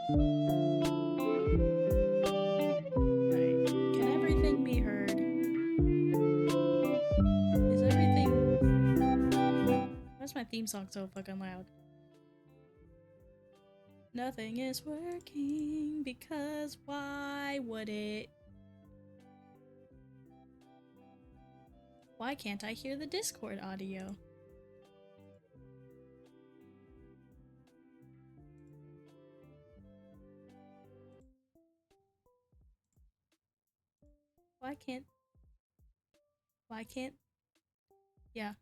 Right. Can everything be heard? Is everything... Why's my theme song so fucking loud? Nothing is working because why would it? Why can't I hear the Discord audio? Why can't... Why can't... Yeah.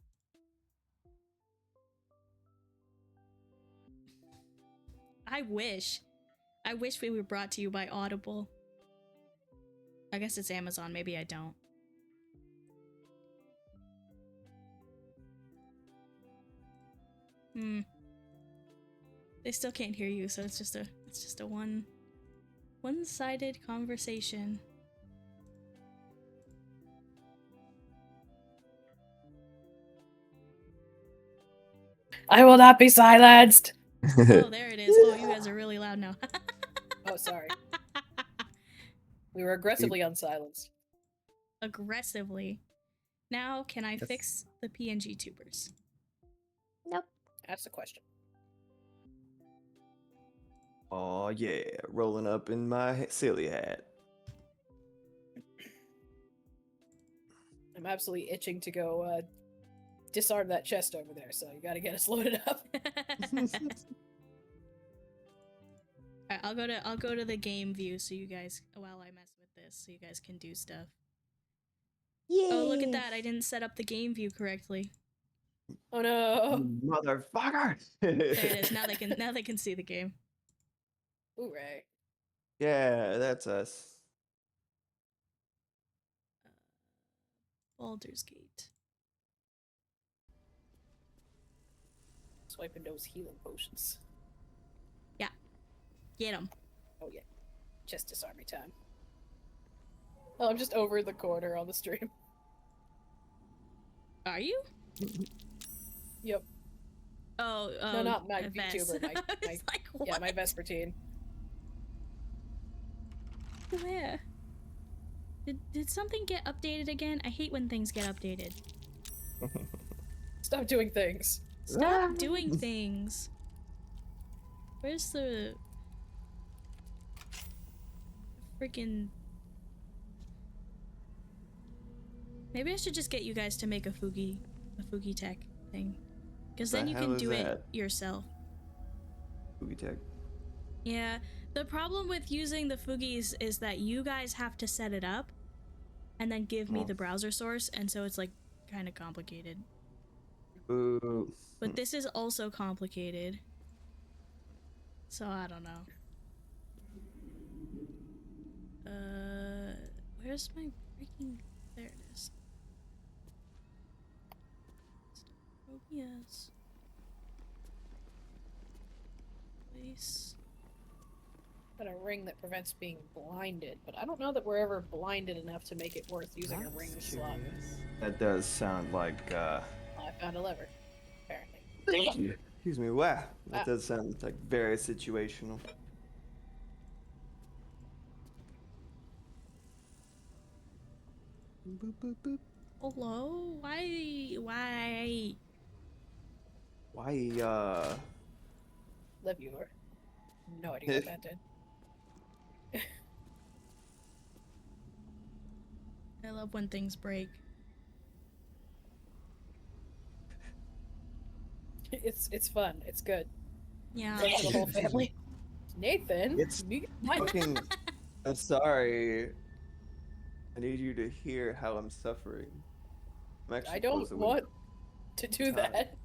I wish. I wish we were brought to you by Audible. I guess it's Amazon, maybe I don't. They still can't hear you, so it's just a one-sided conversation. I will not be silenced. Oh, there it is. Oh, you guys are really loud now. Oh, sorry. We were aggressively unsilenced. Aggressively. Now, can I fix the PNG tubers? Nope. That's the question. Oh yeah, rolling up in my silly hat. I'm absolutely itching to go disarm that chest over there, so you gotta get us loaded up. Alright, I'll go to the game view so you guys, while I mess with this, so you guys can do stuff. Yeah. Oh, look at that! I didn't set up the game view correctly. Oh no! Motherfucker! There it is. Now they can see the game. Hooray! Yeah, that's us. Baldur's Gate. Swiping those healing potions. Yeah, get them. Oh yeah, chest disarming time. Oh, I'm just over the corner on the stream. Are you? Yep. Oh, No, not my Vess. VTuber. My like, yeah, my what? Vespertine. Where? Did something get updated again? I hate when things get updated. Stop doing things. Stop doing things. Where's the freaking... Maybe I should just get you guys to make a Fugi Tech thing. Because then you can do it yourself. Fugi Tech. Yeah, the problem with using the Fugis is that you guys have to set it up and then give me the browser source, and so it's like kind of complicated. Ooh. But this is also complicated. So I don't know. Where's my freaking... There it is. Oh, yes. Place. Got a ring that prevents being blinded, but I don't know that we're ever blinded enough to make it worth using a ring slot. That does sound like, Oh, I found a lever, apparently. Excuse me, wow. That does sound like very situational. Boop, boop, boop. Hello? Why? Why, Levuor. No idea what that did. I love when things break. It's fun. It's good. Yeah. Fun for the whole family. Nathan. It's fucking... I'm sorry. I need you to hear how I'm suffering. I'm actually I don't want to do that.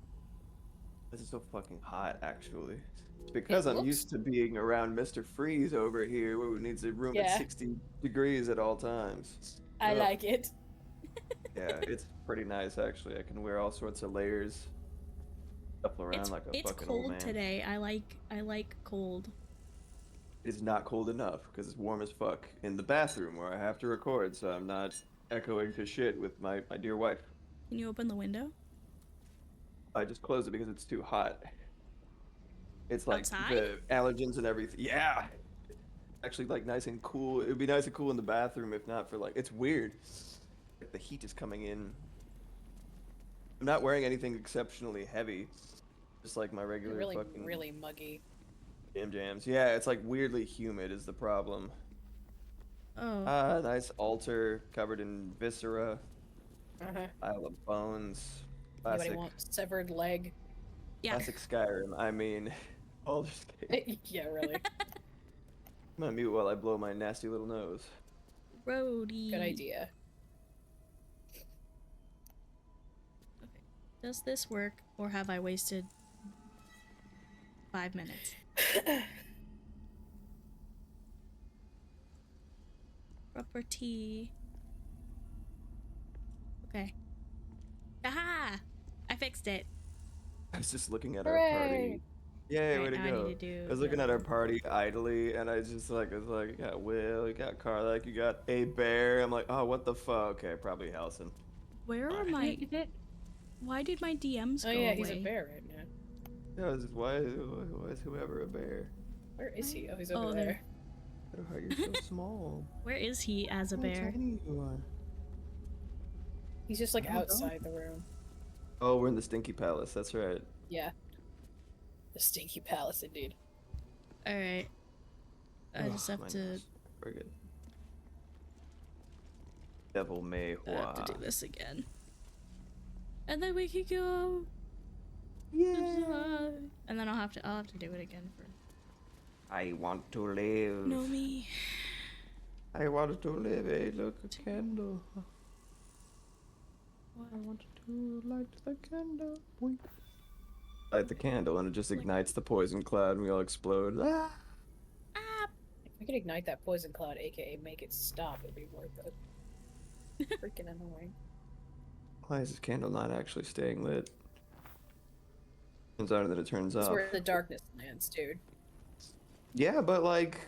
This is so fucking hot, actually. It's because I'm used to being around Mr. Freeze over here, who needs a room at 60 degrees at all times. I like it. Yeah, it's pretty nice, actually. I can wear all sorts of layers. Shuffle around like a fucking old man. It's cold today. I like cold. It's not cold enough because it's warm as fuck in the bathroom where I have to record, so I'm not echoing to shit with my dear wife. Can you open the window? I just closed it because it's too hot. It's like Outside? the allergens and everything. Yeah. Actually, like nice and cool. It would be nice and cool in the bathroom if not for like. It's weird. Like the heat is coming in. I'm not wearing anything exceptionally heavy. Just like my regular Really, fucking really muggy. jams. Yeah, it's like weirdly humid is the problem. Oh. Nice altar covered in viscera. Uh-huh. Pile of bones. Anybody Classic. want severed leg? Yeah. Classic Skyrim. I mean, Baldur's Gate. Yeah, really. I'm gonna mute while I blow my nasty little nose. Roadie. Good idea. Okay. Does this work, or have I wasted 5 minutes? Property. Okay. Aha! I fixed it. I was just looking at our Hooray! party. Yay, Alright, way to now I go. need to do I was looking the at our other party idly, and I just like, you got Will, you got Carla, you got a bear. I'm like, oh, what the fuck? Okay, probably Halson. Where are my... Why did my DMs go Oh yeah, away? he's a bear right now. Yeah, why is whoever a bear? Where is he? Oh, he's Oh, over there. there. Oh, you're so small. Where is he as a How bear? tiny you are. He's just like I don't know. outside the room. Oh, we're in the Stinky Palace. That's right. Yeah. The stinky palace, indeed. Alright. I just have my to... nose. Very good. Devil May I have Hua. to do this again. And then we can go... Yeah. And then I'll have to do it again for... I want to live. No me. I want to live. Hey, look, a candle. I want to light the candle. Boink. Light the candle and it just ignites the poison cloud and we all explode. Ah! Ah! If we could ignite that poison cloud, aka make it stop, it'd be worth it. Freaking annoying. Why is this candle not actually staying lit? Turns out that it turns That's off. where the darkness lands, dude. Yeah, but like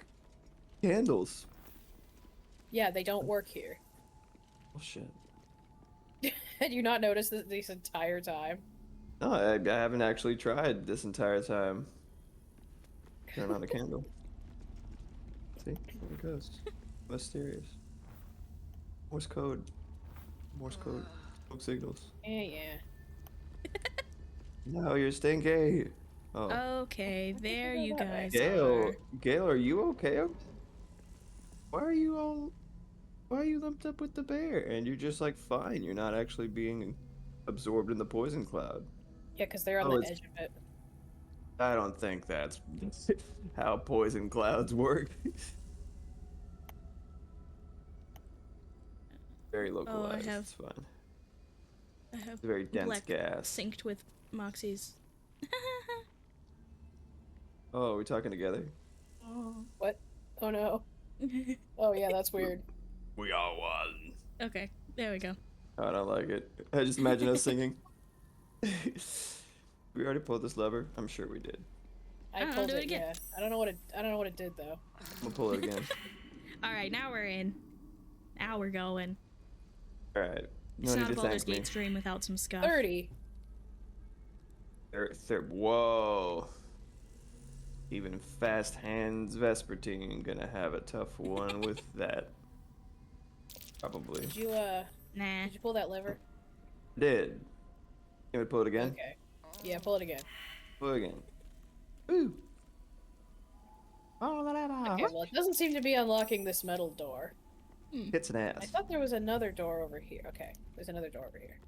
candles. Yeah, they don't work here. Oh shit. Had you not noticed this entire time? No, I haven't actually tried this entire time. Turn on a candle. See, there it goes. Mysterious. Morse code. Morse code. Smoke signals. Yeah. No, you're stinky. Oh. Okay, there you that way. guys Gail, are. Gail, are you okay? Why are you lumped up with the bear? And you're just like fine. You're not actually being absorbed in the poison cloud. Yeah, because they're on Oh, the edge of it. I don't think that's how poison clouds work. Very localized. have- It's fine. I have It's a very dense Black gas. synced with Moxie's. Oh, are we talking together? What? Oh no. Oh yeah, that's weird. We are one. Okay, there we go. I don't like it. I just imagine us singing. We already pulled this lever. I'm sure we did. I I'll pulled do it it. again. Yeah. I don't know what it did though. I'm gonna pull it again. Alright, now we're in. Now we're going. All right. It's No not a need to Baldur's thank me. Gate stream without some scuff. 30. Whoa. Even fast hands Vespertine gonna have a tough one with that. Probably. Did you Nah. did you pull that lever? Did. You want to pull it again? Okay. Yeah, pull it again. Pull it again. Ooh. Oh, Okay, well it doesn't seem to be unlocking this metal door. Hits an I ass. thought there was another door over here. Okay, there's another door over here.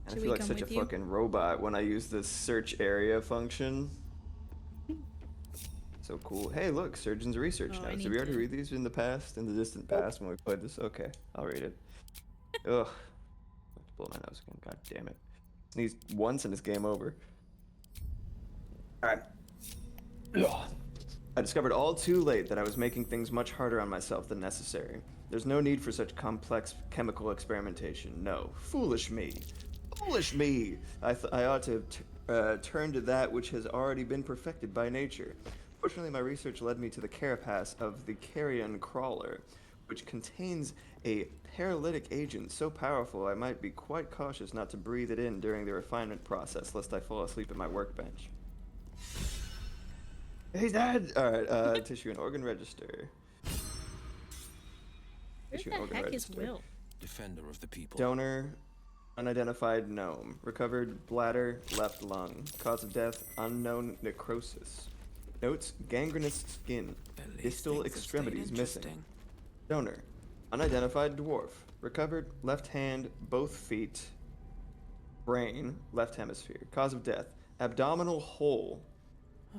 I Should feel we like come such a with you? fucking robot when I use this search area function. So cool. Hey, look, surgeon's research Oh, I notes. need Did we already to- read these in the past, in the distant Nope. past when we played this? Okay, I'll read it. Ugh. I have to blow my nose again. God damn it. Sneeze once and it's game over. Alright. I discovered all too late that I was making things much harder on myself than necessary. There's no need for such complex chemical experimentation. No. Foolish me. Foolish me! I ought to turn to that which has already been perfected by nature. Fortunately, my research led me to the carapace of the carrion crawler, which contains a paralytic agent so powerful I might be quite cautious not to breathe it in during the refinement process, lest I fall asleep at my workbench. Hey, Dad! Alright, tissue and organ register. Where Tissue and the organ heck is register. Will? Defender of the people. Donor, unidentified gnome. Recovered bladder, left lung. Cause of death, unknown necrosis. Notes, gangrenous skin. At least Distal things have stayed extremities missing. interesting. Donor, unidentified dwarf. Recovered left hand, both feet. Brain, left hemisphere. Cause of death, abdominal hole.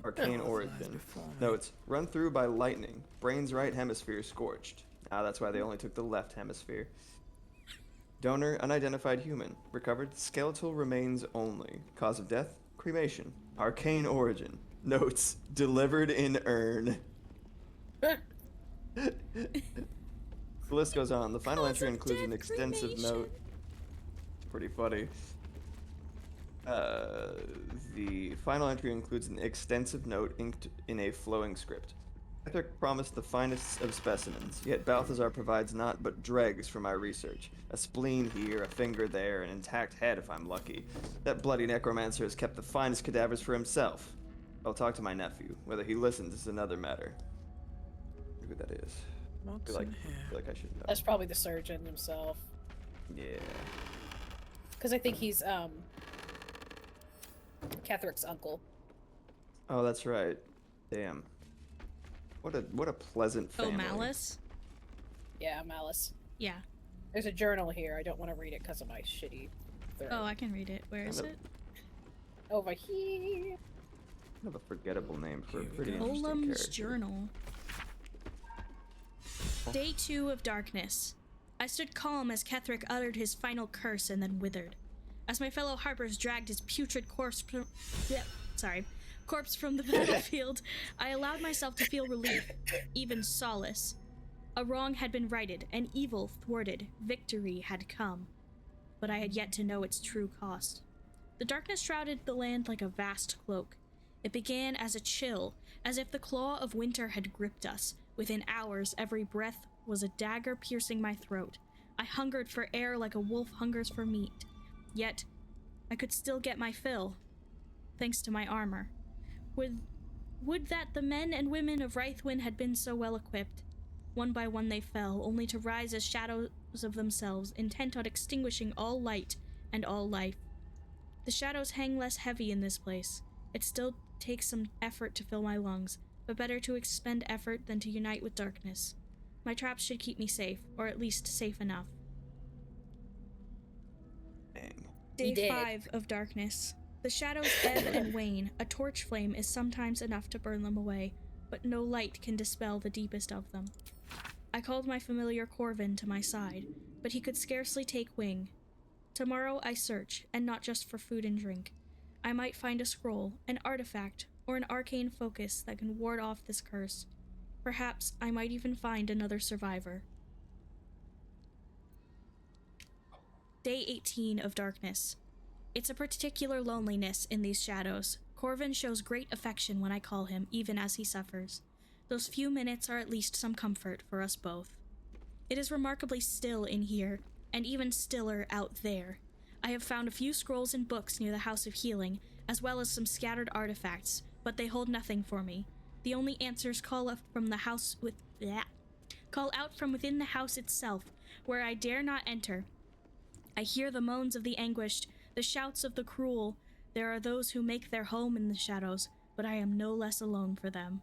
Arcane What lies origin. before me? Notes, run through by lightning. Brain's right hemisphere scorched. Ah, that's why they only took the left hemisphere. Donor, unidentified human. Recovered skeletal remains only. Cause of death, cremation. Arcane origin. Notes, delivered in urn. The list goes on. The final Cause entry of includes an death, extensive cremation. note. It's pretty funny. The final entry includes an extensive note inked in a flowing script. Ketherick promised the finest of specimens, yet Balthazar provides naught but dregs for my research. A spleen here, a finger there, an intact head if I'm lucky. That bloody necromancer has kept the finest cadavers for himself. I'll talk to my nephew. Whether he listens is another matter. Who that is. I What's feel like, in here? feel like I should know. That's probably the surgeon himself. Yeah. Because I think he's, Catherick's uncle. Oh, that's right. Damn. What a pleasant Oh, family. Malice? Yeah, Malice. Yeah. There's a journal here. I don't want to read it because of my shitty throat. Oh, I can read it. Where is Kind of- it? Over here. Kind of a forgettable name for a Here we pretty go. interesting Olam's character. Journal. Day 2 of darkness. I stood calm as Ketherick uttered his final curse and then withered. As my fellow harpers dragged his putrid corpse from the battlefield, I allowed myself to feel relief, even solace. A wrong had been righted, an evil thwarted, victory had come. But I had yet to know its true cost. The darkness shrouded the land like a vast cloak. It began as a chill, as if the claw of winter had gripped us. Within hours, every breath was a dagger piercing my throat. I hungered for air like a wolf hungers for meat. Yet, I could still get my fill, thanks to my armor. Would that the men and women of Rythwin had been so well equipped. One by one they fell, only to rise as shadows of themselves, intent on extinguishing all light and all life. The shadows hang less heavy in this place. It still takes some effort to fill my lungs, but better to expend effort than to unite with darkness. My traps should keep me safe, or at least safe enough. Dang. Day did. 5 of darkness. The shadows ebb and wane. A torch flame is sometimes enough to burn them away, but no light can dispel the deepest of them. I called my familiar Corvin to my side, but he could scarcely take wing. Tomorrow I search, and not just for food and drink. I might find a scroll, an artifact, or an arcane focus that can ward off this curse. Perhaps I might even find another survivor. Day 18 of darkness. It's a particular loneliness in these shadows. Corvin shows great affection when I call him, even as he suffers. Those few minutes are at least some comfort for us both. It is remarkably still in here, and even stiller out there. I have found a few scrolls and books near the House of Healing, as well as some scattered artifacts, but they hold nothing for me. The only answers call out from within the house itself, where I dare not enter. I hear the moans of the anguished, the shouts of the cruel. There are those who make their home in the shadows, but I am no less alone for them.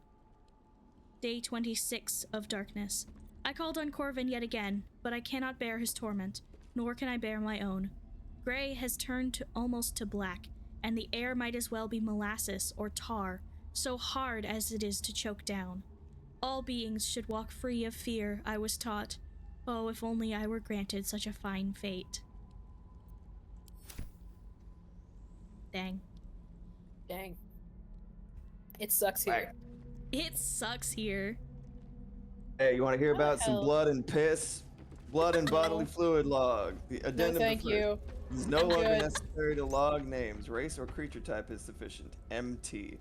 Day 26 of darkness. I called on Corvin yet again, but I cannot bear his torment, nor can I bear my own. Gray has turned almost to black, and the air might as well be molasses or tar, so hard as it is to choke down. All beings should walk free of fear, I was taught. Oh, if only I were granted such a fine fate. Dang. Dang. It sucks here. It sucks here. Hey, you want to hear What the about some hell? blood and piss? Blood and bodily fluid log. The No, addendum thank refers- you. It's no I'm longer good. necessary to log names. Race or creature type is sufficient. MT.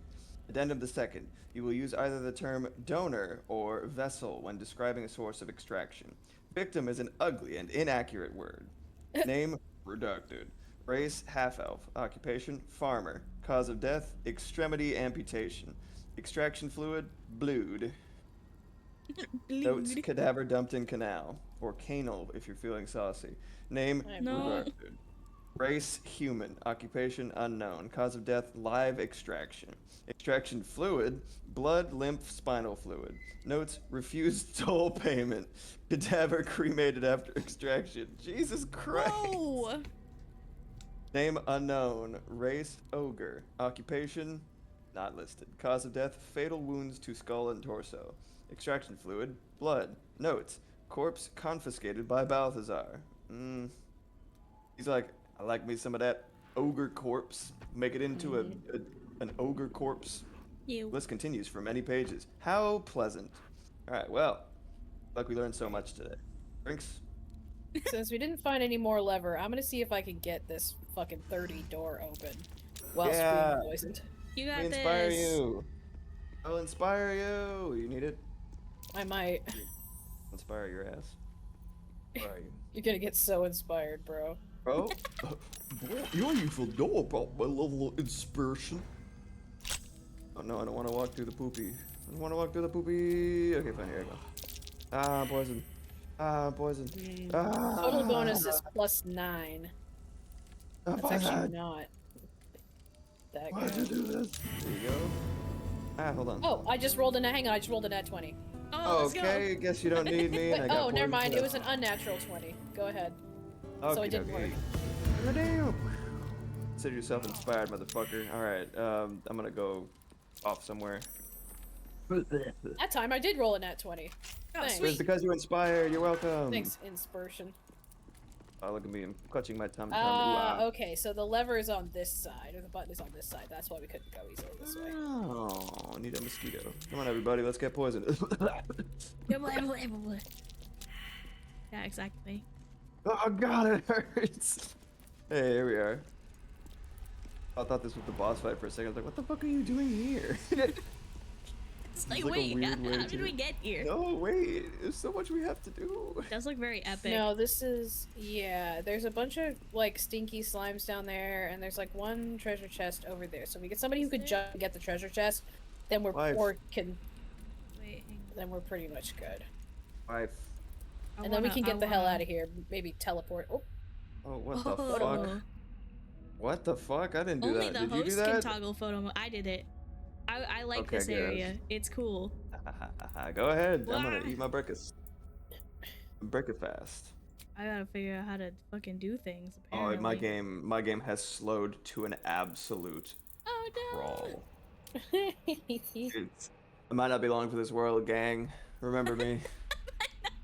Addendum the second. You will use either the term donor or vessel when describing a source of extraction. Victim is an ugly and inaccurate word. Name redacted. Race half-elf. Occupation farmer. Cause of death extremity amputation. Extraction fluid blood. Notes Bleed. cadaver dumped in canal or canal if you're feeling saucy. Name No. redacted. Race human. Occupation unknown. Cause of death live extraction. Extraction fluid blood, lymph, spinal fluid. Notes refused toll payment. Cadaver cremated after extraction. Jesus Christ. Whoa. Name unknown. Race ogre. Occupation not listed. Cause of death fatal wounds to skull and torso. Extraction fluid blood. Notes corpse confiscated by Balthazar. He's like, I like me some of that ogre corpse. Make it into an ogre corpse. You. List continues for many pages. How pleasant. All right, well, like we learned so much today. Drinks? Since we didn't find any more lever, I'm gonna see if I can get this fucking 30 door open while Yeah. spoon poisoned. You got We inspire this. you. I'll inspire you. You need it? I might. Inspire your ass. Where are you? You're gonna get so inspired, bro. Bro? You're useful door about my level of inspiration. Oh no, I don't want to walk through the poopy. I don't want to walk through the poopy. Okay, fine, here I go. Ah, poison. Ah, poison. Ah. Total bonus is +9. That's actually not that Why'd you good. do this? There you go. Ah, hold on. Oh, I just rolled a hang on, I just rolled a nat 20. Oh, let's Okay, guess you don't need me. Wait, and I got oh, never poison mind. for It was that. an unnatural 20. Go ahead. So it didn't Okey-dokey. work. Goddamn. Consider yourself inspired, motherfucker. Alright, I'm gonna go off somewhere. That time I did roll a nat 20. Oh, Thanks. sweet. It's because you're inspired. You're welcome. Thanks, inspiration. Oh, look at me. I'm clutching my tum tum. Ooh, ah. Okay, so the lever is on this side, or the button is on this side. That's why we couldn't go easily this way. Oh, I need a mosquito. Come on, everybody. Let's get poisoned. Yeah, exactly. Oh, God, it hurts. Hey, here we are. I thought this was the boss fight for a second. I was like, what the fuck are you doing here? It's like, like a wait, weird way how did to- we get here? No, wait. There's so much we have to do. It does look very epic. No, this is yeah. There's a bunch of like stinky slimes down there, and there's like one treasure chest over there. So if we get somebody who could just get the treasure chest, then we're Life. or can Wait, hang on. then we're pretty much good. Wife. I And then we wanna- can I get the hell wanna- out of here. Maybe teleport. Oh, Oh, what the Oh. fuck? What the fuck? I didn't do Only that. the Did you do host can that? toggle photo mode. I did it. I like Okay, this good. area. It's cool. Go ahead. I'm Wah. gonna eat my breakfast. Breakfast. I gotta figure out how to fucking do things. Oh, Apparently. my game has slowed to an absolute Oh no! crawl. It's, I might not be long for this world, gang. Remember me.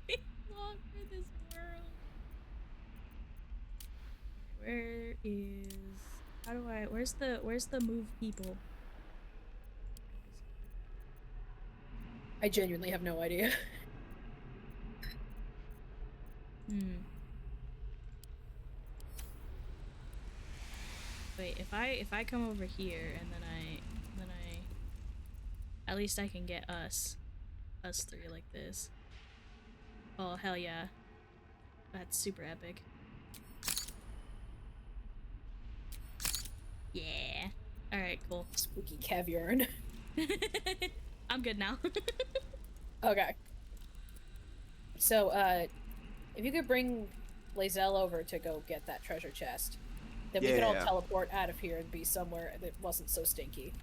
It's long for this world. Where is? How do I? Where's the move people? I genuinely have no idea. Wait, if I come over here and then I at least I can get us three like this. Oh hell yeah. That's super epic. Yeah. Alright, cool. Spooky caviar. I'm good now. Okay. So, if you could bring Lazelle over to go get that treasure chest, then we could all Yeah. teleport out of here and be somewhere that wasn't so stinky.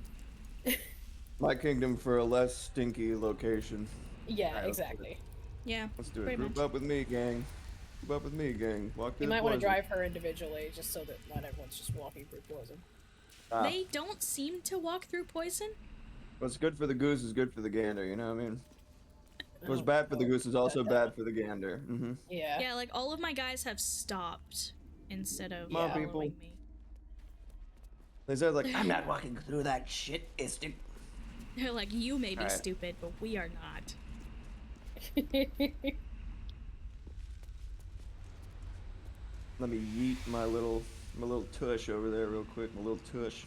My kingdom for a less stinky location. Yeah, Alright, let's do exactly. Yeah. Let's do it. Pretty Group much. up with me, gang. Group up with me, gang. Walk through You the might want to poison. drive her individually, just so that not everyone's just walking through poison. Ah, They don't seem to walk through poison. what's good for the goose is good for the gander, you know what I mean? What's Oh, bad for the oh, goose is also bad for the gander. Mm-hmm. Yeah. Yeah, like all of my guys have stopped instead of Come on, following people. me. They said like, I'm not walking through that shit, istic. They're like, you may be Alright. stupid, but we are not. Let me yeet my little tush over there real quick, my little tush.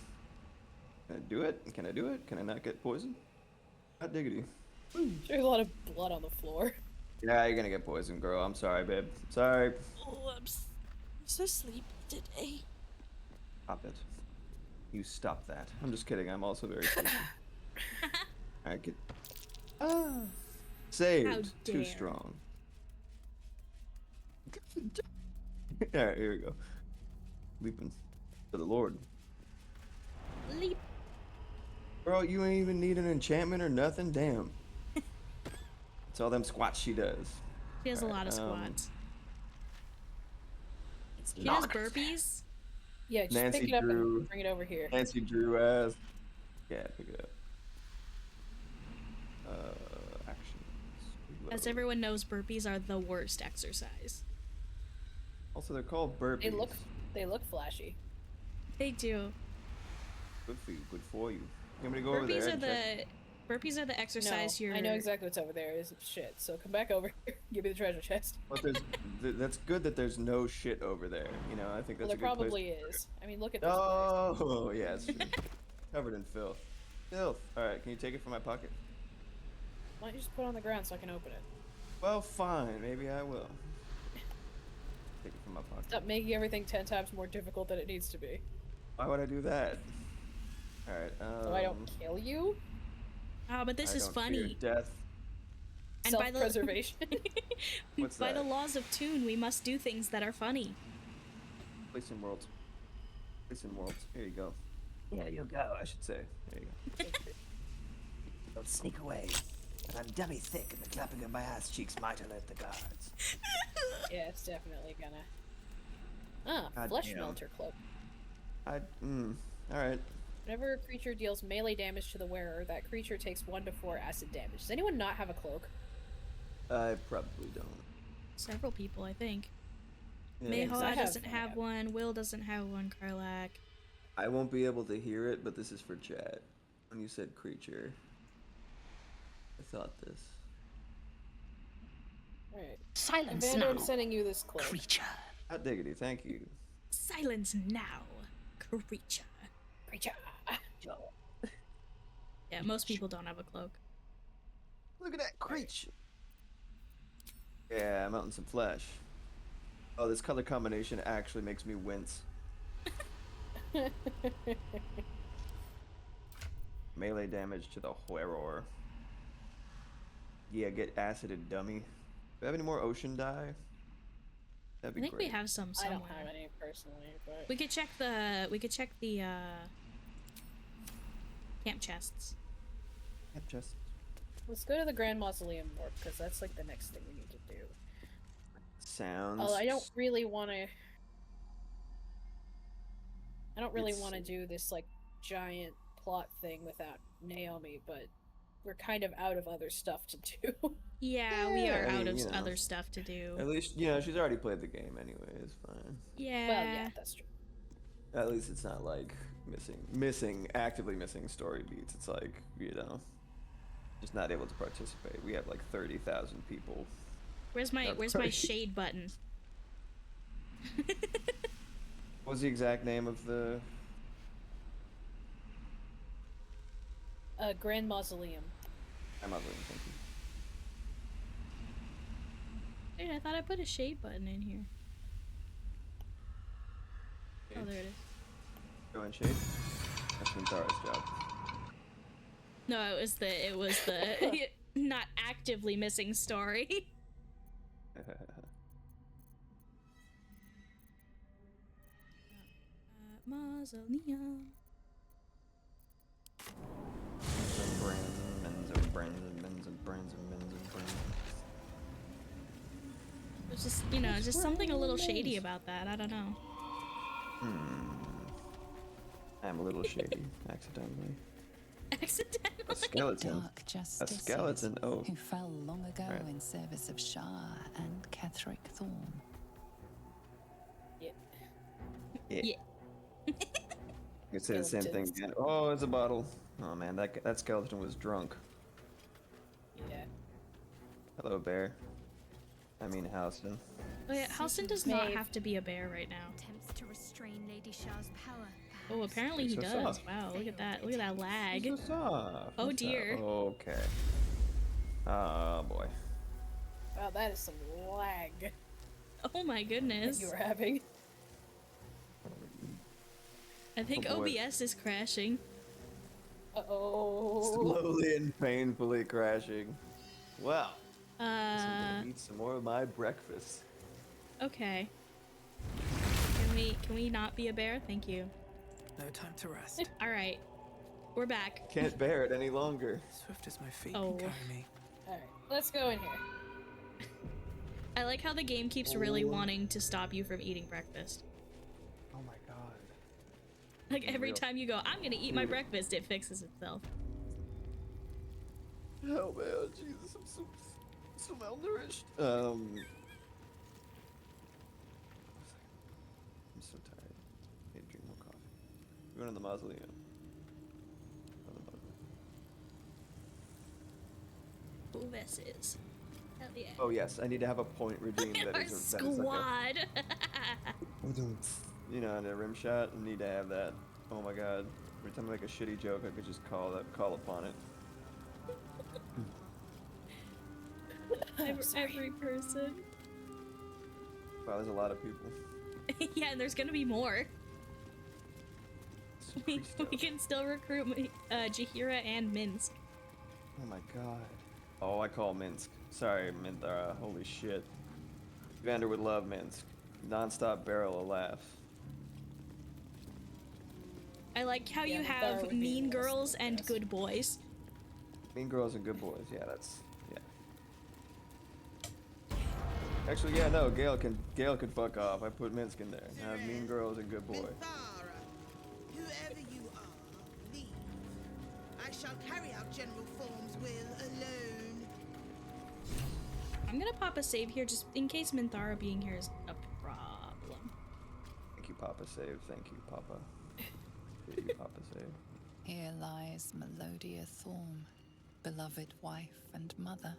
Can I do it? Can I do it? Can I not get poisoned? Hot diggity. There's a lot of blood on the floor. Yeah, you're gonna get poisoned, girl. I'm sorry, babe. Sorry. Oh, I'm so sleepy today. Stop it. You stop that. I'm just kidding. I'm also very sleepy. Alright, get. Saved. How Too dare. strong. Alright, here we go. Leaping for the Lord. Leap. Bro, you ain't even need an enchantment or nothing? Damn. It's all them squats she does. She has a Alright, lot of squats. She does knocked. burpees. Yeah, just Nancy pick it up Drew. and bring it over here. Nancy Drew ass. Yeah, pick it up. Actions. As Reload. everyone knows, burpees are the worst exercise. Also, they're called burpees. They look flashy. They do. Good for you. Good for you. You want me to go over there? and check? Burpees are the exercise No, you're. I know exactly what's over there. Is shit. So come back over here. Give me the treasure chest. But that's good that there's no shit over there. You know, I think Well, that's there a good place. probably is. I mean, look at this place. Oh, yeah, it's true. Covered in filth. Filth. Alright, can you take it from my pocket? Why don't you just put it on the ground so I can open it? Well, fine. Maybe I will. Take it from my pocket. Stop making everything 10 times more difficult than it needs to be. Why would I do that? Alright, So I don't kill you? Oh, but this I is don't fear funny. death. And by the Self-preservation. What's by the that? laws of Toon, we must do things that are funny. Place in worlds. Place in worlds. Here you go. Yeah, you go, I should say. There you go. Don't sneak away. And I'm dummy thick, and the clapping of my ass cheeks might alert the guards. Yeah, it's definitely gonna. Ah, God flesh damn. melter cloak. Alright. Whenever a creature deals melee damage to the wearer, that creature takes 1 to 4 acid damage. Does anyone not have a cloak? I probably don't. Several people, I think. Yeah. 'cause I Mayhaw have- doesn't have one. Will doesn't have one. Karlak. I won't be able to hear it, but this is for chat. When you said creature, I thought this. Alright. Silence Evander, now, I'm sending you this cloak. creature. Hot diggity, thank you. Silence now, creature. Creature. Yeah, most people don't have a cloak. Look at that creature. Yeah, I'm melting some flesh. Oh, this color combination actually makes me wince. Melee damage to the horror. Yeah, get acided, dummy. Do we have any more ocean dye? That'd I be think great. we have some I somewhere. don't have any personally, but We could check the camp chests. Yep, just let's go to the Grand Mausoleum Warp because that's like the next thing we need to do. sounds. Although I don't really want to. I don't really It's- want to do this like giant plot thing without Naomi, but we're kind of out of other stuff to do. Yeah, we are Yeah, I out mean, of you know. other stuff to do. At least she's already played the game anyway. It's fine. Yeah. Well, yeah, that's true. At least it's not like actively missing story beats. It's like, just not able to participate. We have like 30,000 people. Where's my That's Where's my right. shade button? What was the exact name of the? Grand Mausoleum. I'm not really thinking. Dude, I thought I put a shade button in here. Oh, there it is. Go and shade. That's Mintara's job. No, it was the not actively missing story. Mausoleum. There's just something a little shady about that. I don't know. I'm a little shady, accidentally. Accidentally. A skeleton. Dark A justices skeleton. Oh, who fell long ago Right. in service of Shah and Ketheric Thorn. Yeah. Yeah. You say the same thing Skeletons. again. Oh, it's a bottle. Oh man, that skeleton was drunk. Yeah. Hello, bear. I mean, Halston. Oh yeah, Halston does not Maeve. have to be a bear right now. Attempts to restrain Lady Shah's power, perhaps. Oh, apparently he So does. soft. Wow, look at that. Look at that lag. So soft. Oh, What's that? dear. Okay. Oh boy. Wow, that is some lag Oh my that goodness. you were having. I think Oh, boy. OBS is crashing. Uh-oh. Slowly and painfully crashing. Well, I'm Uh, gonna eat some more of my breakfast. okay. Can we not be a bear? Thank you. No time to rest. All right. We're back. Can't bear it any longer. Swift as my feet Oh. can carry me. Alright, let's go in here. I like how the game keeps really wanting to stop you from eating breakfast. Oh my god. Like every Real. time you go, I'm gonna eat my Dude. breakfast, it fixes itself. Oh man, Jesus, I'm so malnourished. I'm so tired. I need to drink more coffee. We're going to the mausoleum. Go to the mausoleum. Ooh, this is. Hell yeah. Oh yes, I need to have a point redeemed that Our is that is like squad. a, you know, in a rim shot. I need to have that. Oh my god. Every time I make a shitty joke, I could just call upon it. Every person. Wow, there's a lot of people. Yeah, and there's gonna be more. Some We, free stuff. we can still recruit Jahira and Minsk. Oh my god. Oh, I call Minsk. Sorry, Minthara. Holy shit. Vander would love Minsk. Non-stop barrel of laughs. I like how Yeah, you but there have would be mean less girls than and this. good boys. Mean girls and good boys. Yeah, that's yeah. Actually, yeah, no. Gale can fuck off. I put Minsk in there. I have mean girls and good boys. Minthara, whoever you are, leave. I shall carry out General Form's will alone. I'm gonna pop a save here just in case Minthara being here is a problem. Thank you, Papa Save. Thank you, Papa. Thank you, Papa Save. Here lies Melodia Thorm, beloved wife and mother.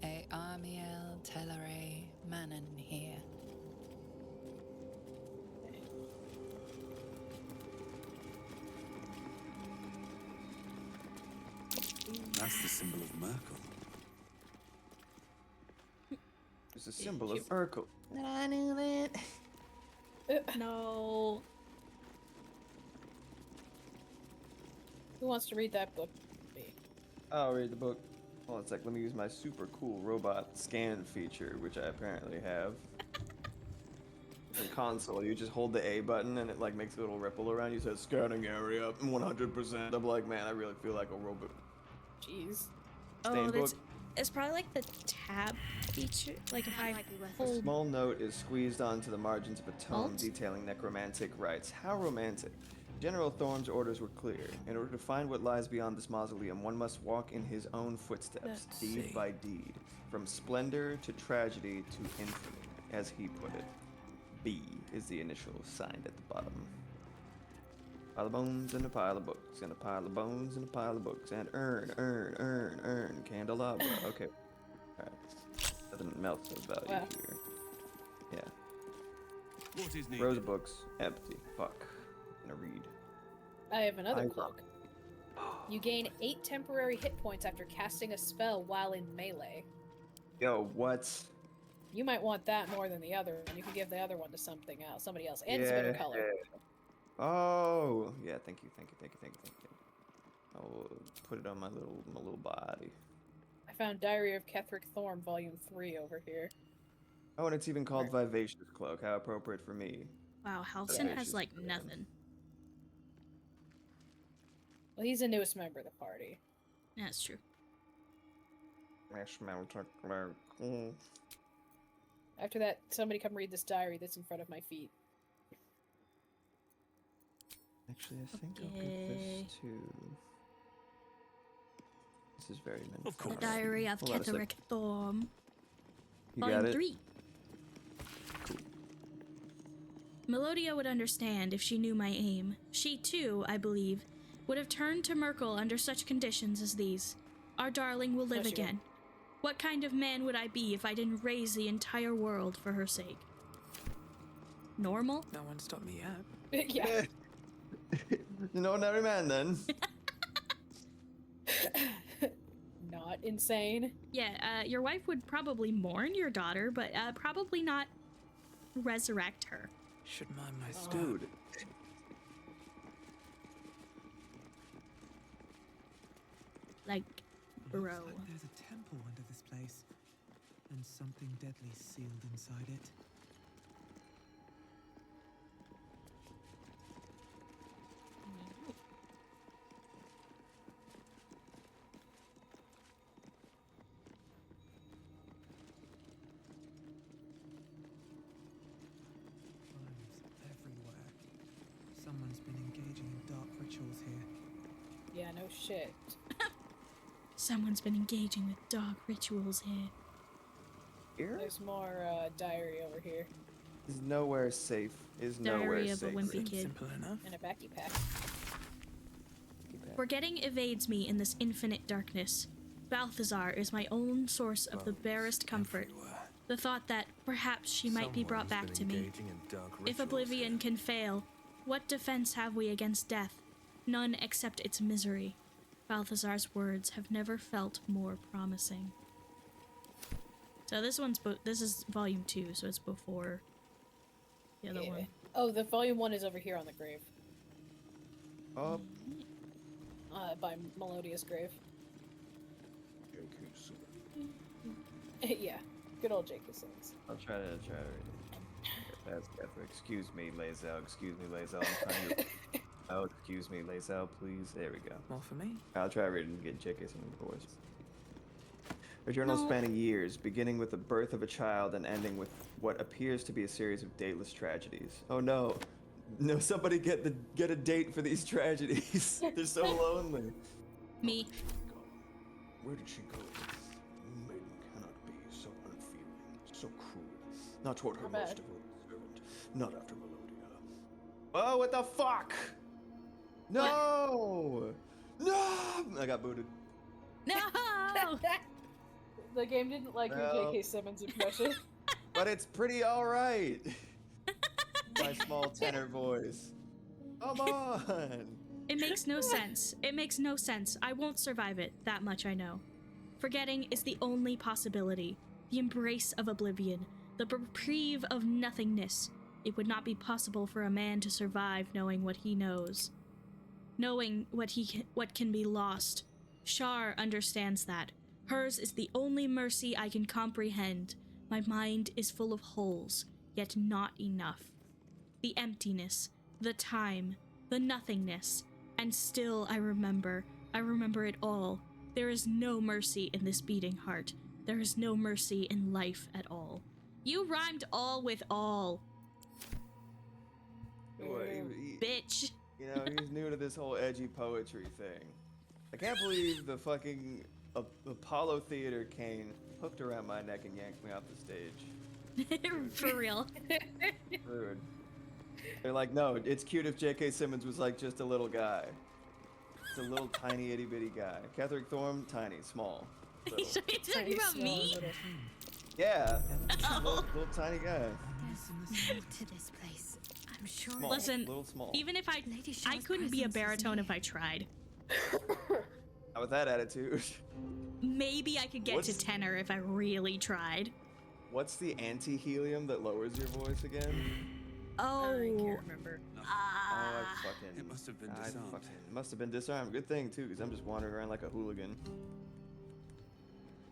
E Amiel Telere Manon here. That's the symbol of Merkel. It's a symbol of Urkel. I knew that. No. Who wants to read that book? Me. I'll read the book. Hold on a sec. Let me use my super cool robot scan feature, which I apparently have. In console, you just hold the A button and it like makes a little ripple around. You says scanning area 100%. I'm like, man, I really feel like a robot. Jeez. Oh, Stained that's book. it's probably like the tab feature. Like if I A hold. small note is squeezed onto the margins of a tome Alt? detailing necromantic rites. How romantic. General Thorm's orders were clear. In order to find what lies beyond this mausoleum, one must walk in his own footsteps, Let's deed see. by deed, from splendor to tragedy to infamy, as he put it. B is the initial signed at the bottom. Pile of bones and a pile of books, and a pile of bones and a pile of books, and urn, candelabra. Okay. Alright. Nothing else of value Wow. here. Yeah. What is needed? Rose books, empty. Fuck. I'm gonna read. I have another I- cloak. You gain 8 temporary hit points after casting a spell while in melee. Yo, what? You might want that more than the other one. You could give the other one to something else, somebody else. And it's a better color. Oh, yeah. Thank you. I'll put it on my little body. I found Diary of Ketherick Thorm, Volume 3 over here. Oh, and it's even called Vivacious Cloak. How appropriate for me. Wow, Halcyon has Vivacious like Cloak. nothing. Well, he's the newest member of the party. That's true. After that, somebody come read this diary that's in front of my feet. Actually, I think I'll Okay. give this to. This is very meant. Of The course. Diary of Hold on a sec. Ketherick Thorm, You Volume got it. 3. Melodia would understand if she knew my aim. She, too, I believe, would have turned to Merkel under such conditions as these. Our darling will live she would. again. What kind of man would I be if I didn't raise the entire world for her sake? Normal? No one stopped me yet. Yeah. An ordinary man, then. Not insane. Yeah, your wife would probably mourn your daughter, but probably not resurrect her. Should mind my step. Dude. Like, bro. Looks like there's a temple under this place, and something deadly sealed inside it. Flames everywhere. Someone's been engaging in dark rituals here. Yeah, no shit. Someone's been engaging with dog rituals here. Here? There's more diary over here Is nowhere safe. Is Diary nowhere of a safe. wimpy Seems kid. simple enough. in a backy pack. Forgetting evades me in this infinite darkness. Balthazar is my own source of the barest comfort. Everywhere. The thought that perhaps she might be brought back to me. If oblivion can fail, what defense have we against death? None except its misery. Balthazar's words have never felt more promising. So this is volume 2, so it's before the other one. Oh, the volume 1 is over here on the grave. Oh, By Melodious Grave. Yeah, good old J.K. Simmons. I'll try to read it. That's effort. Excuse me, Lazel. Excuse me, Lazel. I'm trying to. Oh, excuse me, Lazel, please. There we go. More for me? I'll try to read it and get J.K. Simmons' voice. A journal spanning years, beginning with the birth of a child and ending with what appears to be a series of dateless tragedies. Oh no. No, somebody get a date for these tragedies. They're so lonely. Me. Where did she go? A maiden cannot be so unfeeling, so cruel. Not toward her Not most bad. devoted servant. Not after Melodia. Oh, what the fuck? No! No! I got booted. No! The game didn't like your No. J.K. Simmons impression. But it's pretty alright. My small tenor voice. Come on! It makes no sense. It makes no sense. I won't survive it, that much I know. Forgetting is the only possibility. The embrace of oblivion. The reprieve of nothingness. It would not be possible for a man to survive knowing what he knows. Knowing what can be lost. Shar understands that. Hers is the only mercy I can comprehend. My mind is full of holes, yet not enough. The emptiness, the time, the nothingness, and still I remember it all. There is no mercy in this beating heart. There is no mercy in life at all. You rhymed all with all, bitch. You know, he's new to this whole edgy poetry thing. I can't believe the fucking Apollo Theater cane hooked around my neck and yanked me off the stage. For real. Rude. They're like, no, it's cute if J.K. Simmons was like just a little guy. It's a little tiny itty bitty guy. Catherick Thorne, tiny, small. Little. So you're talking about me? Yeah, little tiny guy. To this place. I'm sure. Small, Listen, little small. Even if Lady I Shaw's couldn't be a presence is baritone near. if I tried. Not with that attitude. Maybe I could get to tenor if I really tried. What's the anti-helium that lowers your voice again? Oh, I can't remember. I fucking. It must have been I disarmed. fucking must have been disarmed. Good thing too, because I'm just wandering around like a hooligan.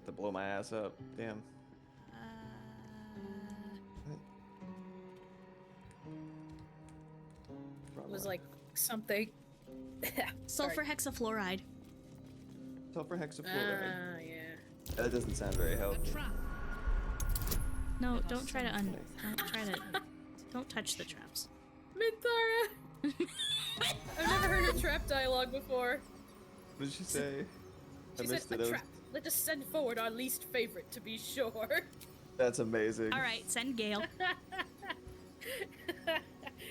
To blow my ass up. Damn. It was like something. sulfur hexafluoride. Sulfur hexafluoride. Yeah. That doesn't sound very healthy. No, don't try to don't touch the traps. Minthara! I've never heard a trap dialogue before. What did she say? She I said, missed a it. That was- trap. Let us send forward our least favorite to be sure. That's amazing. All right, send Gale.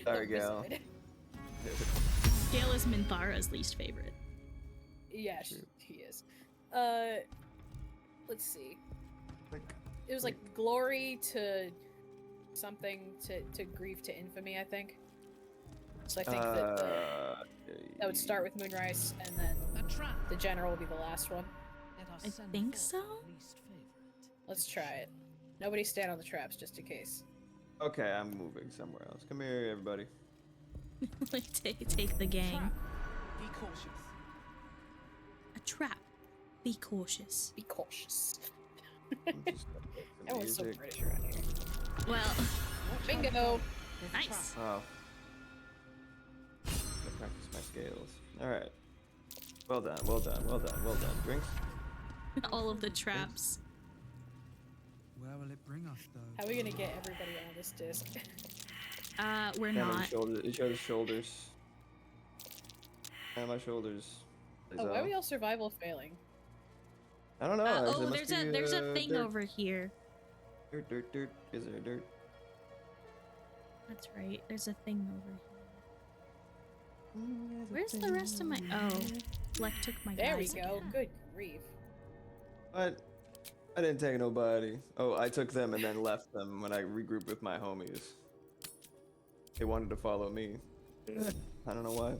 Sorry, Gal. Gale is Minthara's least favorite. Yeah, he is. Let's see. It was like glory to something to grief to infamy, I think. So I think that would start with Moonrise, and then the general will be the last one. I think so. Let's try it. Nobody stand on the traps, just in case. Okay, I'm moving somewhere else. Come here, everybody. Like take the gang. Be cautious. A trap. Be cautious. Be cautious. I'm just gonna play some Everyone's so music. British around here. Well, Bingo! nice. Oh. I practice my scales. Alright. Well done, well done, well done, well done. Drinks? All of the traps. Where will it bring us, though? How are we gonna get everybody on this disc? We're Stand on not. each other's shoulders. Stand on my shoulders. Oh, why are we all survival failing? I don't know. Oh, there must there's be, a thing dirt. over here. Dirt. Is there dirt? That's right. There's a thing over here. Where's the rest of my? Oh, Fleck took my. There we guys go. again. Good grief. What? I didn't take nobody. Oh, I took them and then left them when I regrouped with my homies. They wanted to follow me. I don't know why.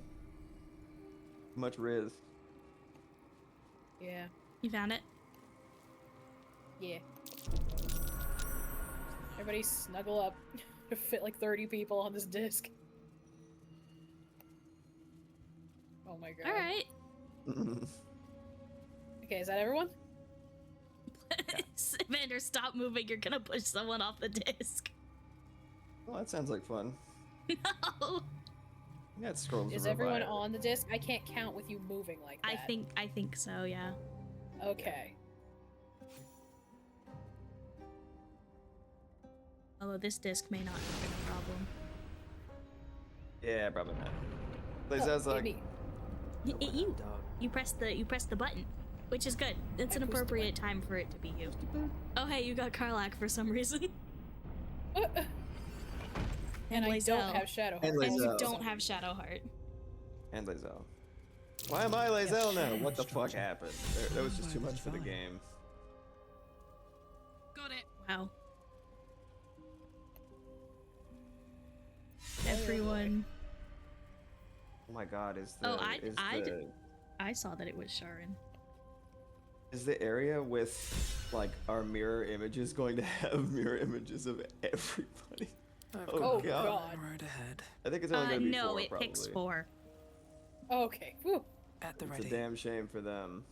Much Riz. Yeah. You found it? Yeah. Everybody snuggle up. Fit like 30 people on this disc. Oh my god. All right. Okay, is that everyone? Vander, stop moving. You're gonna push someone off the disc. Well, that sounds like fun. No. Yeah, it scrolls. Is everyone on the disc? I can't count with you moving like that. I think so. Yeah. Okay. Although this disc may not have been a problem. Yeah, probably not. Like, Oh, sounds like. maybe. You press the button, which is good. It's an I pushed the appropriate time for it to be you. Oh hey, you got Karlak for some reason. And I Lae'zel. don't have Shadow And Heart. And you Lae'zel. don't have Shadowheart. And Lae'zel. Why am I Lae'zel now? What the fuck happened? That was just too much for the game. Got it. Wow. Everyone. Oh my god, is the Oh, is I saw that it was Sharon. is the area with like our mirror images going to have mirror images of everybody? Oh god. Road ahead. I think it's only gonna be No, 4, it probably. picks 4. Okay. Whew. At the It's ready. a damn shame for them.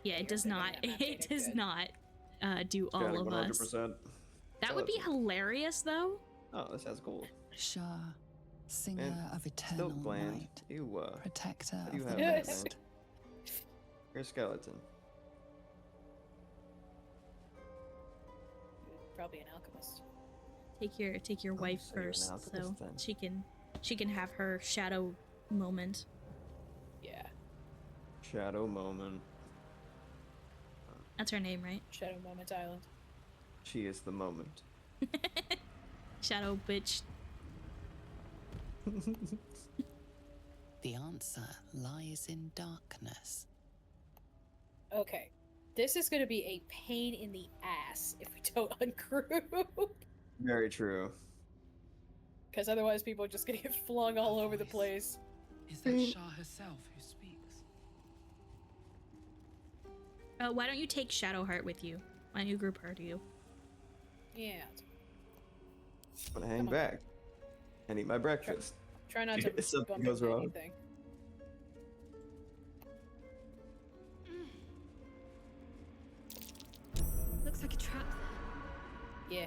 Yeah, it does You're not. thinking that It made does good. not do all Scanning of us. 100%. That would be hilarious, though. Oh, that sounds cool. Shah, singer And of still eternal bland. night, You protector how do you of have the that? lost. You're a skeleton. Probably an alchemist. Take your wife so you're an first, alchemist so then. she can have her shadow moment. Yeah. Shadow moment. That's her name, right? Shadow Moment Island. She is the moment. Shadow bitch. The answer lies in darkness. Okay. This is gonna be a pain in the ass if we don't ungroup. Very true. Because otherwise people are just gonna get flung all over the place. Is that Shah herself who speaks? Why don't you take Shadowheart with you? Why don't you group her to you? Yeah. I'm gonna hang Come on. back and eat my breakfast. Try not to If something bump goes into wrong. anything. Looks like a trap. Yeah.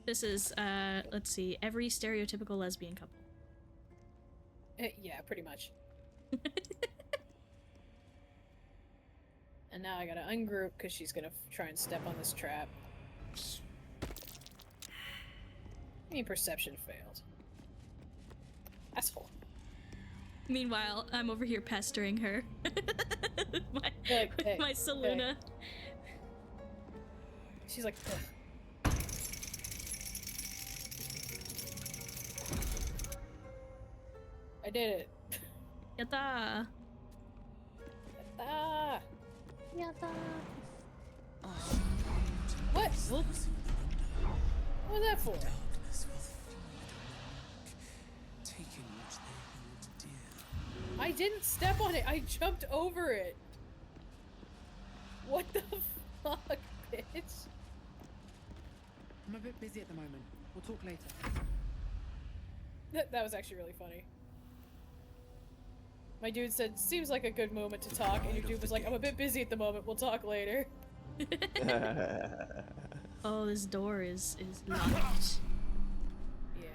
This is, let's see, every stereotypical lesbian couple. Yeah, pretty much. And now I gotta ungroup because she's gonna try and step on this trap. I mean, perception failed. Asshole. Meanwhile, I'm over here pestering her. with my, Hey, with hey, my Saluna. She's like, ugh. I did it. Yatta! Ah! What? What was that for? Darkness will feed on the dark, taking what they hold dear. I didn't step on it. I jumped over it. What the fuck, bitch? I'm a bit busy at the moment. We'll talk later. That was actually really funny. My dude said, seems like a good moment to talk, and your dude was like, I'm a bit busy at the moment, we'll talk later. Oh, this door is locked. Yeah,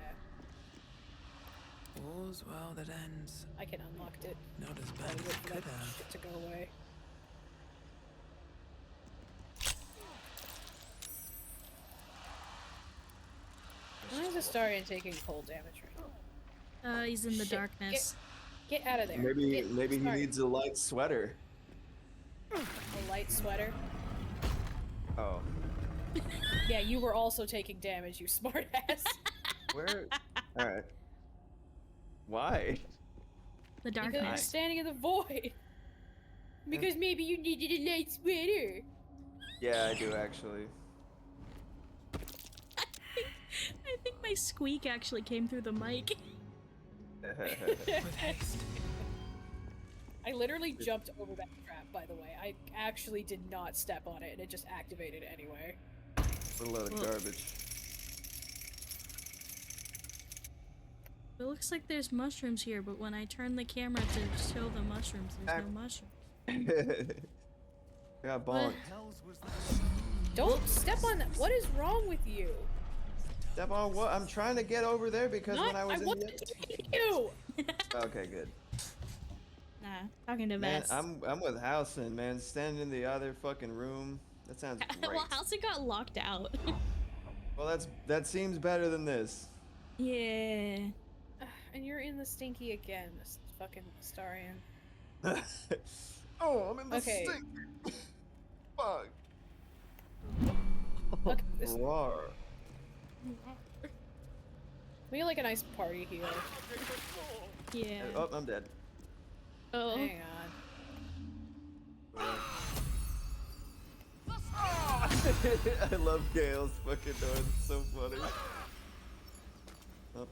All's well that ends. I can unlock it. Not as While bad we as wait it for could that have. shit to go away. Why is Astarion taking cold damage right now? He's in the Shit, darkness. Get out of there. Maybe he Astarion. needs a light sweater. A light sweater. Oh, Yeah, you were also taking damage, you smartass. where? All right. Why? The Because you're darkness. standing in the void. Because maybe you needed a light sweater. Yeah, I do actually. I think my squeak actually came through the mic. With haste. I literally jumped over that trap, by the way. I actually did not step on it, and it just activated anyway. What a load of Well- garbage. It looks like there's mushrooms here, but when I turn the camera to show the mushrooms, there's no mushrooms. Got bonked. Don't step on that. What is wrong with you? Step on what? I'm trying to get over there because when I was in wasn't taking you. Okay, good. Nah, talking to Man, Vets. I'm with Housen, man. Standing in the other fucking room. That sounds great. Well, Halsey got locked out. Well, that seems better than this. Yeah. And you're in the stinky again, this fucking Astarion. Oh, I'm in the Okay. stink. Fuck. Look, this, Roar. we get like a nice party here. Yeah. Oh, I'm dead. Oh. Hang on. I love Gale's fucking noise. It's so funny. Oh, I don't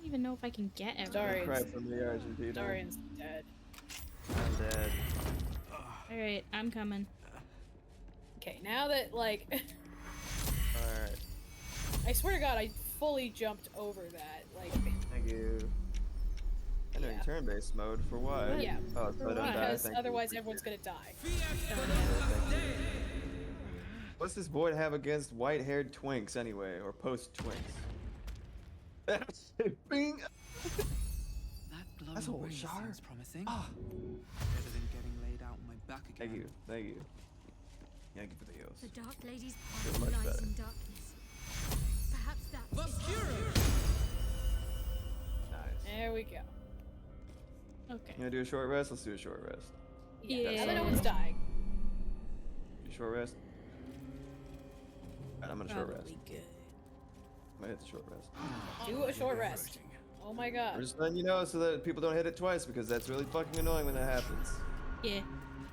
even know if I can get everything. Sorry. cry from the Argentina. Astarion's dead. I'm dead. Alright, I'm coming. Okay, now that, like, Alright. I swear to God, I fully jumped over that. Like, Thank you. Entering Yeah. turn-based mode for what? Yeah, Oh, so I don't die. because Thank you. otherwise everyone's gonna die. What's this boy have against white-haired twinks anyway, or post-twinks? Bing! That glowing That's a ring Shar. sounds promising. Ah. Better than getting laid out on my back again. Thank you, thank you. Thank you for the heals. The Dark Lady's Feel path much lies better. in darkness. Perhaps that is Nice. There we go. Okay. You gonna do a short rest? Let's do a short rest. Yeah, now that no Yeah. one's dying. Do a short rest? Alright, I'm gonna short rest. Probably good. I'm gonna hit the short rest. Do a short rest. Oh my I'm God. just letting you know so that people don't hit it twice because that's really fucking annoying when that happens. Yeah.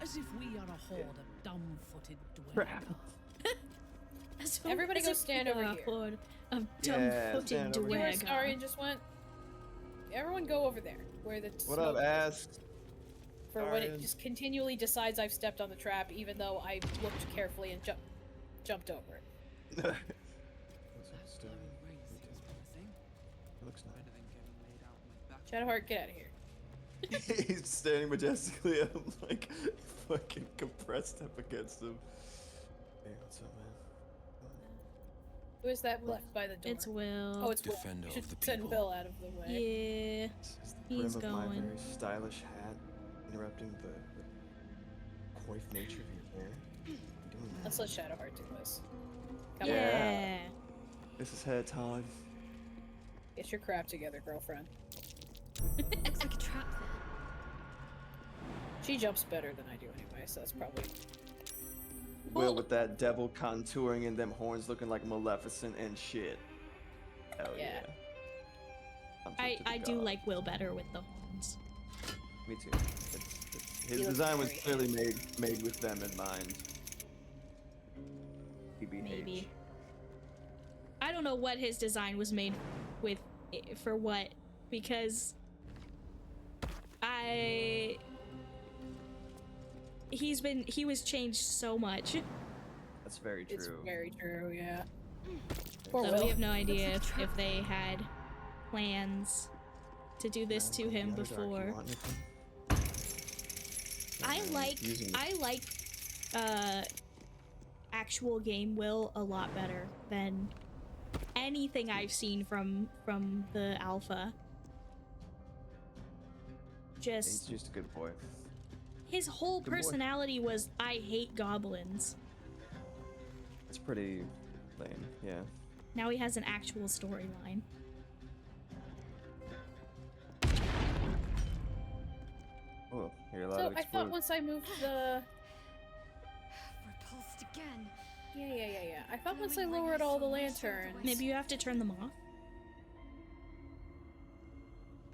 As if we are a horde of dumb-footed Crap. As Everybody as go if stand we over are a here. horde of Yeah, dumb-footed stand over here. Where dwagger. Astarion just went? Everyone go over there, where the What smoke up, is. ass? For when it Astarion. just continually decides I've stepped on the trap, even though I looked carefully and jumped over it. That glowing ring seems promising. Looks Better than getting laid out on my back. Shadowheart, get out of here. nice. He's standing majestically. I'm like fucking compressed up against him. Hey, what's up, man? Who is that left by the door? It's Will. Oh, it's Will. Defender You of should the send people. Will out of the way. Yeah. This is the He's brim of my going. very stylish hat, interrupting the coif nature of your hair. Doing that. Let's let Shadowheart do this. Come on. Yeah. This is hair time. Get your crap together, girlfriend. looks like a trap there. She jumps better than I do anyway, so that's probably... Will with that devil contouring and them horns looking like Maleficent and shit. Hell yeah. Yeah. I'm I true to the do god. like Will better with the horns. Me too. It's His looks design was very clearly made with them in mind. TBH. Maybe. I don't know what his design was made with, for what, because he was changed so much. That's very true. It's very true, yeah. So we have no idea if they had plans to do this to him before. I like actual game Will a lot better than anything I've seen from the alpha. He's just a good boy. His whole Good boy. personality was, I hate goblins. It's pretty lame, yeah. Now he has an actual storyline. Oh, you're allowed So to I explode. thought once I moved the... Repulsed again. Yeah. I thought once I lowered all the lanterns... Maybe you have to turn them off?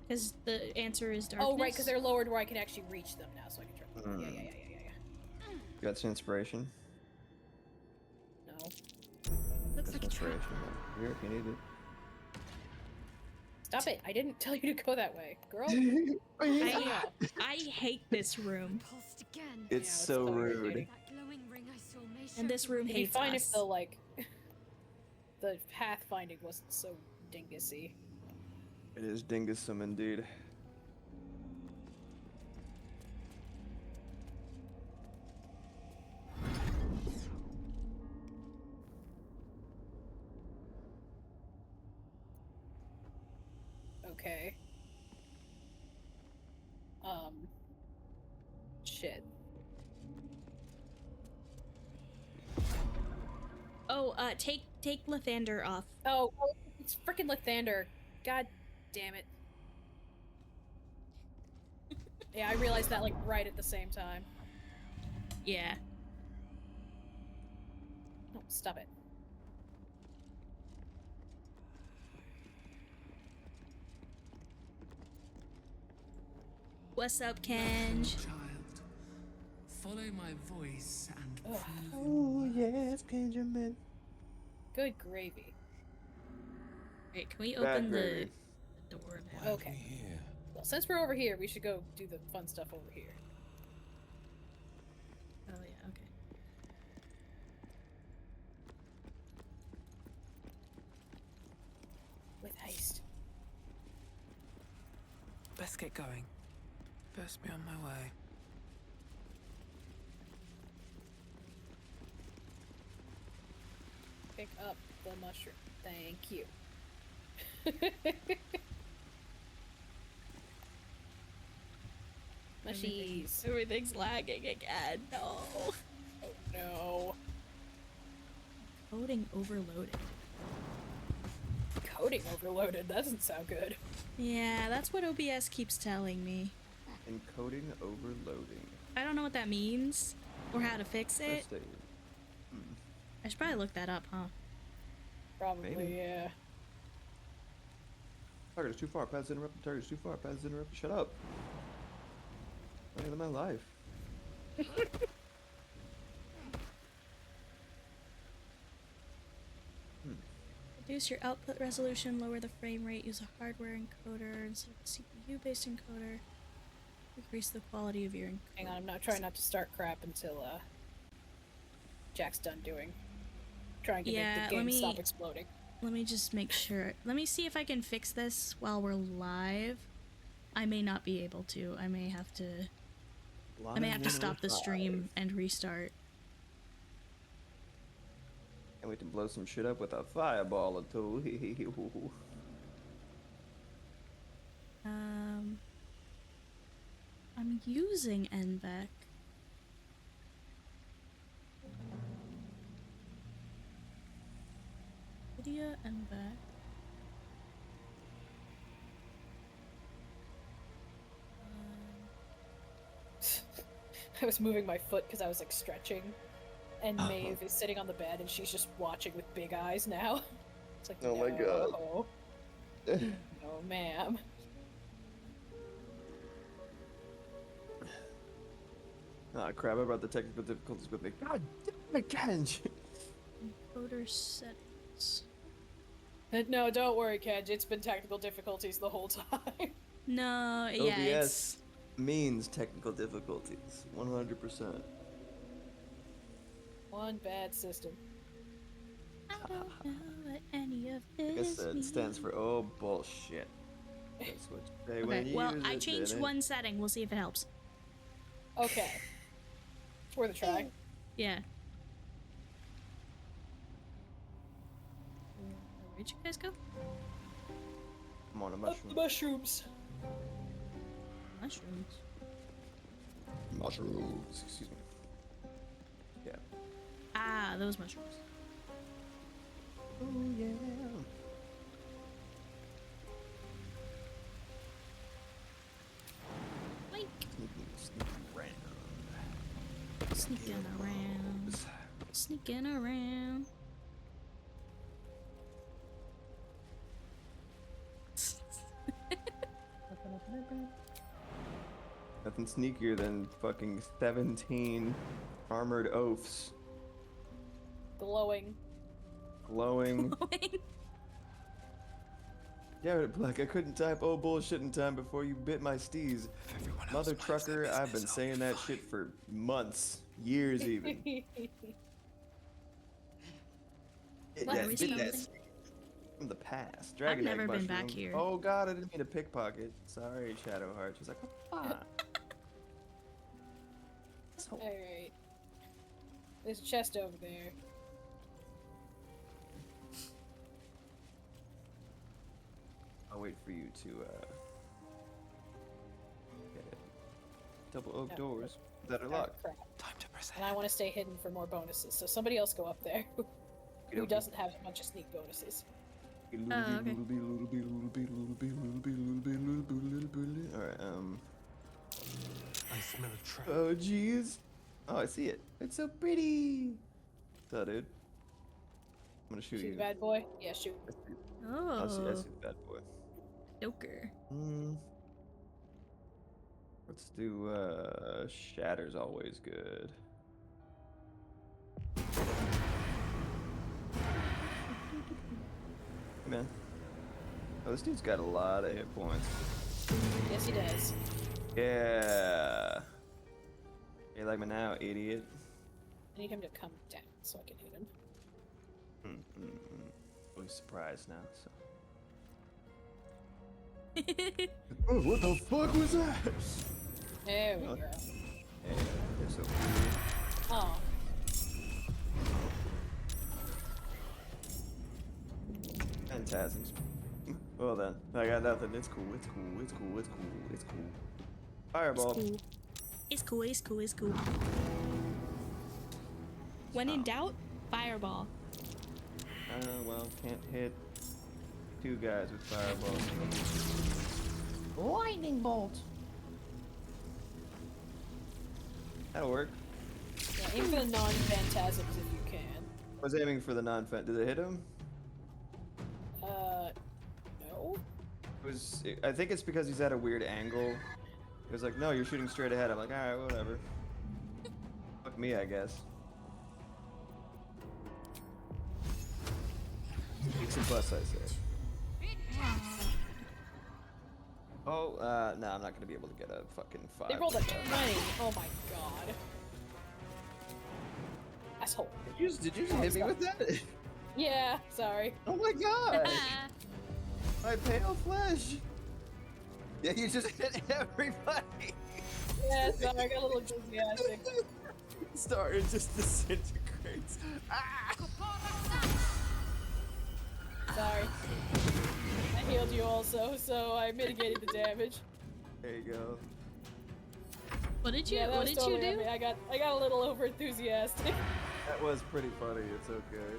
Because the answer is darkness. Oh, right, because they're lowered where I can actually reach them now, so I can turn them off. Yeah. You got some inspiration? No. Looks That's like a trap. inspiration. Here, if you need it. Stop it! I didn't tell you to go that way, girl. I hate this room. Repulsed again. It's so rude. That glowing ring I saw may And this room It'd be hates fine us. if the, like, the pathfinding wasn't so dingusy. It is dingusome indeed. Okay. Shit. Oh, take Lathander off. Oh, it's frickin' Lathander. God damn it. Yeah, I realized that, like, right at the same time. Yeah. No, stop it. What's up, Kenj? Child, follow my voice and prove Oh, yes, Benjamin. Good gravy. Wait, can we Bad open the gravy. door now? Okay. Well, since we're over here, we should go do the fun stuff over here. Oh, yeah, okay. With haste. Let's get going. Best be on my way. Pick up the mushroom. Thank you. Mushies. Everything's lagging again. No. Oh no. Coding overloaded. Coding overloaded. That doesn't sound good. Yeah, that's what OBS keeps telling me. Encoding overloading. I don't know what that means or how to fix it. Press I should probably look that up, huh? Probably, Maybe. yeah. Target is too far. Paths interrupted. Target is too far. Paths interrupted. Shut up. I live my life. Reduce your output resolution, lower the frame rate, use a hardware encoder instead of a CPU-based encoder. Increase the quality of your encoder. Hang on, I'm not trying not to start crap until Jack's done trying to make the game stop exploding. Let me just make sure. Let me see if I can fix this while we're live. I may not be able to. I may have to stop the stream and restart. And we can blow some shit up with a fireball or two. I'm using NVEC. Video NVEC. I was moving my foot because I was like stretching, and Maeve is sitting on the bed and she's just watching with big eyes now. It's like, Oh my god. No, ma'am. Ah, crap, I brought the technical difficulties with me. God damn it, Kenj! Encoder settings. No, don't worry, Kedge. It's been technical difficulties the whole time. No, yeah, it's... OBS means technical difficulties. 100%. One bad system. I don't know what any of Like I this said, it stands for oh bullshit. That's what you say when Okay, you well, use I it, changed didn't it? one setting. We'll see if it helps. Okay. It's worth a try. Yeah. Where'd you guys go? I'm on a Up mushroom. the mushrooms. Mushrooms. Mushrooms, excuse me. Yeah. Ah, those mushrooms. Oh yeah. Like, Sneaking around. sneaking around. Nothing sneakier than fucking 17 armored oafs Glowing. glowing. Yeah, but Black, I couldn't type oh bullshit in time before you bit my steez. Mother trucker, I've been saying that shit for months, years even. What, are we Bit that stopping? from the past. I've Dragon never egg been back mushroom. here. Oh god, I didn't mean to pickpocket. Sorry, Shadowheart. She's like, oh, fuck. Alright. There's a chest over there. I'll wait for you to get it. Double oak doors that are Oh, locked. crap. Time to press And I want to stay hidden for more bonuses, so somebody else go up there who Okay. doesn't have a bunch of sneak bonuses. okay. Alright, I smell a trap. oh jeez. Oh, I see it. It's so pretty. What's up, dude? I'm gonna shoot Shoot you. the bad boy? Yeah, shoot. I see Oh, the bad boy. Joker. Let's do Shatter's always good. Hey man. Oh, this dude's got a lot of hit points. Yes, he does. Yeah. You like me now, idiot? I need him to come down so I can hit him. I'm surprised now, so. Oh, what the fuck was that? There we Oh. go. Yeah, they're so cool. Oh. Fantastic. Well then, I got nothing. It's cool. It's cool. It's cool. It's cool. It's cool. Fireball. It's cool. It's cool. It's cool. When in doubt, fireball. Well, can't hit two guys with fireball. Lightning bolt. That'll work. Yeah, aim for the non-phantasms if you can. I was aiming for the non-fent. Did it hit him? No. It was. I think it's because he's at a weird angle. It was like, no, you're shooting straight ahead. I'm like, all right, whatever. Fuck me, I guess. Decent plus, I say. Oh, no, I'm not gonna be able to get a fucking 5. They rolled a 20. Oh my god. Asshole. Did you just hit me with that? Yeah, sorry. Oh my god! My pale flesh! Yeah, you just hit everybody! Yeah, sorry, I got a little enthusiastic. Started just disintegrates. Ah! Sorry. I healed you also, so I mitigated the damage. There you go. What did you? Yeah, that What was did you totally on do? me. I got a little over enthusiastic. That was pretty funny, it's okay.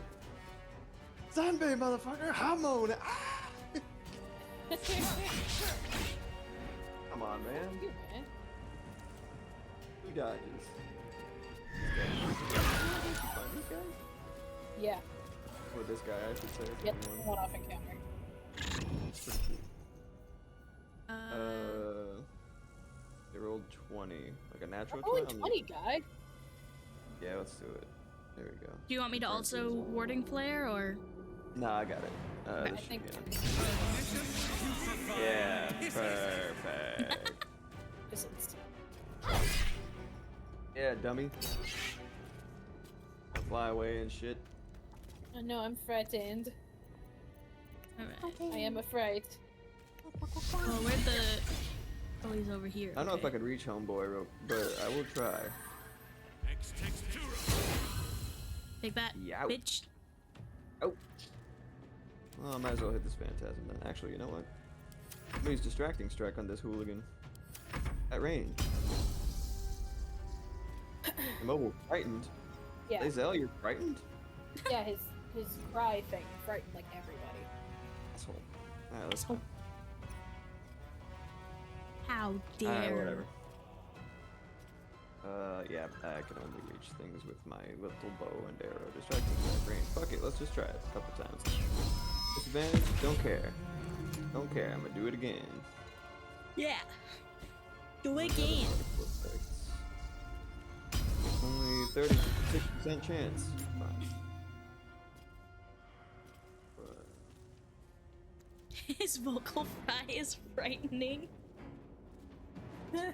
Sunbeam, motherfucker! I'm on it! Ah! Come on, man. You, man. Who dodges? Did you find this guy? Yeah. Or this guy, I should say. Yep. One-off encounter. It's pretty cool. They rolled 20. 20. Like a natural Rolling 20? 20, guy. Yeah, let's do it. There we go. Do you want me to also warding flare or? Nah, I got it. I This think. should be on. Yeah, perfect. Yeah, dummy. Fly away and shit. I know, I'm frightened. Alright. I am afraid. Oh, where'd the... Oh, he's over here. I don't know if I could reach homeboy, but I will try. Take that, Yow. bitch. Oh. Well, I might as well hit this phantasm then. Actually, you know what? I'm gonna use distracting strike on this hooligan. At range. Immobile frightened. Yeah. Lae'zel, you're frightened? Yeah, his cry thing frightened like everybody. Asshole. Alright, let's go. How dare. Alright, whatever. Yeah, I can only reach things with my little bow and arrow. Distracting strike range. Fuck it, let's just try it a couple times. Disadvantage? Don't care. Don't care, I'm gonna do it again. Yeah. Do it again. Only 36% chance. Fine. His vocal fry is frightening.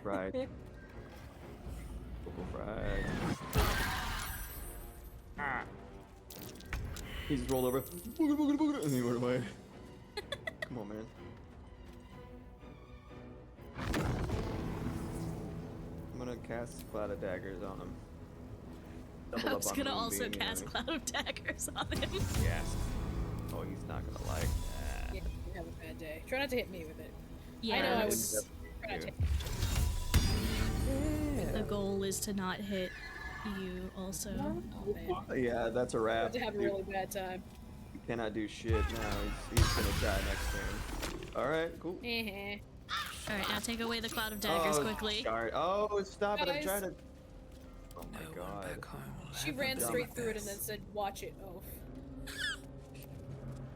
Fried. Vocal fried. Ah. He just rolled over. Booga, booga, booga, and he went away. Come on, man. I'm gonna cast Cloud of Daggers on him. Double I up was on gonna Moonbeam, also you know cast what I Cloud of Daggers on him. mean? Yes. Oh, he's not gonna like that. Yeah, you have a bad day. Try not to hit me with it. Yeah. I know I would. Yes. Try not to. The goal is to not hit you also. Oh, man. Yeah, that's a I'm wrap. about to have a You really bad time. cannot do shit now. He's gonna die next turn. Alright, cool. Alright, now take away the Cloud of Daggers quickly. Sorry. Oh, stop it. I'm Guys. trying to. Oh my god. She ran straight through it and then said, "Watch it." Oh.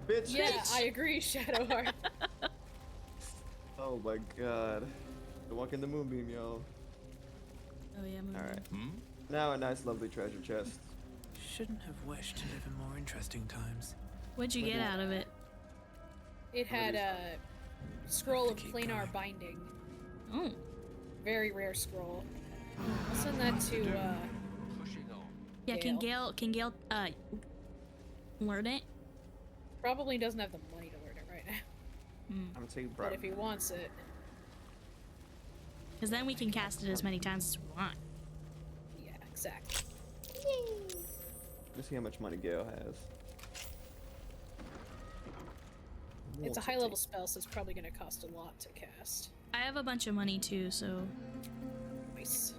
Bitch. Yeah, I agree, Shadowheart. Oh my god. The walk in the moonbeam, yo. Oh yeah, Moonbeam. Alright. Now a nice, lovely treasure chest. Shouldn't have wished to live in more interesting times. What'd you get out of it? It had a scroll of planar binding. Oh. Very rare scroll. I'll send that to Yeah, can Gale learn it? Probably doesn't have the money to learn it right now. I'm taking But if he wants it. Because then we can cast it as many times as we want. Yeah, exactly. Let's see how much money Gale has. It's a high level spell, so it's probably gonna cost a lot to cast. I have a bunch of money too, so Nice.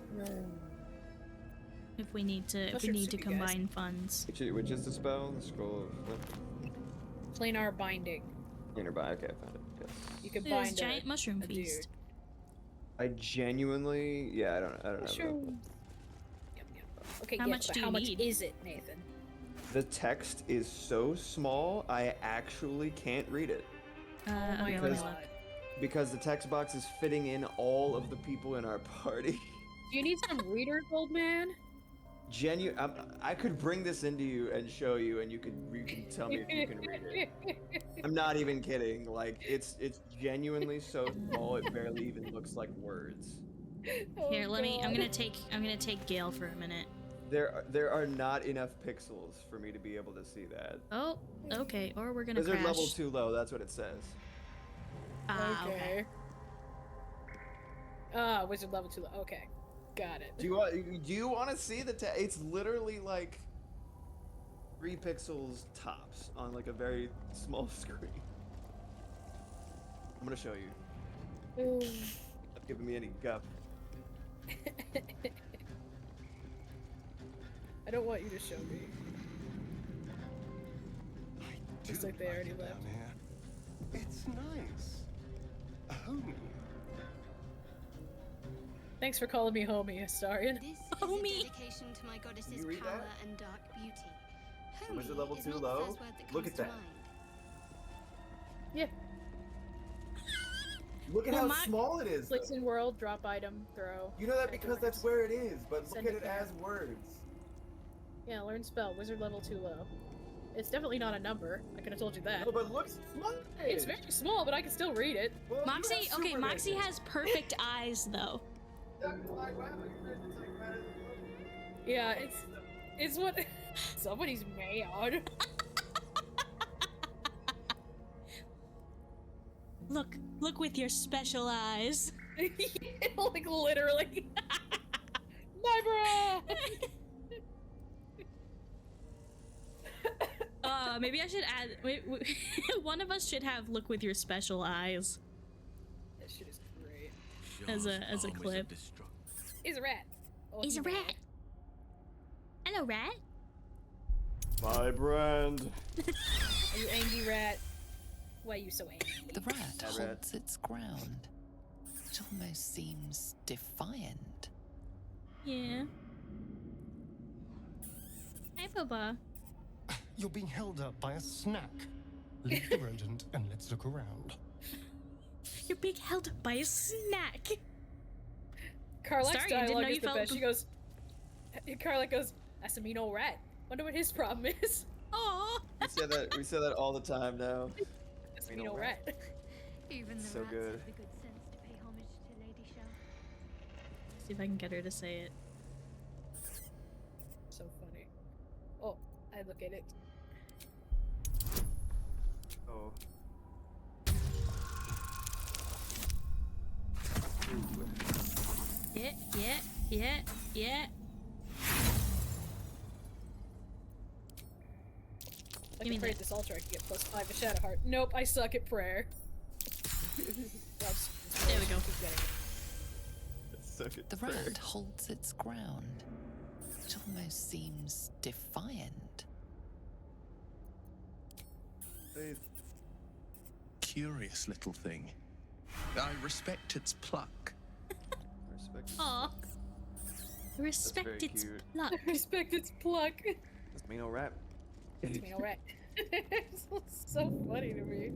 if we need to combine funds. Which is the spell? The scroll of what? Planar binding. Nearby. Okay, I found it. Yes. You can It bind is giant mushroom feast. I genuinely, yeah, I don't know. Mushroom. Yep, yep. Okay, How yeah, much but do you how much need? is it, Nathan? The text is so small, I actually can't read it. Oh my Okay, let me god. look. Because the text box is fitting in all of the people in our party. Do you need some readers, old man? I could bring this into you and show you, and you can tell me if you can read it. I'm not even kidding. Like it's genuinely so small it barely even looks like words. Here, let me. I'm gonna take Gale for a minute. There are not enough pixels for me to be able to see that. Oh, okay. Or we're gonna Wizard crash. level too low. That's what it says. Ah, okay. Ah, wizard level 2. Okay, got it. Do you want to see the text? It's literally like 3 pixels tops on like a very small screen. I'm gonna show you. Not giving me any guff. I don't want you to show me. Just like they already left. It's nice. Homie. Thanks for calling me homie, Astarion. This is Oh, a me. dedication to my goddess's you read power that? and dark beauty. Wizard Homie level is too not low? the first word that Look comes at to that. mind. Yeah. Look at Well, how small it is. Place in world, drop item, throw. You know that because that's where it is, but Send look at it it there. as words. Yeah, learn spell. Wizard level too low. It's definitely not a number. I could have told you that. No, but look small. It's very small, but I can still read it. Well, you Moxie, have okay, super Moxie vision. has perfect eyes though. Yeah, it's what somebody's mad. Look with your special eyes. Like literally. My bro. Maybe I should add. One of us should have "look with your special eyes" That shit is great. as a clip. He's a rat. Oh, He's a mad. rat. Hello, rat. My brand. Are you angry, rat? Why are you so angry? The rat Hi, holds rat. its ground. It almost seems defiant. Yeah. Hi, Bubba. You're being held up by a snack. Leave the rodent and let's look around. You're being held up by a snack. Carla's Sorry, I didn't dialogue know is you the felt- best. She goes, Carla goes, that's a mean old rat. Wonder what his problem is. Aw. We say that all the time now. That's a mean old rat. Even the So rats good. have the good sense to pay homage to Lady Shah. See if I can get her to say it. So funny. Oh, I look at it. Oh. Yeah. I Give me can pray that. at this altar. I can get +5 to Shadow Heart. Nope, I suck at prayer. There we go. Keep getting it. The rat holds its ground. It almost seems defiant. Curious little thing. I respect its pluck. Aw. Respect very its cute. pluck. Respect its pluck. That's mean old rat. It's mean old rat. It's so funny to me.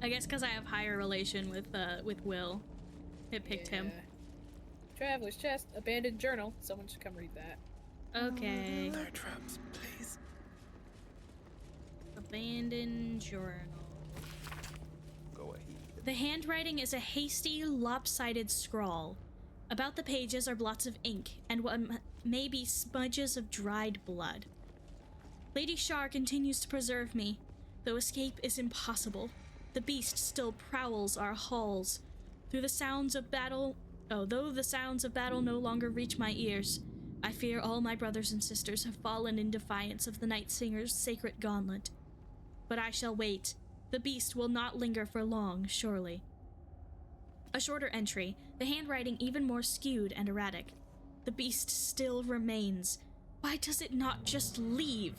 I guess because I have higher relation with Will, it picked him. Traveler's chest, abandoned journal. Someone should come read that. Okay. No traps, please. Abandoned journal. Go ahead. The handwriting is a hasty, lopsided scrawl. About the pages are blots of ink and what may be smudges of dried blood. Lady Shar continues to preserve me, though escape is impossible. The beast still prowls our halls. Though the sounds of battle no longer reach my ears, I fear all my brothers and sisters have fallen in defiance of the Night Singer's sacred gauntlet. But I shall wait. The beast will not linger for long, surely. A shorter entry, the handwriting even more skewed and erratic. The beast still remains. Why does it not just leave?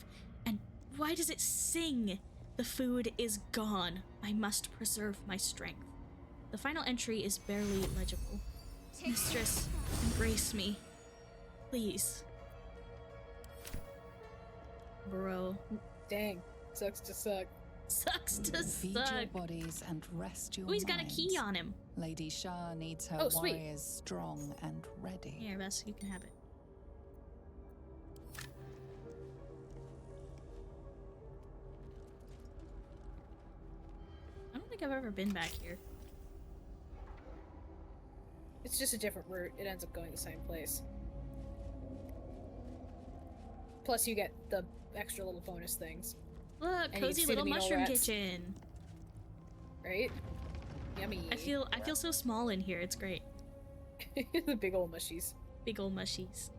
And why does it sing? The food is gone. I must preserve my strength. The final entry is barely legible. Mistress, embrace me. Please. Bro. Dang. Sucks to suck. Sucks to Feed your suck. bodies and rest your Oh, he's got a key minds. on him. Lady Shah needs her Oh, sweet. warriors strong and ready. Here, Bess, you can have it. I don't think I've ever been back here. It's just a different route. It ends up going the same place. Plus, you get the extra little bonus things. Look, And you cozy see the little mean old mushroom rats. kitchen. Right? Yummy. I feel so small in here. It's great. The big old mushies. Big old mushies.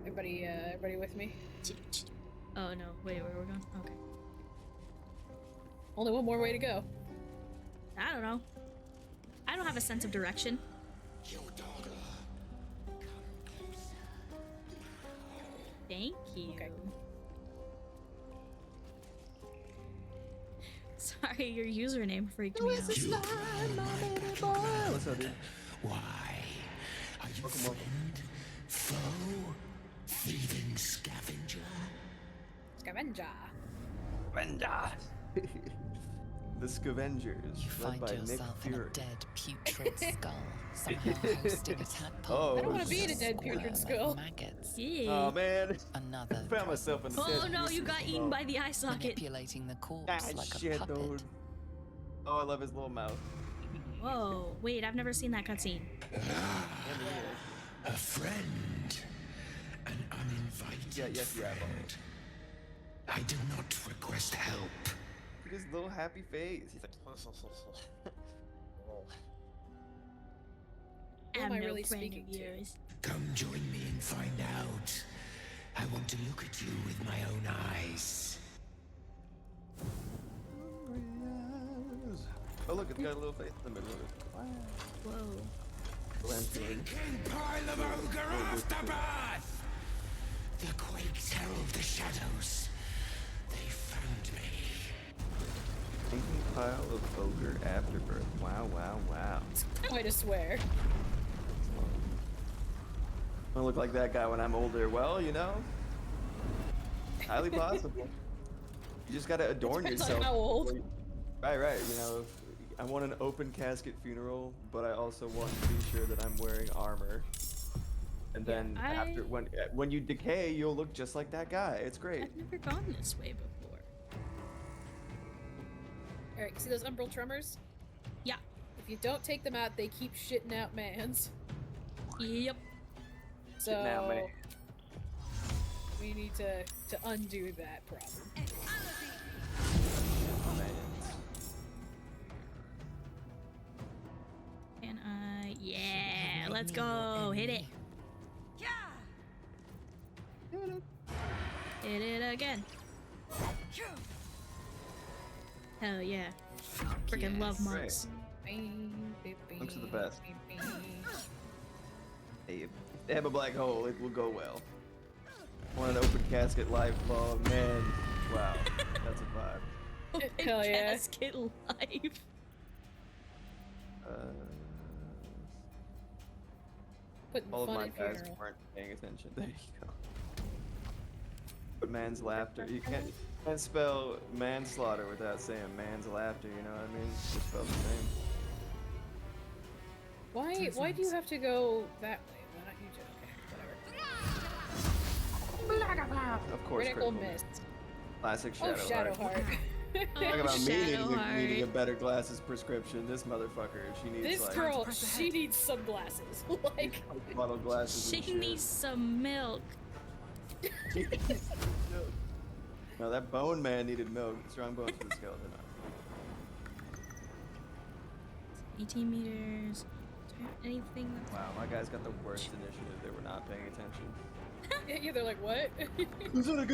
Everybody with me? Oh no! Wait, where are we going? Okay. Only one more way to go. I don't know. I don't have a sense of direction. Thank you. Okay. Sorry, your username freaked me out. What's up, dude? Why? Are you friend? Foe? Thieving scavenger? Scavenger. Surrender! The Scavengers, You led find by Nick yourself in a Fury. dead, putrid skull, somehow hosting a tadpole. Oh, I don't want to be in a shit. dead putrid Squirm skull. of maggots. Oh man, Another I found myself in the Oh dead no, you putrid got skull. eaten by the eye socket. manipulating the corpse like a shit, puppet. dude. Oh, I love his little mouth. Whoa, wait, I've never seen that cutscene. A friend. An uninvited Yeah, yes, you have. friend. I do not request help. Look at his little happy face. He's like, Who am I'm I no really friend speaking of to? yours. Come join me and find out. I want to look at you with my own eyes. oh look, it's got a little face in the middle of it. Whoa. Lantern. Pile of ogre afterbirth! The quakes herald the shadows. They found me. Thinking pile of ogre afterbirth. Wow, wow, wow. Quite a swear. I look like that guy when I'm older. Well, you know, highly possible. You just gotta adorn Depends on yourself. how old. Right. You know, I want an open casket funeral, but I also want to be sure that I'm wearing armor. And then after when you decay, you'll look just like that guy. It's great. I've never gone this way before. Alright, you see those umbral tremors? Yeah. If you don't take them out, they keep shitting out mans. Yep. So Shitting out man. we need to undo that problem. Can I? Yeah, let's go. Hit it. Hit it again. Hell yeah. Freaking love monks. Monks are the best. Hey, if they have a black hole, it will go well. Want an open casket life? Oh man, wow, that's a vibe. Open Hell yeah. casket life. Putting All of fun my in guys funeral. weren't paying attention. There you go. But man's laughter. You can't spell manslaughter without saying man's laughter. You know what I mean? It's spelled the same. Why do you have to go that way? Why not you do? Okay, whatever. Of course, Critical critical miss. Classic Oh, Shadowheart. Shadowheart. Talk about me Shadowheart. needing a better glasses prescription. This motherfucker, she needs This like girl, she needs some glasses. Like, bottle glasses. She and shit. needs some milk. No, that bone man needed milk. Strong bones for the skeleton. 18 meters. Is there anything that's... Wow, my guys got the worst initiative. They were not paying attention. yeah, they're like, what? Is that a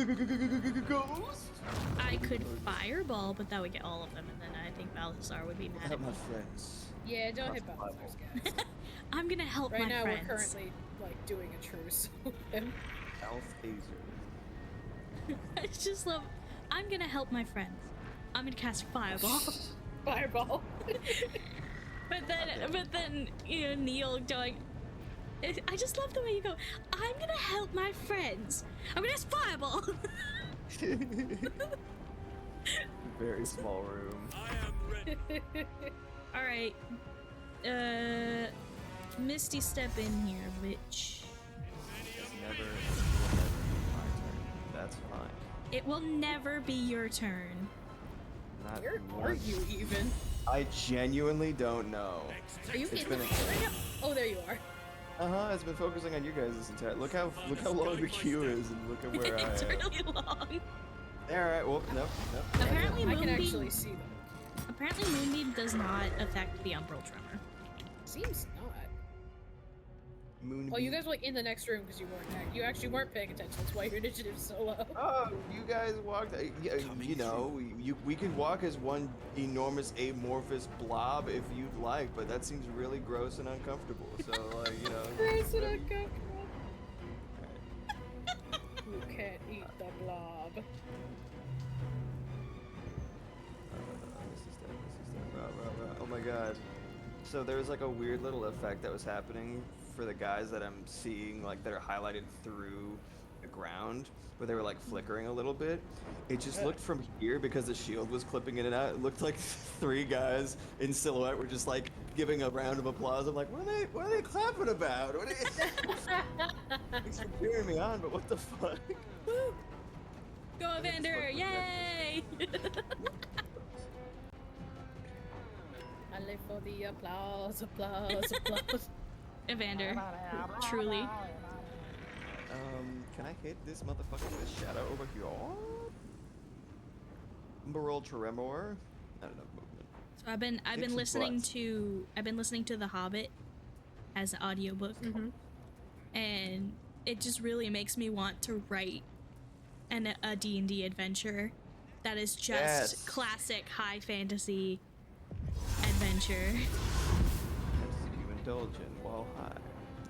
ghost? I could fireball, but that would get all of them, and then I think Balthazar would be mad at My me. friends. Yeah, don't hit Balthazar's guys. I'm gonna help Right my now, friends. we're currently like doing a truce with him. Alf Azer. I just love... I'm gonna help my friends. I'm gonna cast fireball. Fireball. But then, you know, Neil going... I just love the way you go, I'm gonna help my friends. I'm gonna cast fireball. Very small room. Alright. Misty step in here, bitch. It's never my turn. That's fine. It will never be your turn. Not Where one- are you even? I genuinely don't know. Are you It's in been the a- right now? Oh, there you are. It's been focusing on you guys this entire. Look how long the queue is, and look at where It's I am. really long. Alright, well, no. Apparently I can Moonbeam... actually see them. Apparently Moonbeam does not affect the Umbral Tremor. Seems not. Moonbeam. Oh, you guys were like in the next room because you weren't. You actually weren't paying attention. That's why your initiative's so low. Oh, you guys walked. You know, we could walk as one enormous amorphous blob if you'd like, but that seems really gross and uncomfortable. So, like, you know. Gross and uncomfortable. You can't eat the blob. This is that. Oh my god. So there was like a weird little effect that was happening for the guys that I'm seeing, like that are highlighted through the ground where they were like flickering a little bit. It just looked from here, because the shield was clipping in and out. It looked like 3 guys in silhouette were just like giving a round of applause. I'm like, what are they clapping about? What are Thanks for cheering me on, but what the fuck? Woo! Go Evander! Yay! I live for the applause, applause, applause. Evander, truly. Can I hit this motherfucker with a shadow over here? Umbral Tremor? Not enough movement. So I've been listening to The Hobbit as an audiobook. And it just really makes me want to write a D&D adventure that is just classic high fantasy adventure. You indulge in while high.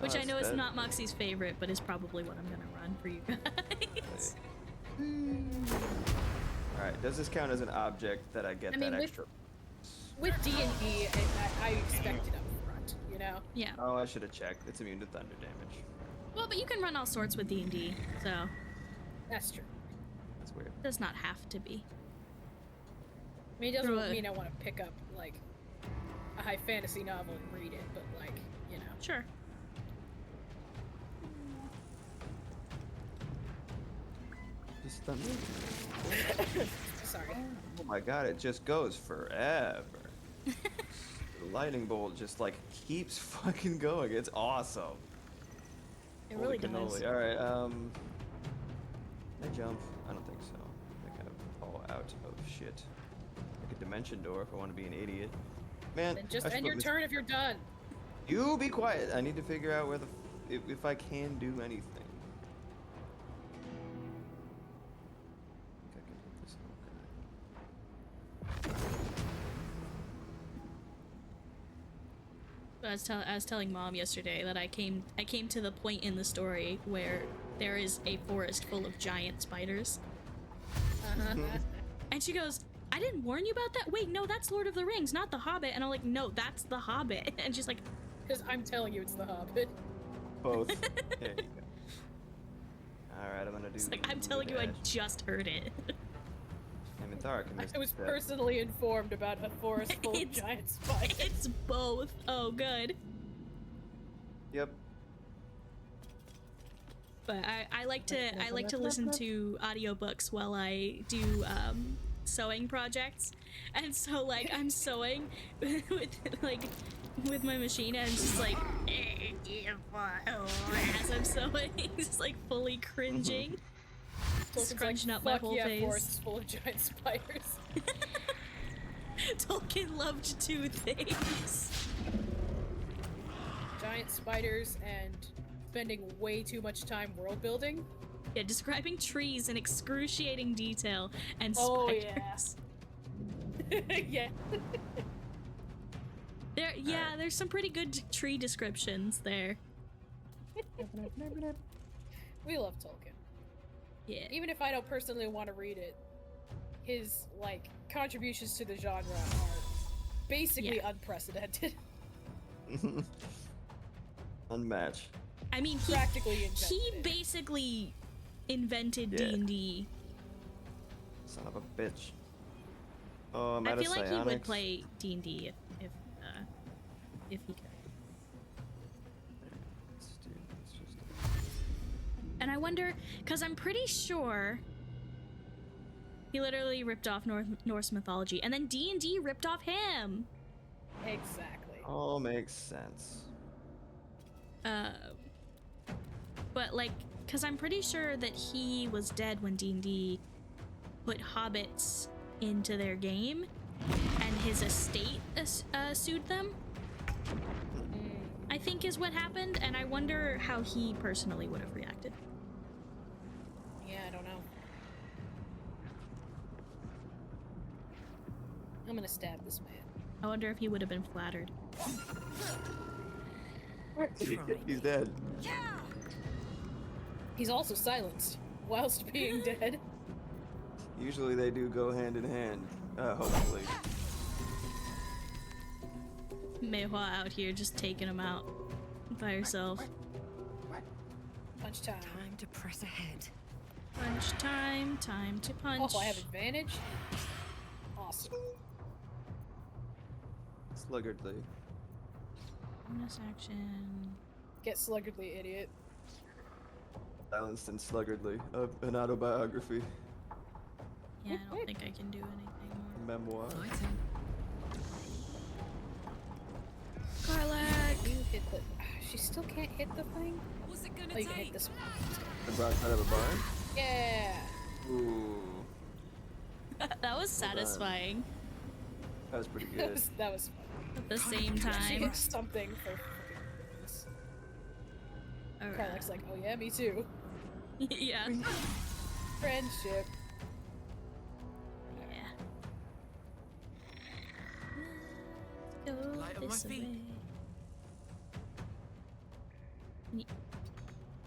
Which I know is not Moxie's favorite, but is probably what I'm gonna run for you guys. Alright, does this count as an object that I get that extra? With D&D, I expect it up front, you know? Yeah. Oh, I should have checked. It's immune to thunder damage. Well, but you can run all sorts with D&D, so... That's true. That's weird. It does not have to be. I mean, it doesn't mean I want to pick up, like, a high fantasy novel and read it, but, like, you know. Sure. Just thunder? Sorry. Oh my god, it just goes forever. The lightning bolt just, like, keeps fucking going. It's awesome. It really does. Alright, can I jump? I don't think so. I think I'm all out of shit. Like a dimension door if I want to be an idiot. Man, Then just end your turn if you're done. You be quiet. I need to figure out where if I can do anything. I think I can hit this little guy. I was telling Mom yesterday that I came to the point in the story where there is a forest full of giant spiders. And she goes, I didn't warn you about that? Wait, no, that's Lord of the Rings, not The Hobbit. And I'm like, no, that's The Hobbit. And she's like... Because I'm telling you it's The Hobbit. Both. There you go. Alright, I'm gonna do... It's like, I'm telling you, I just heard it. I was personally informed about a forest full of giant spiders. It's both. Oh, good. Yep. But I like to listen to audiobooks while I do sewing projects, and so like I'm sewing with my machine, and it's just like as I'm sewing, just like fully cringing, scrunching up my whole face. Forests full of giant spiders. Tolkien loved 2 things: giant spiders and spending way too much time world building. Yeah, describing trees in excruciating detail and spiders. Yeah. There's some pretty good tree descriptions there. We love Tolkien. Yeah. Even if I don't personally want to read it, his like contributions to the genre are basically unprecedented. Unmatched. I mean, he basically invented D&D. Son of a bitch. Oh, I'm I out of feel like he would psionics. play D&D if he could. And I wonder, because I'm pretty sure he literally ripped off Norse mythology, and then D&D ripped off him. Exactly. All makes sense. But like, because I'm pretty sure that he was dead when D&D put hobbits into their game, and his estate sued them. I think is what happened, and I wonder how he personally would have reacted. Yeah, I don't know. I'm gonna stab this man. I wonder if he would have been flattered. He's dead. He's also silenced whilst being dead. Usually they do go hand in hand. Hopefully. Meihua out here just taking him out by herself. Punch time. Time to press ahead. Punch time. Time to punch. Oh, I have advantage? Awesome. Sluggardly. Bonus action. Get sluggardly, idiot. Balanced and sluggardly. An autobiography. Yeah, I don't think I can do anything more. Memoir. My turn. Karlak! You hit the. She still can't hit the thing? What's it gonna Oh, you can hit this one. The broadside of a barn? Yeah! Ooh. That was satisfying. That was pretty That good. was fun. At the same She time. hit something for freaking this. Alright. Karlak's like, oh yeah, me too. Yeah. Friendship. Yeah. Let's go Light on this my feet. way.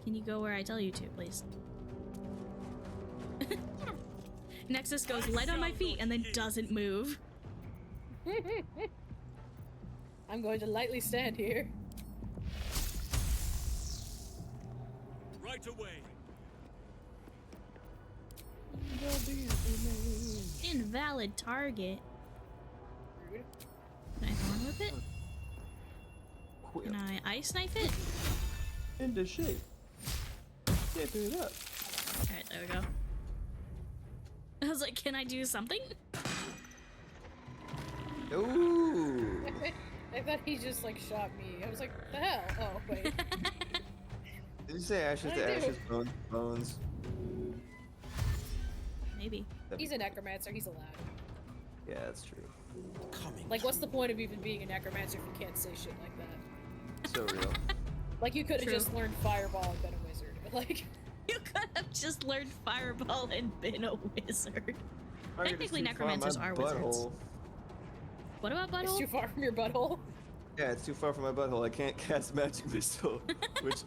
Can you go where I tell you to, please? Nexus goes light on my feet and then doesn't move. I'm going to lightly stand here. Right away. Invalid target. Rude. Can I thorn whip it? Quick. Can I ice knife it? Into shape. Get it up. Alright, there we go. I was like, can I do something? Ooh. I thought he just like shot me. I was like, the hell? Oh, wait. Did you say ashes I to do. ashes, bones to bones? Maybe. He's a necromancer, he's allowed. Yeah, that's true. Like, what's the point of even being a necromancer if you can't say shit like that? So real. Like, you could have True. just learned Fireball and been a wizard. Like, You could have just learned Fireball and been a wizard. Target is Technically, too far necromancers my are wizards. butthole. What about it's too Butthole? far from your butthole. Yeah, it's too far from my butthole. I can't cast magic missile, which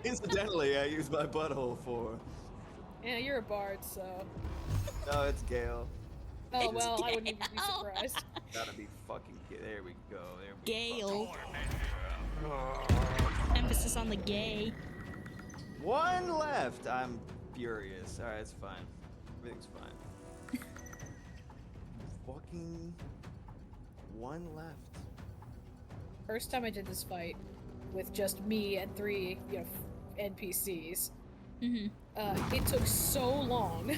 incidentally I use my butthole for. Yeah, you're a bard, so. No, it's Gale. Oh, It's well, I wouldn't even be Gale. surprised. Gotta be fucking. There we go. There we Gale. go. Emphasis on the gay. One left. I'm furious. All right, it's fine. Everything's fine. Fucking one left. First time I did this fight with just me and 3, NPCs, it took so long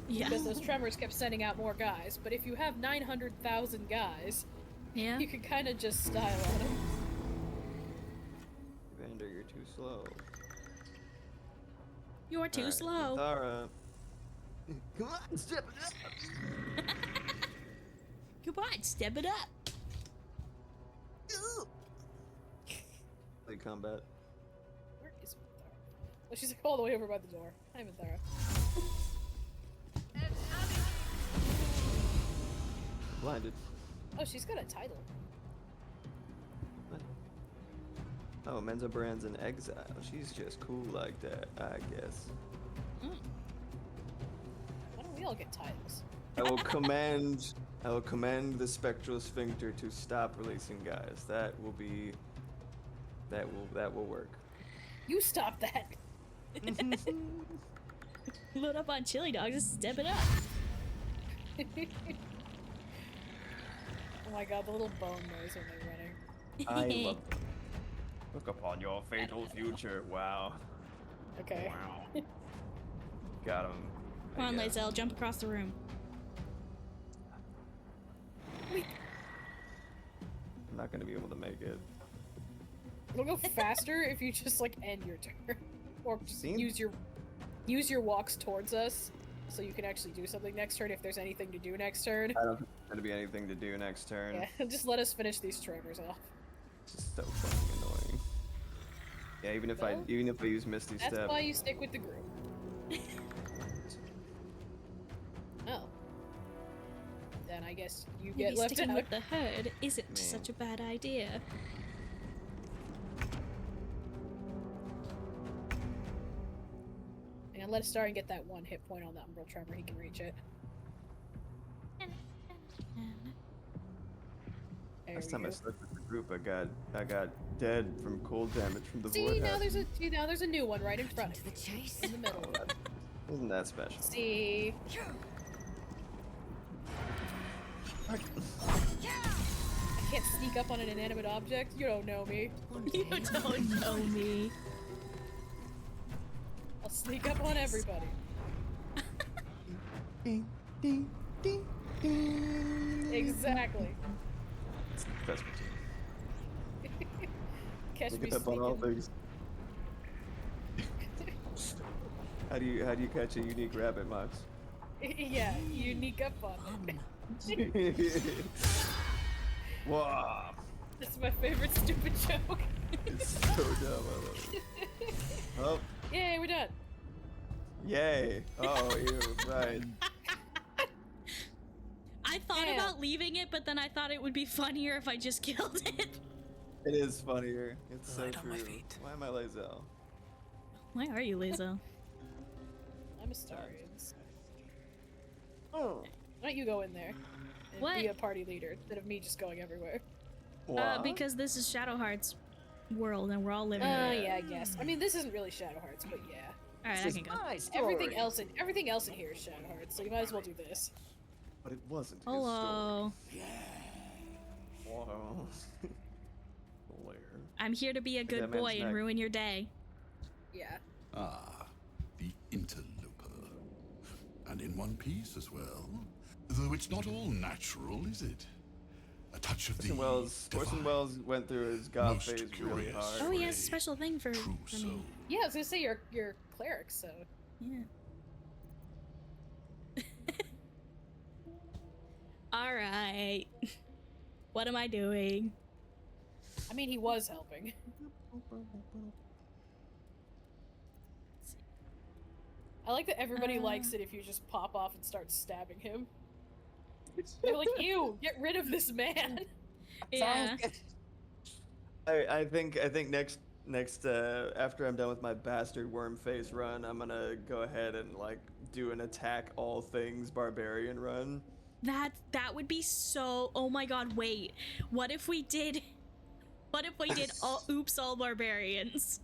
Yeah. because those tremors kept sending out more guys. But if you have 900,000 guys, Yeah. you can kind of just style on them. Vander, you're too slow. You're too Alright, slow. Thara. Come on, step it up. Come on, step it up. Play combat. Where is Thara? Oh, she's like all the way over by the door. Hi, Thara. Blinded. Oh, she's got a title. What? Oh, Menza Brand's in exile. She's just cool like that, I guess. Why don't we all get titles? I will command the spectral sphincter to stop releasing guys. That will work. You stop that. Load up on chili dogs and step it up. Oh my god, the little bone noise when they're running. I love them. Look upon your fatal future. Wow. Okay. Wow. Got him. Come on, Lae'zel, jump across the room. I'm not gonna be able to make it. It'll go faster if you just like end your turn, or just See? use your walks towards us, so you can actually do something next turn if there's anything to do next turn. I don't think there's gonna be anything to do next turn. Yeah, just let us finish these tremors off. It's just so fucking annoying. Yeah, even if I use Misty That's Step. why you stick with the group. Oh. Then I guess you get Maybe left sticking out. with the herd isn't Man. such a bad idea. And let Star and get that 1 hit point on that Umbral Tremor, he can reach it. Last we time I go. slept with the group, I got dead from cold damage from the See, void. now there's a new one right in front of you. chase. In the middle. Isn't that special? See. I can't sneak up on an inanimate object. You don't know me. You don't know me. I'll sneak up on everybody. Ding, ding, ding, ding. Exactly. That's what Catch me Look up on all sneaking. things. How do you catch a unique rabbit, Mox? Yeah, unique up on it. Wow. That's my favorite stupid joke. It's so dumb. I love it. Oh, Yay, we're done. yay. Oh, you right. I thought about leaving it, but then I thought it would be funnier if I just killed it. It is funnier. It's so Light on true. my feet. Why am I Lazel? Why are you, Lazo? I'm a Starians. Oh. Why don't you go in there and What? be a party leader instead of me just going everywhere? Because this is Shadow Heart's world and we're all living in it. Yeah, I guess. I mean, this isn't really Shadow Hearts, but yeah. Alright, I can go. Everything else in here is Shadow Hearts, so you might as well do this. But it wasn't. his Hello. story. Wow. Blair. I'm here to be a good That man's boy and neck. ruin your day. Yeah. Ah, the interloper. And in one piece as well. Though it's not all natural, is it? A touch of Orson the Orson Welles went through his goth Most phase really curious. hard. Oh, he has a special thing for me. Yeah, I was gonna say you're cleric, so. Yeah. Alright. What am I doing? I mean, he was helping. I like that everybody likes it if you just pop off and start stabbing him. They're like, ew, get rid of this man. Yeah. I think next after I'm done with my bastard worm face run, I'm gonna go ahead and like do an attack all things barbarian run. That would be so. Oh my god! Wait. What if we did all oops all barbarians?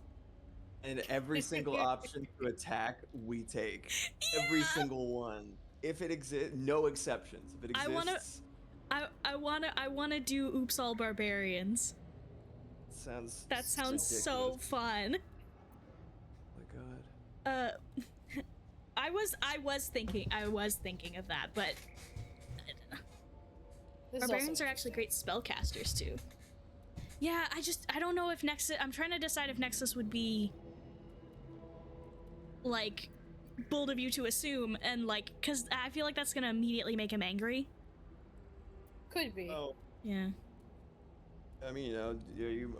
And every single option to attack, we take. Every single one. If it exists, no exceptions. If it exists, I wanna do oops all barbarians. sounds. That sounds so ridiculous. fun. Oh my god. I was thinking of that, but This is barbarians also are actually great spellcasters too. Yeah, I don't know if Nexus. I'm trying to decide if Nexus would be like bold of you to assume, and like, cause I feel like that's gonna immediately make him angry. Could be. Oh. Yeah. I mean, you know,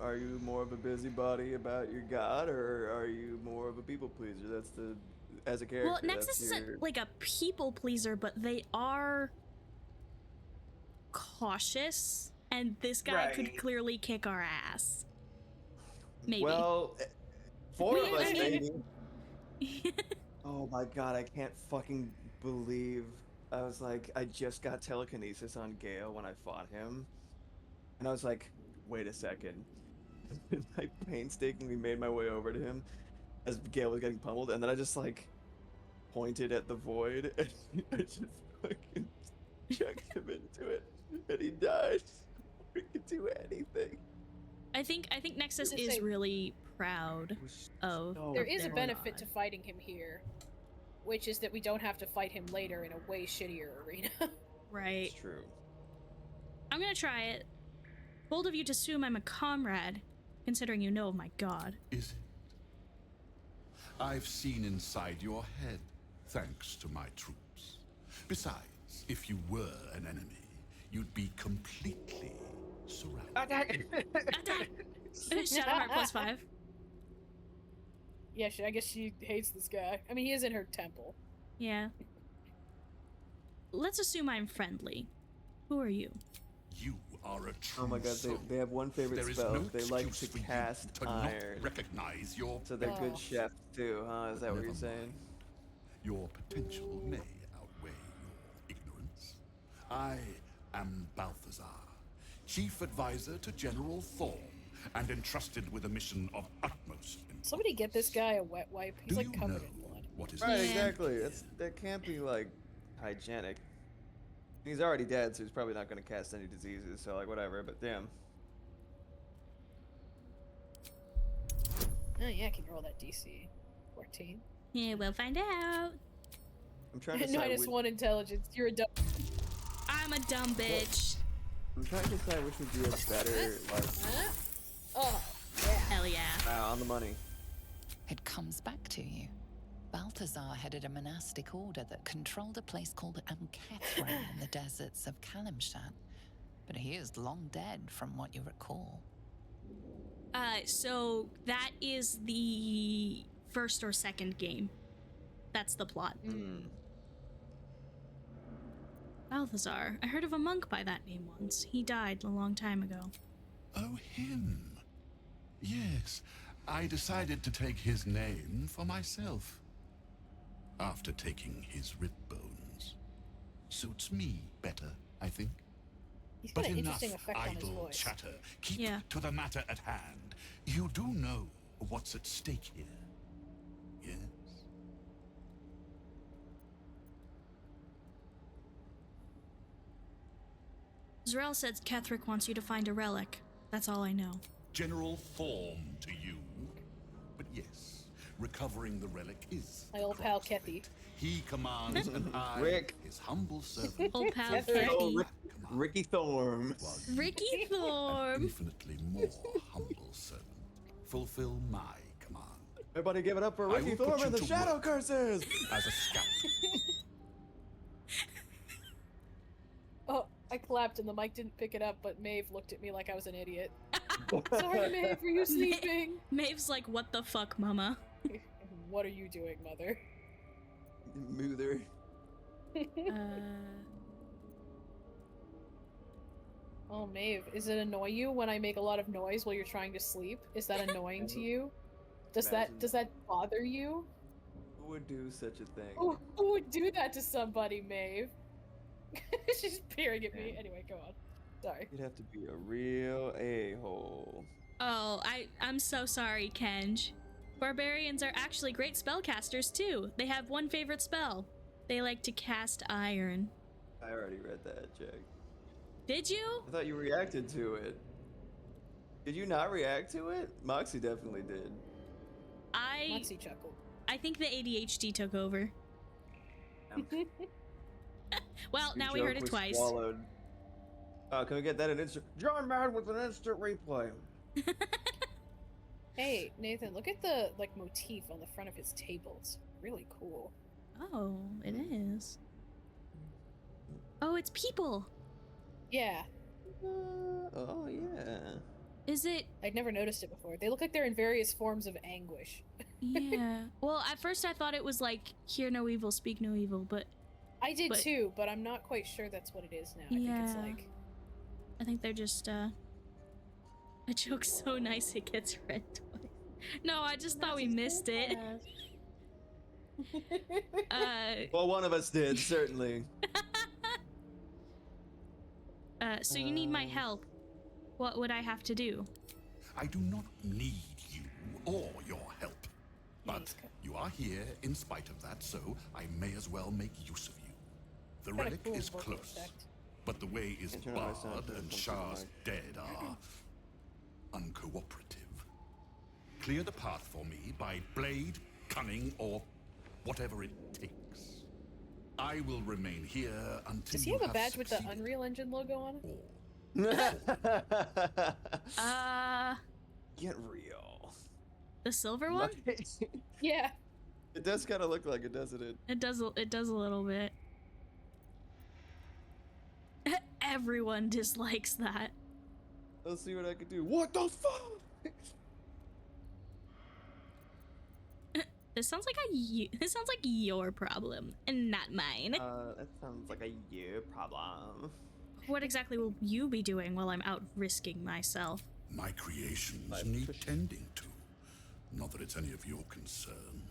are you more of a busybody about your god, or are you more of a people pleaser? That's as a character. Well, Nexus that's isn't like a people pleaser, but they are cautious, and this guy could clearly kick our ass. Maybe. Well, four of us I maybe. Oh my god, I can't fucking believe I was like, I just got telekinesis on Gale when I fought him, and I was like, wait a second. I painstakingly made my way over to him as Gale was getting pummeled, and then I just like pointed at the void and I just fucking chucked him into it, and he died. We could do anything. I think Nexus Just is say- really proud of. There is a their benefit god. to fighting him here, which is that we don't have to fight him later in a way shittier arena. Right. It's true. I'm gonna try it. Bold of you to assume I'm a comrade, considering you know of my god. Is it? I've seen inside your head, thanks to my troops. Besides, if you were an enemy, you'd be completely surrounded. Attack! Shadowheart +5. Yeah, I guess she hates this guy. I mean, he is in her temple. Yeah. Let's assume I'm friendly. Who are you? You are a true Oh my god, soul. they have one favorite There is spell. no They like excuse to for you cast to not iron. recognize your So they're good Oh. chefs too, huh? Is that what Never you're saying? Your potential may outweigh your ignorance. I am Balthazar, chief advisor to General Thorn, and entrusted with a mission of utmost importance. Somebody get this guy a wet wipe. He's Do like you covered know in blood. what is Right, Yeah. exactly. That can't be like hygienic. He's already dead, so he's probably not going to cast any diseases. So like whatever. But damn. Oh yeah, I can roll that DC. 14. Yeah, we'll find out. I'm trying to decide which, -1 intelligence. You're a dumb. I'm a dumb bitch. I'm trying to decide which would be a better like. Oh, Hell yeah. On the money. It comes back to you. Balthazar headed a monastic order that controlled a place called Amkethra in the deserts of Kalimshat. But he is long dead, from what you recall. So that is the first or second game. That's the plot. Balthazar. I heard of a monk by that name once. He died a long time ago. Oh, him. Yes, I decided to take his name for myself. After taking his rib bones. Suits me better, I think. He's got But an enough interesting effect on his idle voice. chatter. Keep Yeah. to the matter at hand. You do know what's at stake here. Yes? Zrel says Ketherick wants you to find a relic. That's all I know. General form to you. But yes, recovering the relic is. My old pal Kethy. He commands and I, Rick. his humble servant. Old pal Ketherick. Kethy. Ricky Thorm. Ricky Thorm. Infinitely more humble servant. Fulfill my command. Everybody give it up for I Ricky will put Thorm you and the to Shadow work. Curses! As a scout. Oh, I clapped and the mic didn't pick it up, but Maeve looked at me like I was an idiot. Sorry, Maeve, were you sleeping? Maeve's like, what the fuck, mama? What are you doing, mother? Moother. Oh, Maeve, does it annoy you when I make a lot of noise while you're trying to sleep? Is that annoying to you? Does that bother you? Who would do such a thing? Who would do that to somebody, Maeve? She's peering at me. Anyway, go on. Sorry. You'd have to be a real a-hole. Oh, I'm so sorry, Kenj. Barbarians are actually great spellcasters, too. They have one favorite spell. They like to cast iron. I already read that, Jack. Did you? I thought you reacted to it. Did you not react to it? Moxie definitely did. Moxie chuckled. I think the ADHD took over. Well, now we Joke heard it was twice. Swallowed. Can we get that in instant? John Mad with an instant replay. Hey, Nathan, look at the motif on the front of his table. It's really cool. Oh, it is. Oh, it's people. Yeah. Oh, yeah. Is it? I'd never noticed it before. They look like they're in various forms of anguish. Yeah. Well, at first I thought it was like, hear no evil, speak no evil, but... I did too, but I'm not quite sure that's what it is now. I think it's like... I think they're just, A joke's so nice it gets read twice. No, I just thought we missed it. Well, one of us did, certainly. So you need my help. What would I have to do? I do not need you or your help. But you are here in spite of that, so I may as well make use of you. The relic is close, but the way is barred and Shah's dead are uncooperative. Clear the path for me by blade, cunning, or whatever it takes. I will remain here until Does he you have a badge with the succeeded. Unreal Engine logo on it? Get real. The silver one? Yeah. It does kind of look like it, doesn't it? It does a little bit. Everyone dislikes that. Let's see what I can do. What the fuck? This sounds like this sounds like your problem and not mine. That sounds like a you problem. What exactly will you be doing while I'm out risking myself? My creations need tending to. Not that it's any of your concern.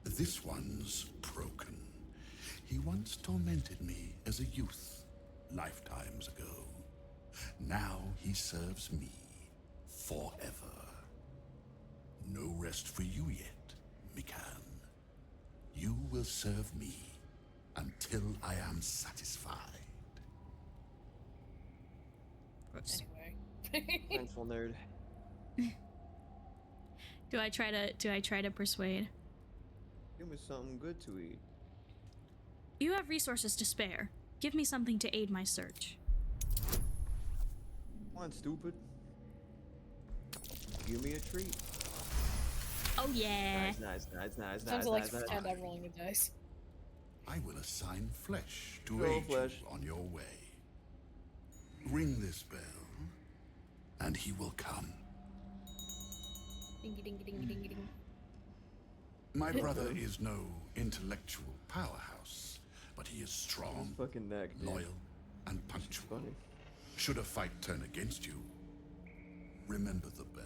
This one's broken. He once tormented me as a youth, lifetimes ago. Now he serves me forever. No rest for you yet, Mikan. You will serve me until I am satisfied. Anyway. Vengeful nerd. Do I try to persuade? Give me something good to eat. You have resources to spare. Give me something to aid my search. Come on, stupid. Give me a treat. Oh yeah. Nice. Sounds like pretend I'm rolling the dice. I will assign flesh to Roll aid flesh. you on your way. Ring this bell, and he will come. Dingy dingy dingy dingy ding. My brother is no intellectual powerhouse, but he is strong, fucking neck, dude. loyal, and punctual. Funny. Should a fight turn against you, remember the bell.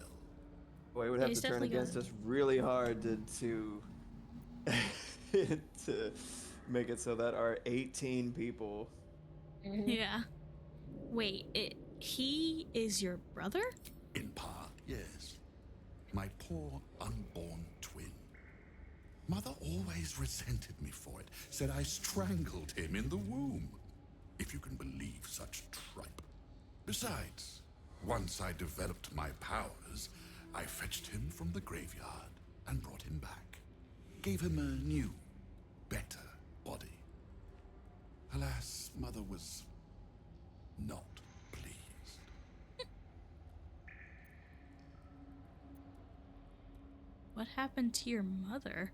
Boy, it would have He's to turn definitely against gonna- us really hard to to make it so that our 18 people. Yeah. Wait, he is your brother? In part, yes. My poor unborn twin. Mother always resented me for it, said I strangled him in the womb. If you can believe such tripe. Besides, once I developed my powers, I fetched him from the graveyard and brought him back. Gave him a new, better body. Alas, Mother was not pleased. What happened to your mother?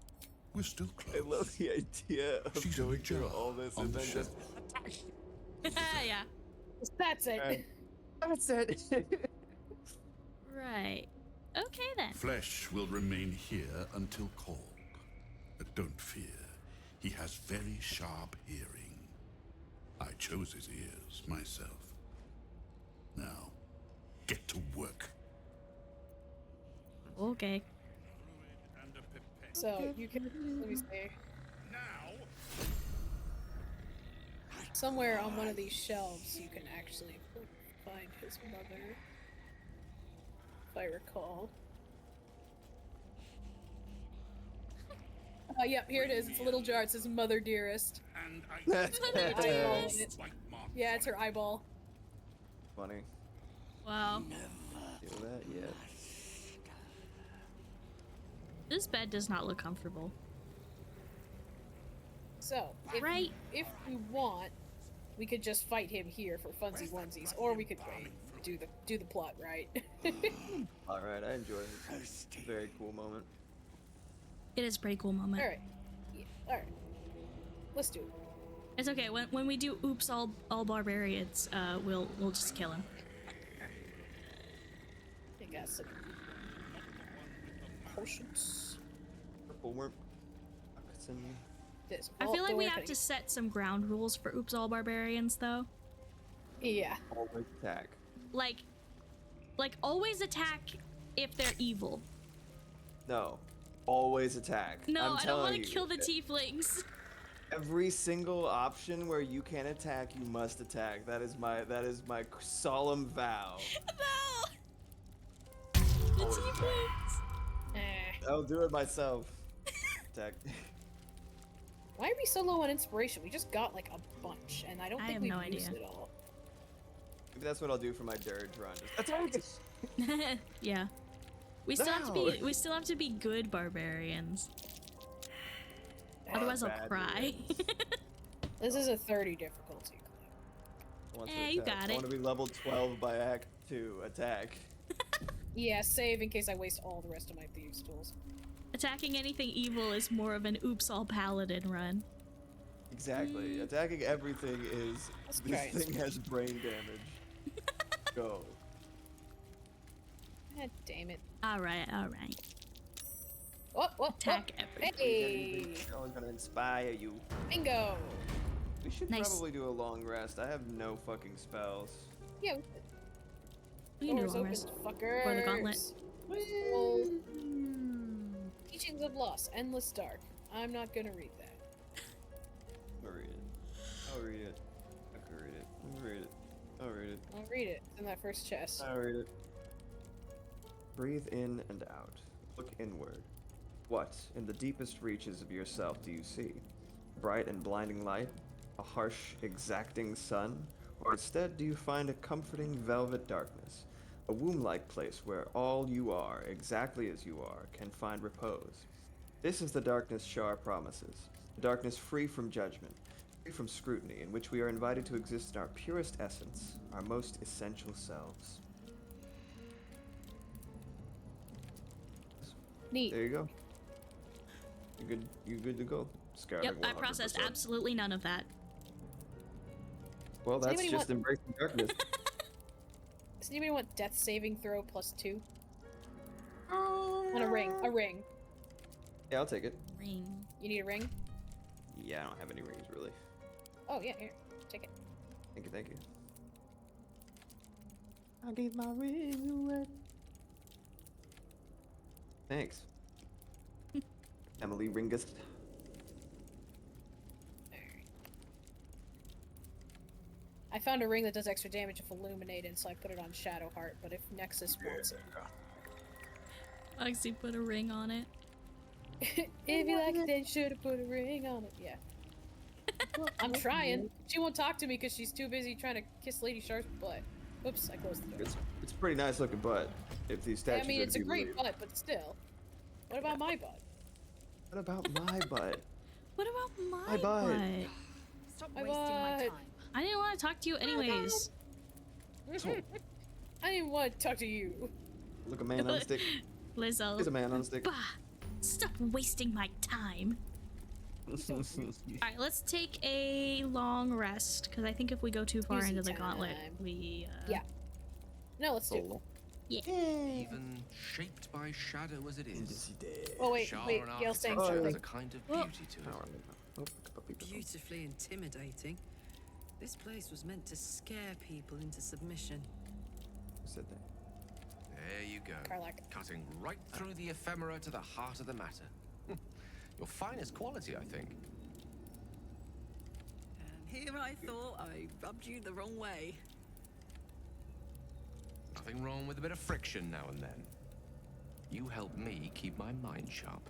We're still close. I love the idea of She's in going the through jar all this on and the then just Yeah. That's it. Alright. That's it. Right. Okay then. Flesh will remain here until called. But don't fear, he has very sharp hearing. I chose his ears myself. Now, get to work. Okay. So you can let me see. Somewhere on one of these shelves you can actually find his mother. If I recall. Yep, here it is. It's a little jar. It says "Mother Dearest." Eyeball in it. Yeah, it's her eyeball. Funny. Wow. Feel that yet? This bed does not look comfortable. So, if we want, we could just fight him here for funsies onesies, or we could wait, do the plot right. All right, I enjoy it. It's a very cool moment. It is a pretty cool moment. All right, yeah, all right, let's do it. It's okay. When we do oops all barbarians, we'll just kill him. I got some potions. Purple worm. This I feel like vault we door have thing. to set some ground rules for oops all barbarians though. Yeah. Always attack. Like always attack if they're evil. No. Always attack. No, I'm I don't telling want to you, kill the tieflings. Every single option where you can attack, you must attack. That is my solemn vow. No. The tieflings. I'll do it myself. Attack. Why are we so low on inspiration? We just got like a bunch, and I don't I think have we've no used idea. it all. Maybe that's what I'll do for my dirge run. Just attack. Yeah. We still have to No. be good barbarians. Otherwise I'll Bad cry. This is a 30 difficulty. I want to Eh, you attack. got I it. want to be level 12 by Act 2. Attack. Yeah, save in case I waste all the rest of my thieves' tools. Attacking anything evil is more of an oops all paladin run. Exactly. Attacking everything is Let's this try it. thing has brain damage. Go. God damn it. Alright. Oh, Attack everything. Hey! I was gonna inspire you. Bingo! We should Nice. probably do a long rest. I have no fucking spells. Yeah, We can do a doors long open, rest. fuckers. Or the gauntlet. Well, Teachings of Loss, Endless Dark. I'm not gonna read that. I'm gonna read it. I'll read it. I can read it. I'll read it. I'll read it. it. I'll read it. It's in that first chest. I'll read it. Breathe in and out. Look inward. What, in the deepest reaches of yourself, do you see? Bright and blinding light? A harsh, exacting sun? Or instead, do you find a comforting velvet darkness? A womb-like place where all you are, exactly as you are, can find repose. This is the darkness Shar promises. A darkness free from judgment, free from scrutiny, in which we are invited to exist in our purest essence, our most essential selves. Neat. There you go. You good to go. Scarabing Yep, I processed 100%. absolutely none of that. Well, Does that's anybody just embracing darkness. Does anybody want death saving throw +2? On a ring. A ring. Yeah, I'll take it. Ring. You need a ring? Yeah, I don't have any rings, really. Oh, yeah, here. Take it. Thank you, thank you. I gave my ring away. Thanks. Emily Ringus. I found a ring that does extra damage if illuminated, so I put it on Shadowheart, but if Nexus wants it. Oxy put a ring on it. If you like it, then you should have put a ring on it. Yeah. I'm trying. She won't talk to me because she's too busy trying to kiss Lady Shar's butt. Oops, I closed the door. It's a pretty nice looking butt. If these statues I mean, are it's to a be great believed. butt, but still. What about my butt? What about my butt? What about my My butt. butt? Stop My wasting my butt. time. I didn't want to talk to you anyways. I didn't want to talk to you. Look, a man on a stick. Lizzo. He's a man on a stick. Bah! Stop wasting my time. Alright, let's take a long rest, because I think if we go too far Easy into the time. gauntlet, we, Yeah. No, let's do it. Yeah. Even shaped by shadow as it is. Oh, wait, Shar wait, and Gail's saying architecture something. has a kind of beauty to it. Beautifully intimidating. This place was meant to scare people into submission. Who said that? There you go. Karlak. Cutting right through the ephemera to the heart of the matter. Your finest quality, I think. And here I thought I rubbed you the wrong way. Nothing wrong with a bit of friction now and then. You help me keep my mind sharp.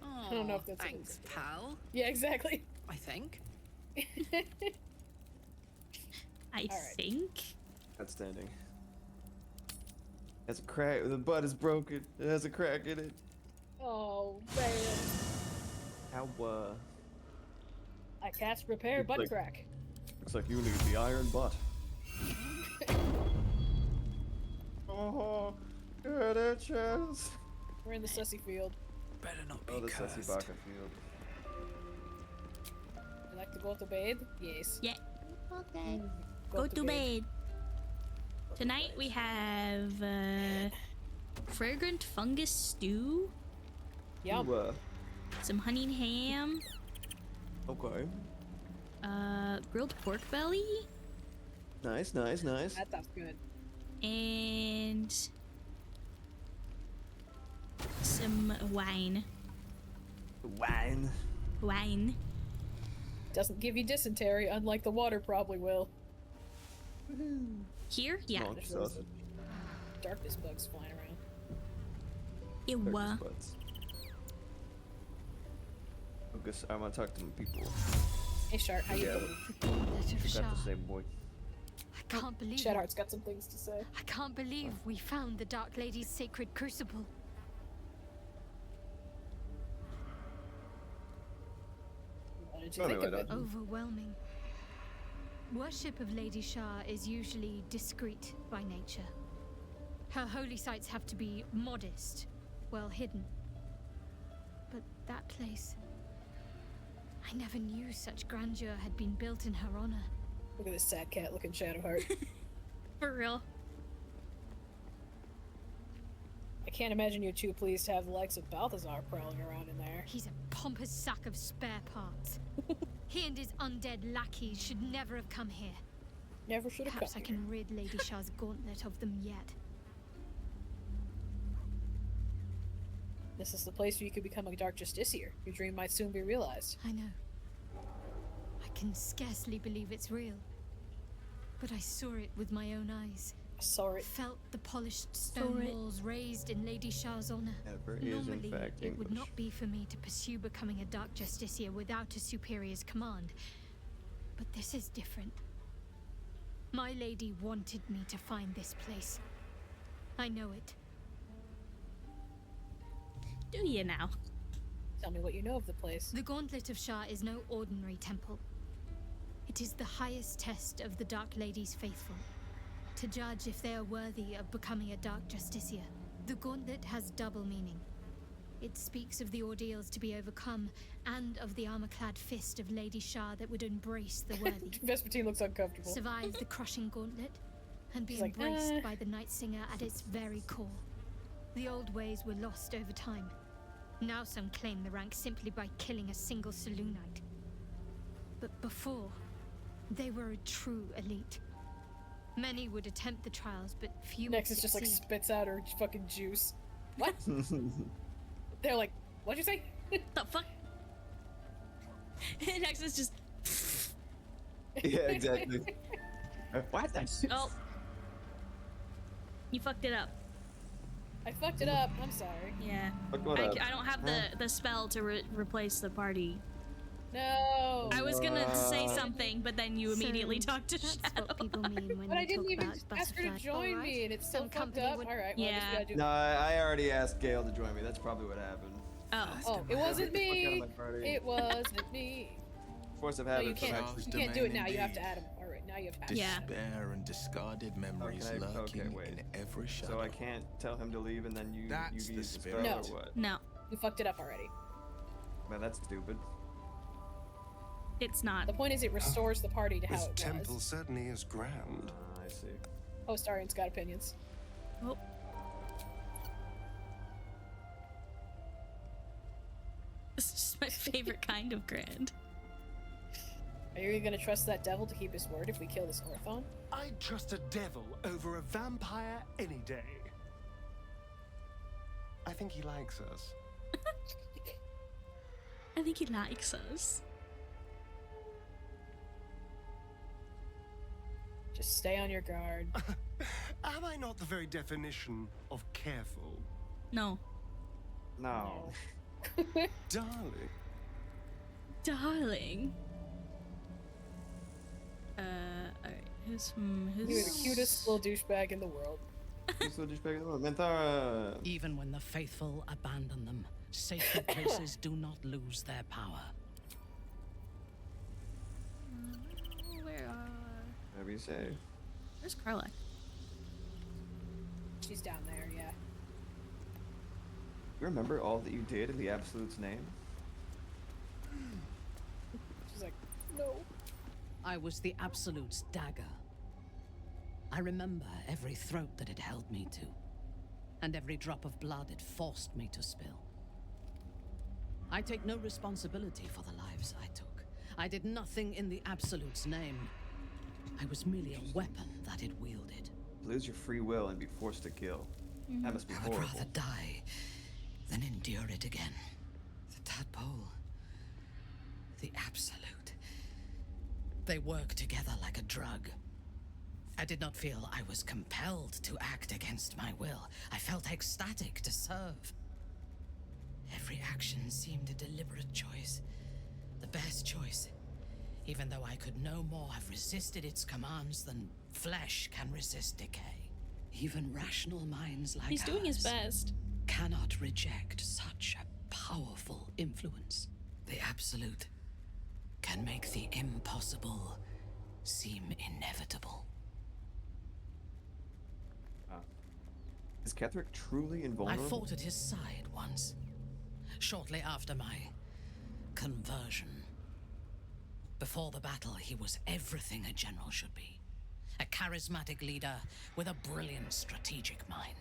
Oh, I don't know if that's thanks, pal. Yeah, exactly. I think. I think. Outstanding. Has a crack. The butt is broken. It has a crack in it. Oh, man. How, I cast repair Looks butt like- crack. Looks like you need the iron butt. Oh, good itches. We're in the sussy field. Better not be Oh, the Sussy Baka field. You like to go to bed? Yes. Yeah. Okay. Go to bed. Tonight we have fragrant fungus stew, Yum. Ooh, some honey and ham, okay. grilled pork belly, Nice, nice, nice. That sounds good. and some wine. Wine. Wine. Doesn't give you dysentery, unlike the water probably will. Here? Yeah. Monk sausage. Darkness bugs flying around. Ew. Turkish butts. Focus. I want to talk to my people. Hey, Shart, how you Yeah. doing? Letter of Forgot Shah. to say, boy. I can't believe it. Shadowheart's got some things to say. I can't believe we found the Dark Lady's sacred crucible. What did you Tell me think of right it? on. Overwhelming. Worship of Lady Shah is usually discreet by nature. Her holy sites have to be modest, well hidden. But that place... I never knew such grandeur had been built in her honor. Look at this sad cat looking Shadowheart. For real. I can't imagine you're too pleased to have the likes of Balthazar prowling around in there. He's a pompous sack of spare parts. He and his undead lackeys should never have come here. Never should have come Perhaps I can rid Lady Shah's gauntlet of them yet. This is the place where you could become a Dark Justiciar. Your dream might soon be realized. I know. I can scarcely believe it's real. But I saw it with my own eyes. Saw it. Felt the polished stone walls raised in Lady Shah's honor. Ever is in Normally, fact it would English. not be for me to pursue becoming a Dark Justiciar without a superior's command. But this is different. My lady wanted me to find this place. I know it. Do you now? Tell me what you know of the place. The Gauntlet of Shah is no ordinary temple. It is the highest test of the Dark Lady's faithful, to judge if they are worthy of becoming a Dark Justiciar. The Gauntlet has double meaning. It speaks of the ordeals to be overcome, and of the armor-clad fist of Lady Shah that would embrace the worthy. Vespertine looks uncomfortable. Survive the crushing gauntlet, and be She's like, embraced by the Night Singer at its very core. The old ways were lost over time. Now some claim the rank simply by killing a single saloon knight. But before, they were a true elite. Many would attempt the trials, but few Nexus would just like succeed. spits out her fucking juice. What? They're like, what'd you say? The fuck? Nexus just. Yeah, exactly. What? Oh. You fucked it up. I fucked it up. I'm sorry. Yeah. Fuck what up? I don't have the spell to replace the party. No. I was gonna say something, but then you immediately talked to That's Shadow. what people mean when But I they didn't talk even about ask her to butterfly. join Alright. me, and it's still Some fucked company up. would- Alright, well, I guess we gotta do No, I already asked Gail to join me. That's probably what happened. Oh, it wasn't Get the fuck out of me. my party. It wasn't me. Force of No, habit. you can't. You can't do it now. You have to add him. All right, now you have to. Despair and discarded memories lurking in every shadow. So I can't tell him to leave and then you That's you the use the spirit. spell No. or what? No, You fucked it up already. Man, that's stupid. it's not. The point is, it restores the party to how This it temple was. certainly is grand. I see. Oh, Starian's got opinions. Oh. This is my favorite kind of grand. Are you gonna trust that devil to keep his word if we kill this Orthon? I'd trust a devil over a vampire any day. I think he likes us. I think he likes us. Just stay on your guard. Am I not the very definition of careful? No. No. Darling. Darling. Alright. Who's You're the cutest little douchebag in the world. Menthara. Even when the faithful abandon them, sacred places do not lose their power. Whatever you say. Where's Karlach? She's down there, yeah. You remember all that you did in the Absolute's name? She's like, no. I was the Absolute's dagger. I remember every throat that it held me to, and every drop of blood it forced me to spill. I take no responsibility for the lives I took. I did nothing in the Absolute's name. I was merely a weapon that it wielded. Lose your free will and be forced to kill. That must be I would horrible. rather die than endure it again. The tadpole, the Absolute. They work together like a drug. I did not feel I was compelled to act against my will. I felt ecstatic to serve. Every action seemed a deliberate choice. The best choice. Even though I could no more have resisted its commands than flesh can resist decay. Even rational minds like He's doing his ours best. cannot reject such a powerful influence. The Absolute can make the impossible seem inevitable. Is Ketherick truly invulnerable? I fought at his side once, shortly after my conversion. Before the battle, he was everything a general should be. A charismatic leader with a brilliant strategic mind.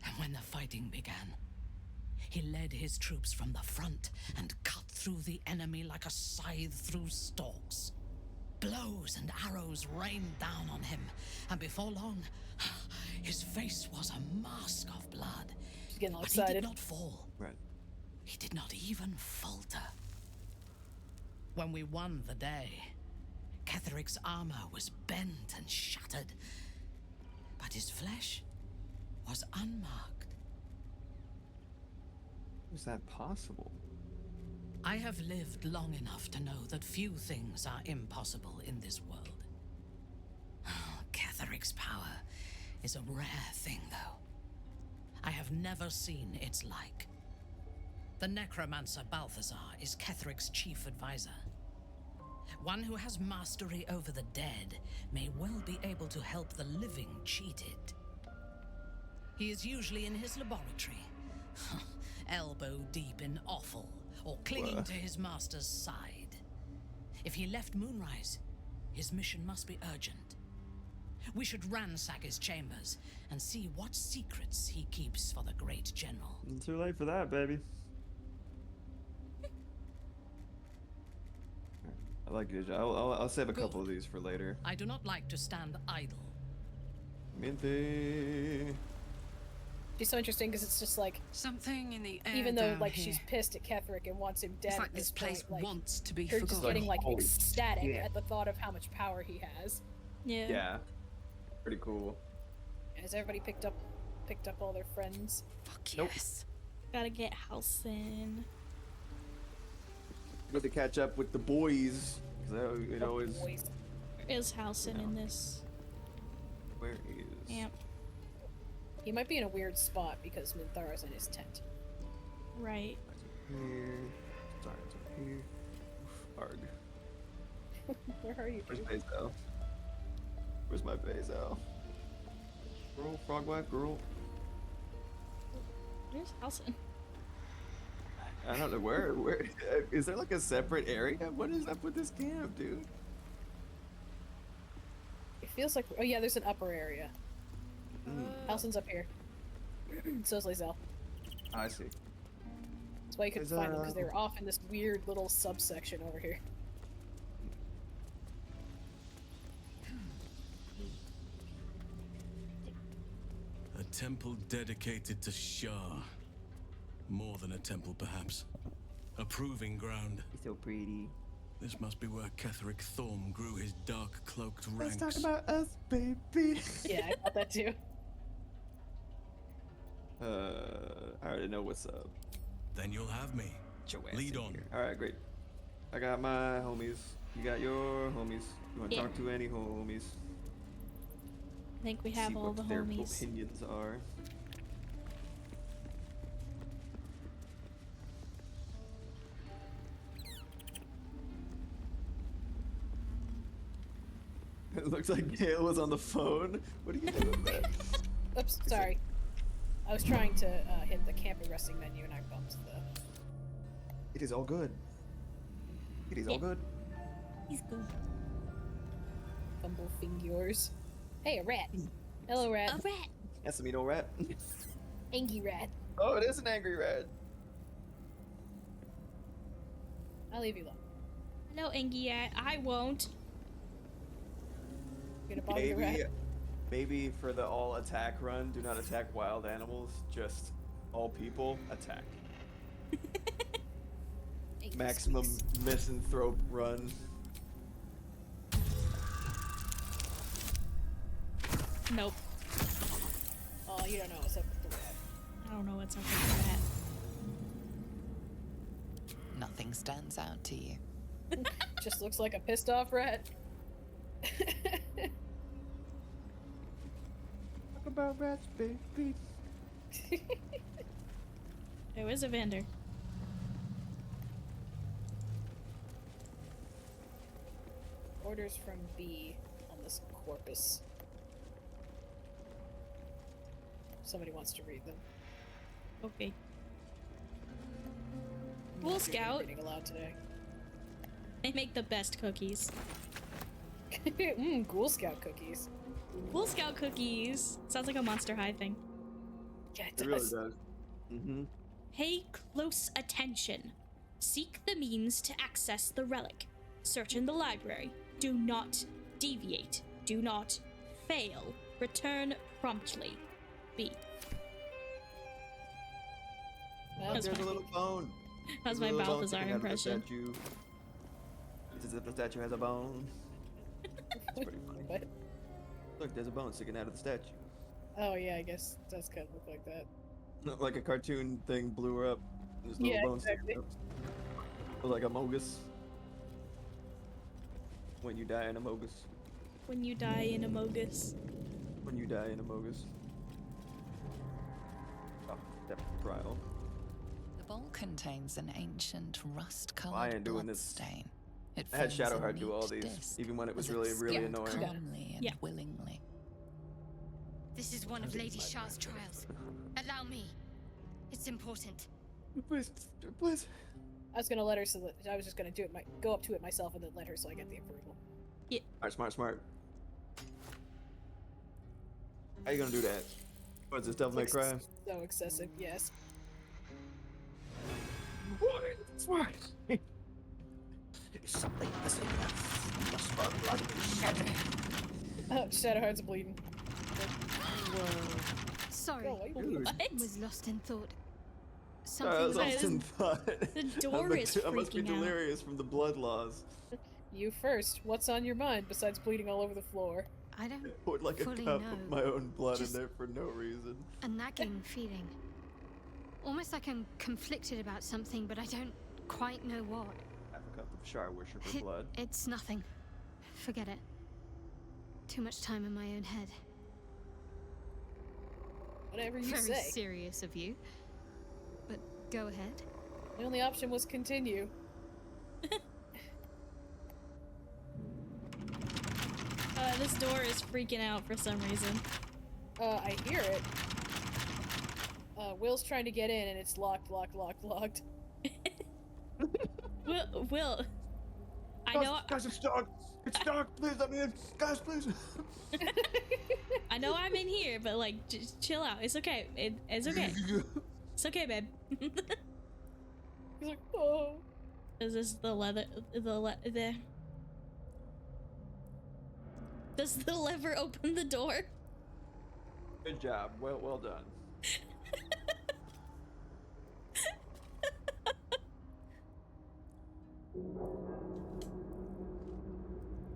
And when the fighting began, he led his troops from the front and cut through the enemy like a scythe through stalks. Blows and arrows rained down on him, and before long, his face was a mask of blood. She's getting all But he excited. did not fall. Right. He did not even falter. When we won the day, Ketheric's armor was bent and shattered, but his flesh was unmarked. Is that possible? I have lived long enough to know that few things are impossible in this world. Ketheric's power is a rare thing, though. I have never seen its like. The necromancer Balthazar is Ketheric's chief advisor. One who has mastery over the dead may well be able to help the living cheated. He is usually in his laboratory, elbow deep in offal, or clinging to his master's side. If he left Moonrise, his mission must be urgent. We should ransack his chambers and see what secrets he keeps for the great general. It's too late for that, baby. I like it. I'll save a couple of these for later. I do not like to stand idle. Minthy. She's so interesting because it's just like something in the air. Even though down like here. she's pissed at Ketherick and wants him dead. It's like at this place point, like, wants to be Her forgotten. just getting like Holy ecstatic shit. at the thought of how much power he has. Yeah. Yeah. Pretty cool. Has everybody picked up all their friends? Fuck yes. Gotta get Halsin. Good to catch up with the boys. It always. Where is Halsin in this? Where is? Yep. He might be in a weird spot because Minthara's in his tent. Right. Here. Sorry, it's up here. Arg. Where are you? Where's Bazel? Where's my Bazel? Girl, frog wife, girl. Where's Halsin? I don't know where is there like a separate area? What is up with this camp, dude? It feels like oh yeah, there's an upper area. Halsin's up here. So is Lae'zel. I see. That's why you couldn't find them because they were off in this weird little subsection over here. A temple dedicated to Shah. More than a temple, perhaps. A proving ground. He's so pretty. This must be where Ketheric Thorm grew his dark-cloaked ranks. Let's talk about us, baby. Yeah, I thought that too. I already know what's up. Then you'll have me. Lead on. Alright, great. I got my homies. You got your homies. You want to talk to any homies? I think we have See all what the their homies. opinions are. It looks like Gale was on the phone. What are you doing there? Oops, sorry. I was trying to hit the camping resting menu and I bumped the... It is all good. It is all good. He's good. Fumble fingers. Hey, a rat. Hello, rat. A rat. That's a mean rat. Angry rat. Oh, it is an angry rat. I'll leave you alone. No, Angiat, I won't. You're gonna bother the rat. Maybe for the all attack run, do not attack wild animals, just all people attack. Maximum misanthrope run. Nope. Oh, you don't know what's up with the rat. I don't know what's up with the rat. Nothing stands out to you. Just looks like a pissed off rat. Talk about rats, baby. There was a vendor. Orders from B on this corpus. Somebody wants to read them. Okay. I'm Ghoul not doing Scout. reading aloud today. They make the best cookies. Ghoul Scout cookies. Ghoul Scout cookies. Sounds like a Monster High thing. Yeah, It really does. Mm-hmm. Pay close attention. Seek the means to access the relic. Search in the library. Do not deviate. Do not fail. Return promptly. B. There's a little bone. That's There's my a little bone Balthazar sticking out of the impression. statue. It's as if the statue has a bone. That's pretty funny. What? Look, there's a bone sticking out of the statue. Oh yeah, I guess it does kind of look like that. Like a cartoon thing blew her up. There's little Yeah, bones exactly. sticking up. Like a mogus. When you die in a mogus. When you die in a mogus. When you die in a mogus. Oh, that trial. The bowl contains an ancient I rust-colored ain't doing blood this. stain. It I had forms a Shadowheart do all neat these, disc even when it was as really, really skimmed annoying. calmly and willingly. This is one of Lady Shah's trials. Allow me. It's important. Please, please. I was gonna let her, so that I was just gonna do it. Go up to it myself and then let her, so I get the approval. Yeah. Smart. How you gonna do that? What's this, Devil May Cry? So excessive, yes. Smart. Something missing. Must have blood be shed. Oh, Shadowheart's bleeding. Sorry. Dude. Was lost in thought. I was Something lost in thought. The door is I must be freaking out. delirious from the blood loss. You first. What's on your mind besides bleeding all over the floor? I don't Poured like a fully cup know. of my own blood Just in there for no reason. a nagging feeling. Almost like I'm conflicted about something, but I don't quite know what. Half a cup of Shar Worshipper blood. It's nothing. Forget it. Too much time in my own head. Whatever you Very say. serious of you. But go ahead. The only option was continue. This door is freaking out for some reason. I hear it. Will's trying to get in and it's locked. Will. I know. Guys, it's dark. It's dark. Please let me in. Guys, please. I know I'm in here, but like, just chill out. It's okay. It's okay. It's okay, babe. He's like, oh. Is this the leather? Does the lever open the door? Good job. Well done.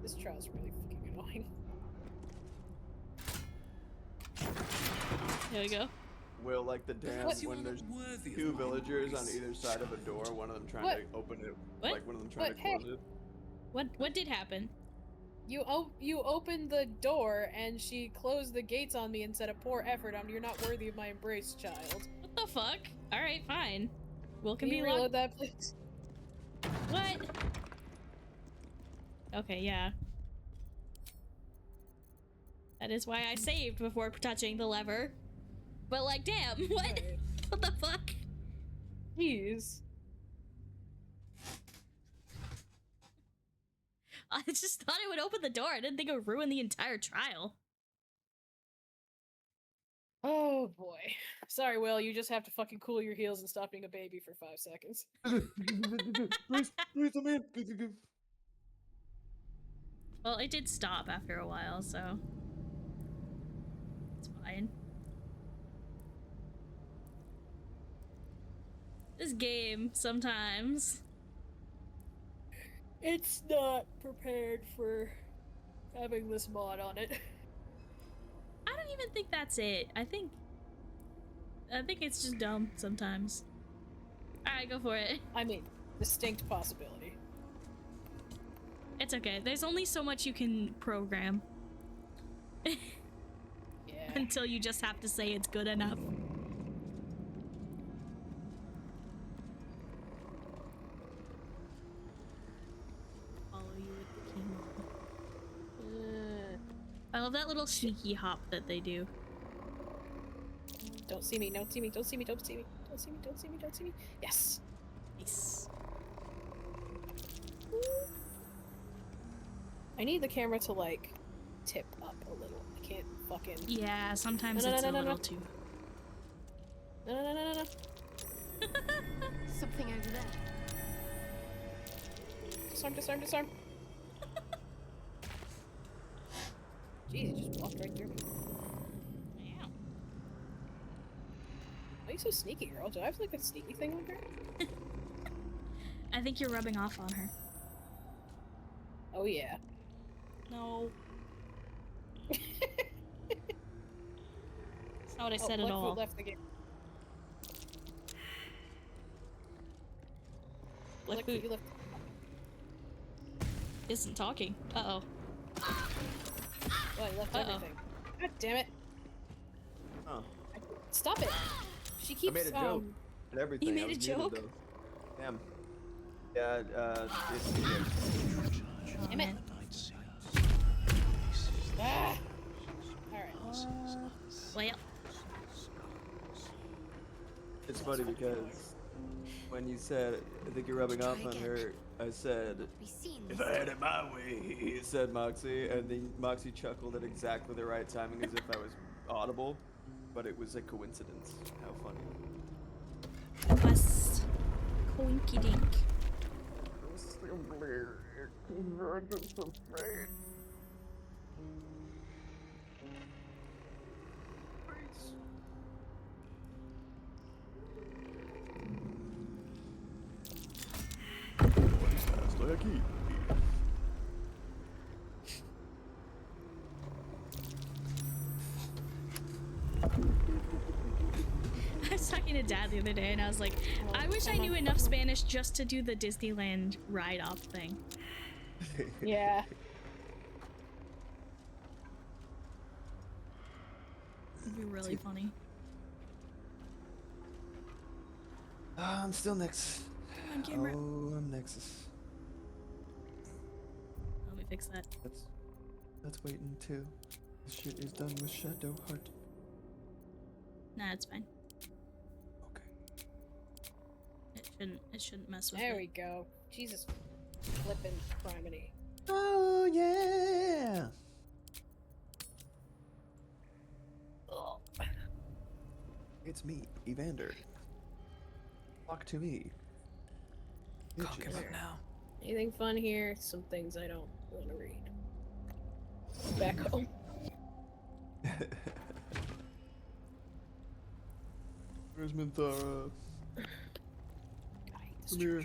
This trial's really fucking annoying. There we go. Will, like the dam when there's two villagers on either side of a door, one of them trying to open it, like one of them trying to close it. What did happen? You opened the door and she closed the gates on me and said a poor effort. You're not worthy of my embrace, child. What the fuck? All right, fine. Will can you be reload locked. that, please? What? Okay, yeah. That is why I saved before touching the lever. But like, damn, what? Right. What the fuck? Jeez. I just thought it would open the door. I didn't think it would ruin the entire trial. Oh boy. Sorry, Will, you just have to fucking cool your heels and stop being a baby for 5 seconds. Please, let me in. Well, it did stop after a while, so it's fine. This game, sometimes. It's not prepared for having this mod on it. I don't even think that's it. I think it's just dumb sometimes. Alright, go for it. I mean, distinct possibility. It's okay. There's only so much you can program. Yeah. Until you just have to say it's good enough. Follow you with the king. I love that little sneaky hop that they do. Don't see me, don't see me, don't see me, don't see me, don't see me, don't see me, don't see me. Yes. Nice. I need the camera to like tip up a little. I can't fucking. Yeah, sometimes it's a little too. No. Something over there. Disarm. Jeez, you just walked right through me. Yeah. Why are you so sneaky, girl? Do I have like a sneaky thing with her? I think you're rubbing off on her. Oh yeah. No. what I said at Blackfoot all. left the game. Blackfoot you left. isn't talking. Uh-oh. Well, he left everything. God damn it. Oh. Stop it. She keeps, I made a joke and everything. You made I was a muted, joke? though. Damn. Yeah, Damn it. Ah. Alright. Well. It's funny because when you said, I think you're rubbing off on her, I said, if I had it my way, said Moxie, and then Moxie chuckled at exactly the right timing as if I was audible, but it was a coincidence. How funny. Was coinky dink. I was talking to Dad the other day and I was like, I wish I knew enough Spanish just to do the Disneyland ride-off thing. Yeah. It'd be really funny. I'm still Nexus. I'm camera. Oh, I'm Nexus. Let me fix that. That's waiting too. This shit is done with Shadow Heart. Nah, it's fine. Okay. It shouldn't mess with There it. we go. Jesus flippin' criminy. Oh yeah. Ugh. It's me, Evander. Talk to me. Can't give up now. Anything fun here? Some things I don't want to read. Back home. Where's Minthara? Come here.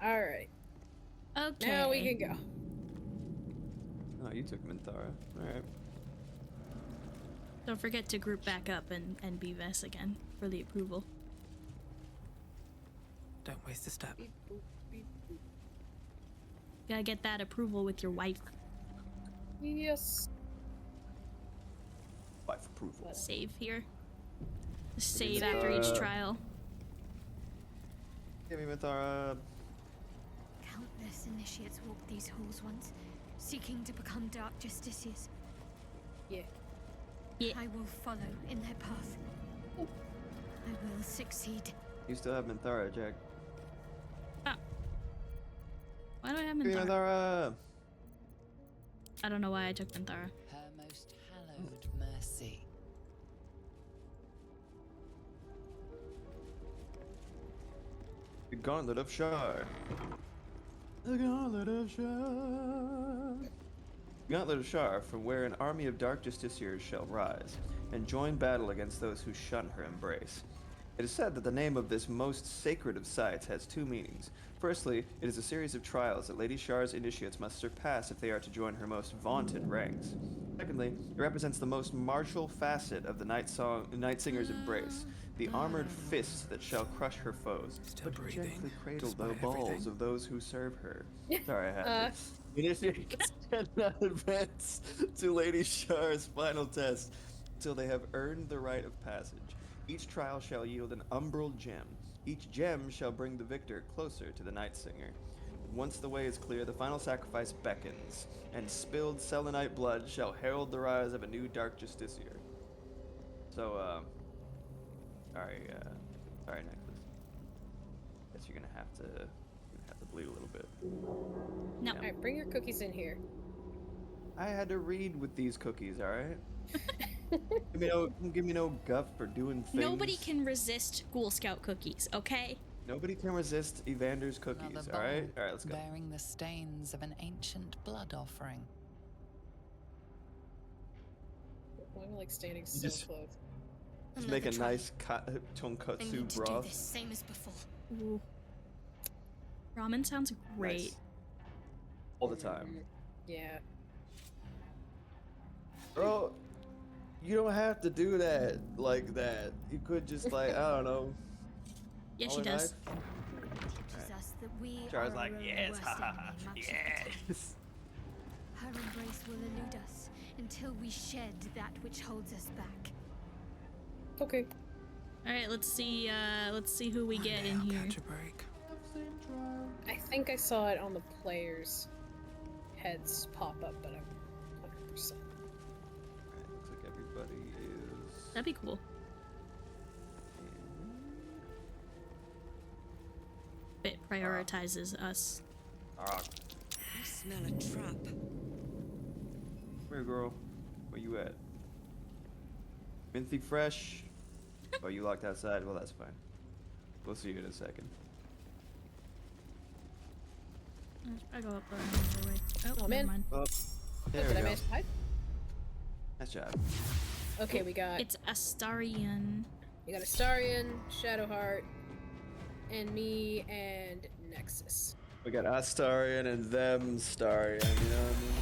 Alright. Okay. Now we can go. Oh, you took Minthara. Alright. Don't forget to group back up and be Vess again for the approval. Don't waste a step. Gotta get that approval with your wife. Yes. Wife approval. Save here. Save after each trial. Give me Minthara. Countless initiates walked these halls once, seeking to become Dark Justiciars. Yeah. I will follow in their path. I will succeed. You still have Minthara, Jack. Why do I have Give me Minthara? Minthara. I don't know why I took Minthara. Her most hallowed mercy. The Gauntlet of Shar. The Gauntlet of Shar. Gauntlet of Shar, from where an army of dark justiciars shall rise, and join battle against those who shun her embrace. It is said that the name of this most sacred of sites has two meanings. Firstly, it is a series of trials that Lady Shar's initiates must surpass if they are to join her most vaunted ranks. Secondly, it represents the most martial facet of the Night Singer's embrace, the armored fists that shall crush her foes, but gently cradle the balls of those who serve her. Sorry, I had to. Initiates cannot advance to Lady Shar's final test until they have earned the rite of passage. Each trial shall yield an umbral gem. Each gem shall bring the victor closer to the Night Singer. Once the way is clear, the final sacrifice beckons, and spilled selenite blood shall herald the rise of a new Dark Justiciar. So, sorry, Necklace. Guess you're gonna have to bleed a little bit. No. All right, bring your cookies in here. I had to read with these cookies, all right? Give me no guff for doing things. Nobody can resist Ghoul Scout cookies, okay? Nobody can resist Evander's cookies, Another all right? bowl All right, let's go. bearing the stains of an ancient blood offering. I'm like standing so just- close. Just make a Another nice I need tonkatsu to do this broth. same as before. Ooh. Ramen sounds great. Nice. All the time. Yeah. Bro, You don't have to do that like that. You could just like, I don't know. Yeah, she does. Teaches us that we Char's are like, our own yes, worst ha ha ha, enemy much of the time. yes. Her embrace will elude us until we shed that which holds us back. Okay. All right, let's see who we get in here. Catch a break. I think I saw it on the players' heads pop up, but I'm 100%. Alright, looks like everybody is. That'd be cool. It prioritizes us. Alright. I smell a trap. Come here, girl. Where you at? Minthy fresh. Oh, you locked outside? Well, that's fine. We'll see you in a second. I go up the way. Oh, Oh, never man. mind. Oh, there Did we I go. manage to hide? Nice job. Okay, we got. It's Astarion. You got Astarion, Shadowheart, and me, and Nexus. We got Astarion and them Starion, you know what I mean?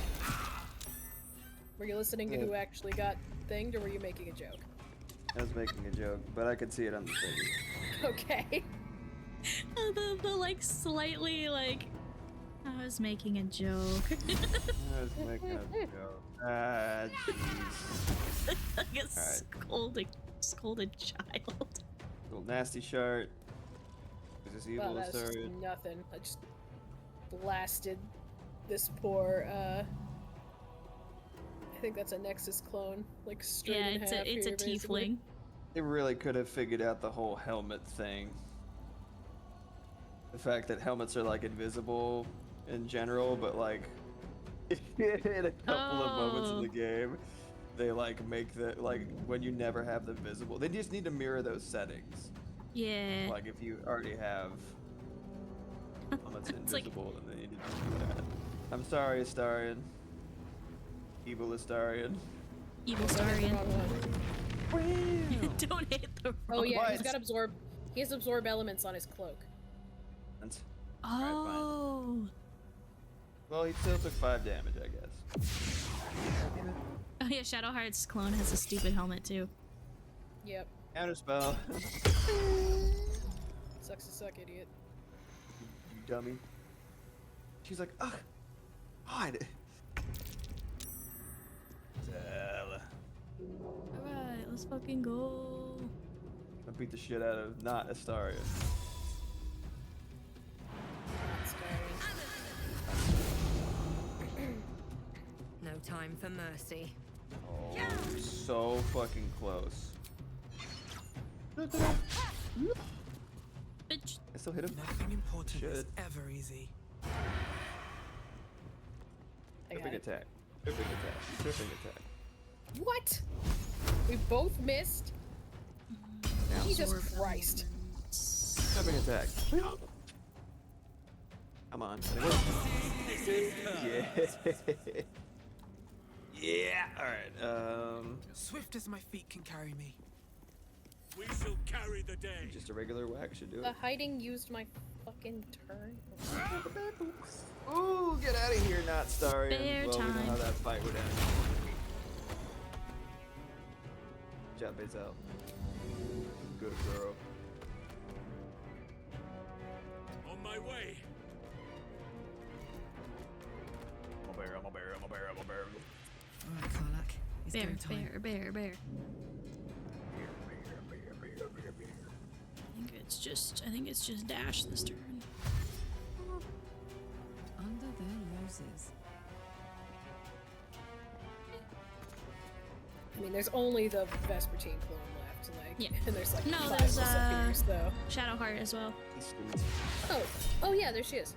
Were you listening to who actually got thinged, or were you making a joke? I was making a joke, but I could see it on the thing. Okay. The like slightly like I was making a joke. I was making a joke. Ah, jeez. Like a scolded child. Little nasty shard. Is this evil Wow, that's just Astarion? nothing. I just blasted this poor, I think that's a Nexus clone. Like, straight in half it's a here, basically. tiefling. They really could have figured out the whole helmet thing. The fact that helmets are like invisible in general, but like in a couple of moments in the game, they like make the like when you never have them visible. They just need to mirror those settings. Yeah. Like if you already have helmets invisible, then they need to do that. I'm sorry, Astarion. Evil Astarion. Evil Astarion. Don't hit the wrong Oh yeah, he's one. got absorb. He has absorb elements on his cloak. Oh. Well, he still took 5 damage, I guess. Oh yeah, Shadowheart's clone has a stupid helmet too. Yep. Counterspell. Sucks to suck, idiot. You dummy. She's like, ugh, God. Alright, let's fucking go. I beat the shit out of not Astarion. No time for mercy. Oh, so fucking close. Bitch. I still hit him. Nothing important is Shit. ever easy. Tripping attack. Tripping attack. Tripping attack. What? We both missed? Jesus Christ. Tripping attack. Come on. Yeah. Yeah. Alright, Swift as my feet can carry me. We shall carry the day. just a regular whack should do it. The hiding used my fucking turn. Ooh, get out of here, not Starion. Bear Well, we know how time. that fight would end. Good job, Bazel. Good girl. On my way. I'm a bear, I'm a bear, I'm a bear, I'm a bear. Alright, Karlak. It's Bear, go time. bear. Bear, bear, bear, bear, bear. I think it's just dash this turn. Under their roses. I mean, there's only the Vespertine clone left, like, Yeah. and there's like No, 5 there's disappears, though. Shadowheart as well. Oh yeah, there she is.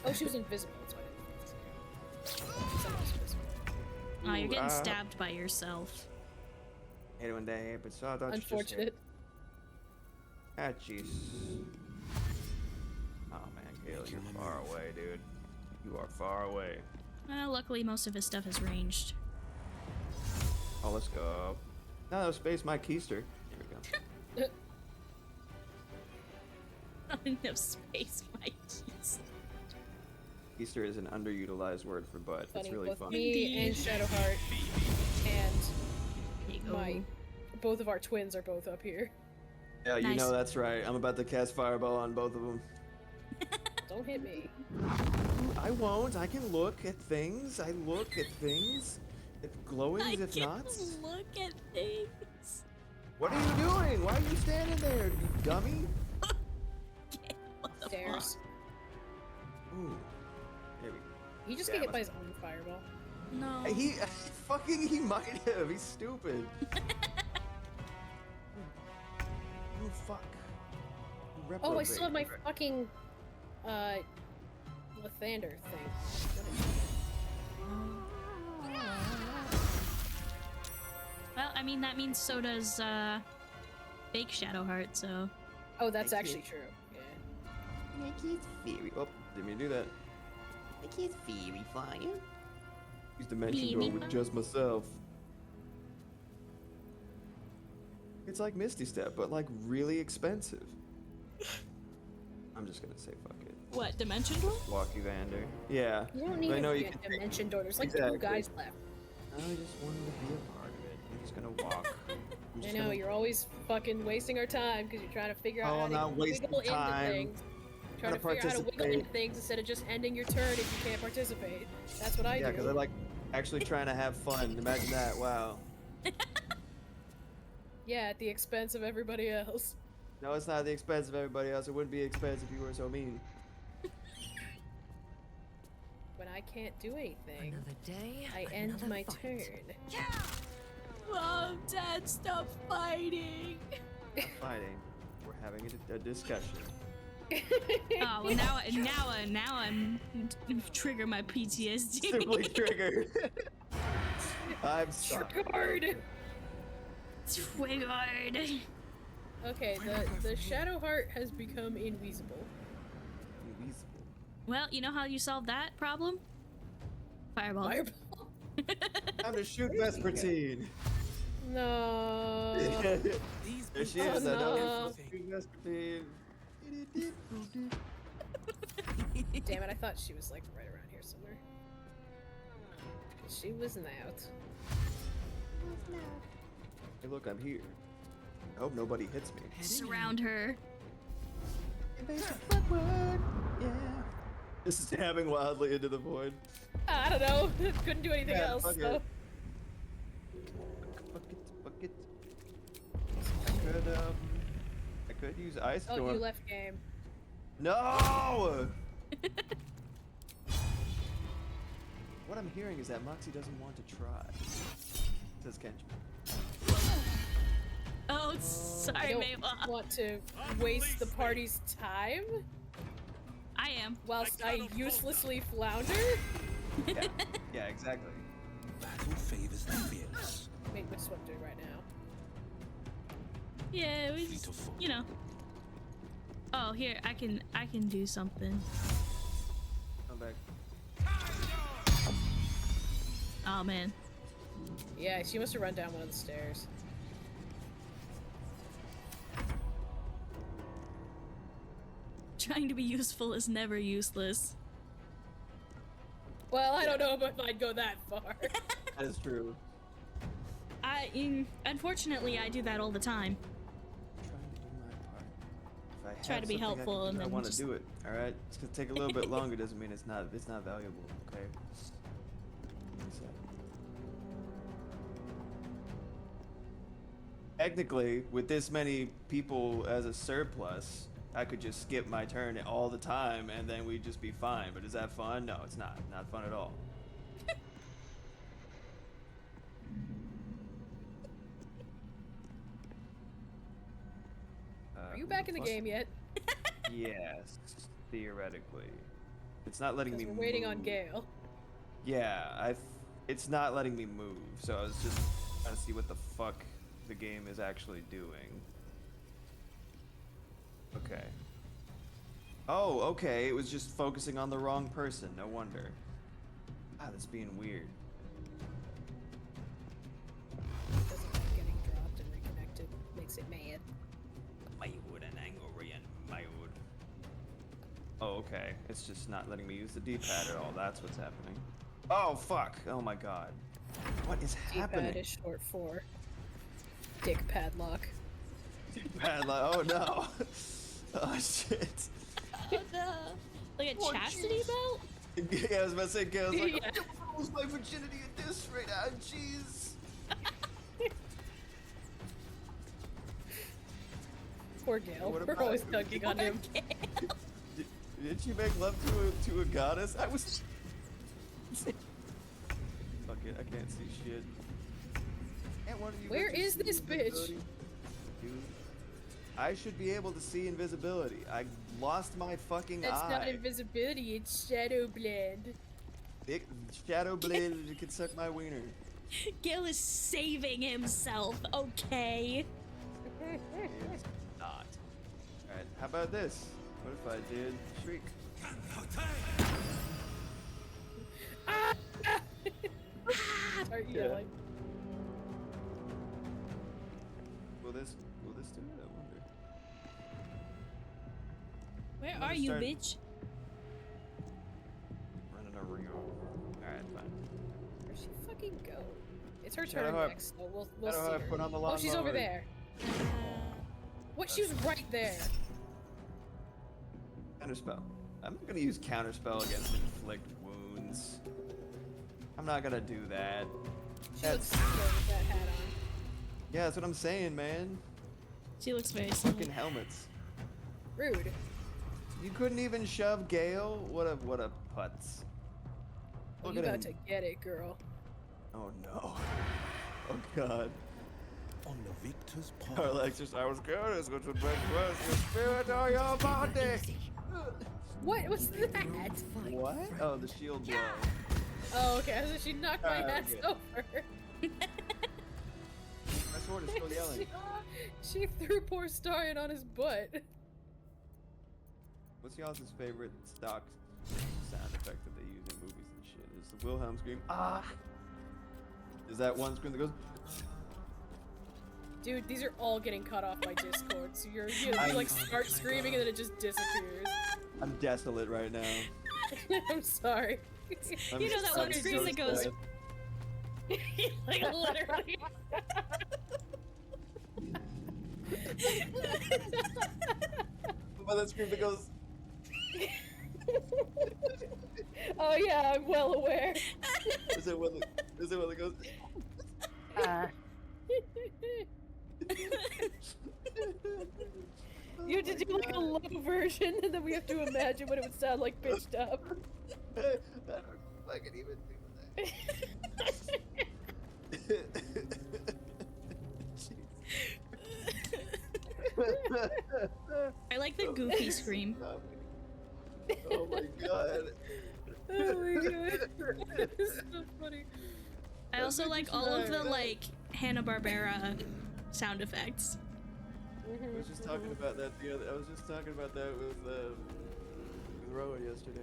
Oh, she was invisible. That's why I didn't Someone was invisible. Oh, you're getting Ooh, stabbed by yourself. Hate it when that happens, so I thought Unfortunate. Ah, jeez. Oh man, Kayla, you're far away, dude. You are far away. Luckily, most of his stuff is ranged. Oh, let's go. No, space my keister. Here we go. Not enough space, my keys. Easter is an underutilized word for butt. It's really both fun. me and Shadowheart and both of our twins are both up here. Yeah, you know that's right. I'm about to cast Fireball on both of them. Don't hit me. I won't. I can look at things. I look at things. If glowing, if not. Look at things. What are you doing? Why are you standing there, you dummy? Stairs. Ooh. Here we go. He just get hit by his own fireball. No. He might have. He's stupid. Oh, fuck. Oh, I still have my fucking, Lathander thing. Well, I mean, that means so does, fake Shadowheart, so... Oh, that's actually true. Yeah. Make it fairy. Oh, didn't mean to do that. Make it fairy fire. Use Dimension Door with just myself. It's like Misty Step, but like really expensive. I'm just gonna say fuck it. What, Dimension Door? Walk Evander. Yeah. You don't need I know a you can Dimension Door. There's like 2 guys left. I just wanted to be a part of it. I'm just gonna walk. I know, you're always fucking wasting our time because you're trying to figure out how to wiggle into things. Trying to figure out how to wiggle into things instead of just ending your turn if you can't participate. That's what I do. Yeah, because I like actually trying to have fun. Imagine that. Wow. Yeah, at the expense of everybody else. No, it's not at the expense of everybody else. It wouldn't be expense if you were so mean. When I can't do anything, Another day, I end my turn. Mom, Dad, stop fighting. Not fighting. We're having a discussion. Oh, well, now I'm trigger my PTSD. Simply trigger. I'm sorry. Triggered. Triggered. Okay, the Shadowheart has become invisible. Well, you know how you solve that problem? Fireball. Time to shoot Vespertine. No. There she is. Oh, I know. no. Shoot Vespertine. Damn it, I thought she was like right around here somewhere. She was out. Hey, look, I'm here. I hope nobody hits me. Surround her. Yeah. This is stabbing wildly into the void. I don't know. Couldn't do anything else. Fuck So. it. Bucket. I could use Ice Storm. Oh, you left game. No! What I'm hearing is that Moxie doesn't want to try. Says Kenji. Oh, sorry, I don't Mabel. want to waste the party's time. I am. Whilst I uselessly flounder. Yeah, exactly. Battle favors the fearless. Wait, what's what I'm doing right now? Yeah, we just, you know. Oh, here, I can do something. Come back. Oh, man. Yeah, she must have run down one of the stairs. Trying to be useful is never useless. Well, I don't know if I'd go that far. That is true. Unfortunately, I do that all the time. If I Try have to be something I can helpful do, and I then want to just- do it. All right, it's gonna take a little bit longer. Doesn't mean it's not valuable. Okay. Technically, with this many people as a surplus, I could just skip my turn all the time and then we'd just be fine. But is that fun? No, it's not. Not fun at all. Are you back in the game yet? Yes, theoretically. It's not letting me We're waiting move. on Gale. Yeah, it's not letting me move, so I was just trying to see what the fuck the game is actually doing. Okay. Oh, okay, it was just focusing on the wrong person, no wonder. Ah, that's being weird. Doesn't like getting dropped and reconnected. Makes it mad. Mild and angry and mild. Oh, okay. It's just not letting me use the D-pad at all. That's what's happening. Oh, fuck. Oh my god. What is happening? D-pad is short for dick padlock. Padlock. Oh no. Oh shit. Oh no. Like a chastity belt? Yeah, I was about to say, Gail's like, Yeah. I'm gonna lose my virginity at this right now. Jeez. Poor Gale. What We're about- always dunking on him. Did she make love to a goddess? I was. Fuck it, I can't see shit. Can't one of you Where bitches is see this bitch? invisibility? Dude, I should be able to see invisibility. I lost my fucking That's eye. not invisibility, it's shadow blend. Shadow blade can suck my wiener. Gil is saving himself, okay? It's not. Alright, how about this? What if I did shriek? Start yelling. Will this do it? I wonder. Where I'm are gonna you, start bitch? Running a ring. Alright, fine. Where'd she fucking go? It's her Shadow turn Harp. next, so we'll Shadow see Harp, her. put on the Oh, she's over lawnmower. there. What? She was right there. Counterspell. I'm not gonna use counterspell against inflict wounds. I'm not gonna do that. She looks slow with that hat on. Yeah, that's what I'm saying, man. She looks very Fucking silly. helmets. Rude. You couldn't even shove Gale? What a putz. Well, Look you at about him. to get it, girl. Oh no. Oh god. On the victor's path. Alexis, I was good. I was going to break first. Your spirit or your body. What? What's that? What? Oh, the shield blow. Oh, okay. So she knocked my Ah, ass okay. over. My sword is still yelling. She threw poor Starion on his butt. What's y'all's favorite stock sound effect that they use in movies and shit? Is the Wilhelm scream? Ah! Is that one scream that goes? Dude, these are all getting cut off by Discord, so you like start screaming and then it just disappears. I'm desolate right now. I'm sorry. You know that one scream that goes. Like literally. What about that scream that goes? Oh yeah, I'm well aware. Is it one that goes? You have to do like a low version, and then we have to imagine what it would sound like pitched up. I don't fucking even do that. I like the goofy scream. Oh my god. Oh my god. It's so funny. I also like all of the like Hanna-Barbera sound effects. I was just talking about that with Roa yesterday.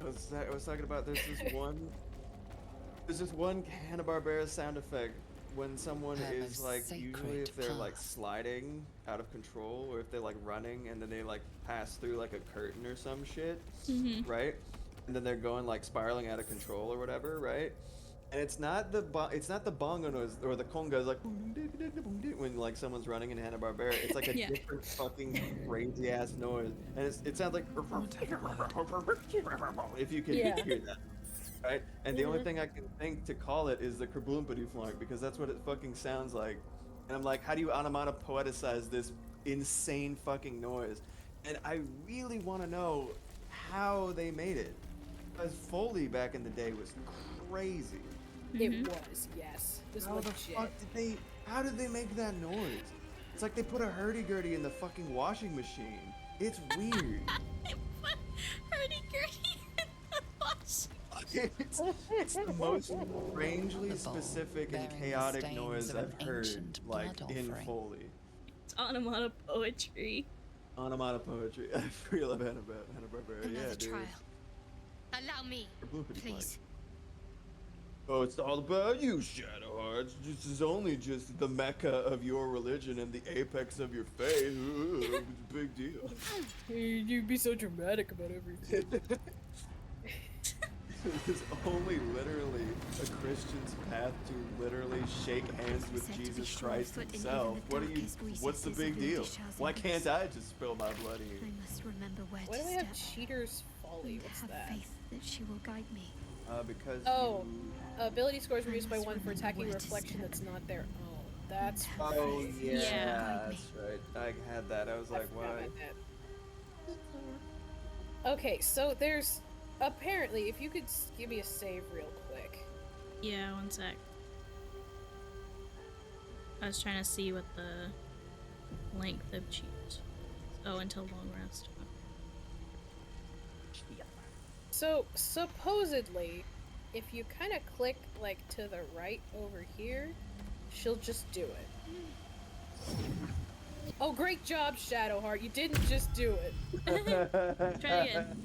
I was talking about there's this one Hanna-Barbera sound effect when someone is like, usually if they're like sliding out of control or if they're like running and then they like pass through like a curtain or some shit, right? And then they're going like spiraling out of control or whatever, right? And it's not the bongo noise or the conga like when like someone's running in Hanna-Barbera. It's like a different fucking crazy ass noise, and it sounds like if you can hear that, right? And the only thing I can think to call it is the kerblumpity flank because that's what it fucking sounds like. And I'm like, how do you onomatopoeticize this insane fucking noise? And I really want to know how they made it, because Foley back in the day was crazy. It was, yes. This How was the legit. fuck how did they make that noise? It's like they put a hurdy-gurdy in the fucking washing machine. It's weird. Hurdy-gurdy in the washing. It's the most strangely specific and chaotic noise I've heard, like, in Foley. It's onomatopoetry. Onomatopoetry. I really love Hanna-Barbera. Yeah, dude. Allow me, please. Oh, it's all about you, Shadowheart. This is only just the mecca of your religion and the apex of your faith. Ooh, it's a big deal. You'd be so dramatic about everything. There's only literally a Christian's path to literally shake hands with Jesus Christ himself. What's the big deal? Why can't I just spill my blood here? I must remember where Why to do we step. have Cheater's Folly? What's have that? faith that she will guide me. Because ability scores reduced by 1 for attacking a reflection that's not their own. That's Oh right. yeah, that's right. I had that. I was like, why? Okay, so there's apparently, if you could give me a save real quick. Yeah, one sec. I was trying to see what the length of cheat. Oh, until long rest. So supposedly, if you kind of click like to the right over here, she'll just do it. Oh, great job, Shadowheart. You didn't just do it. Try again.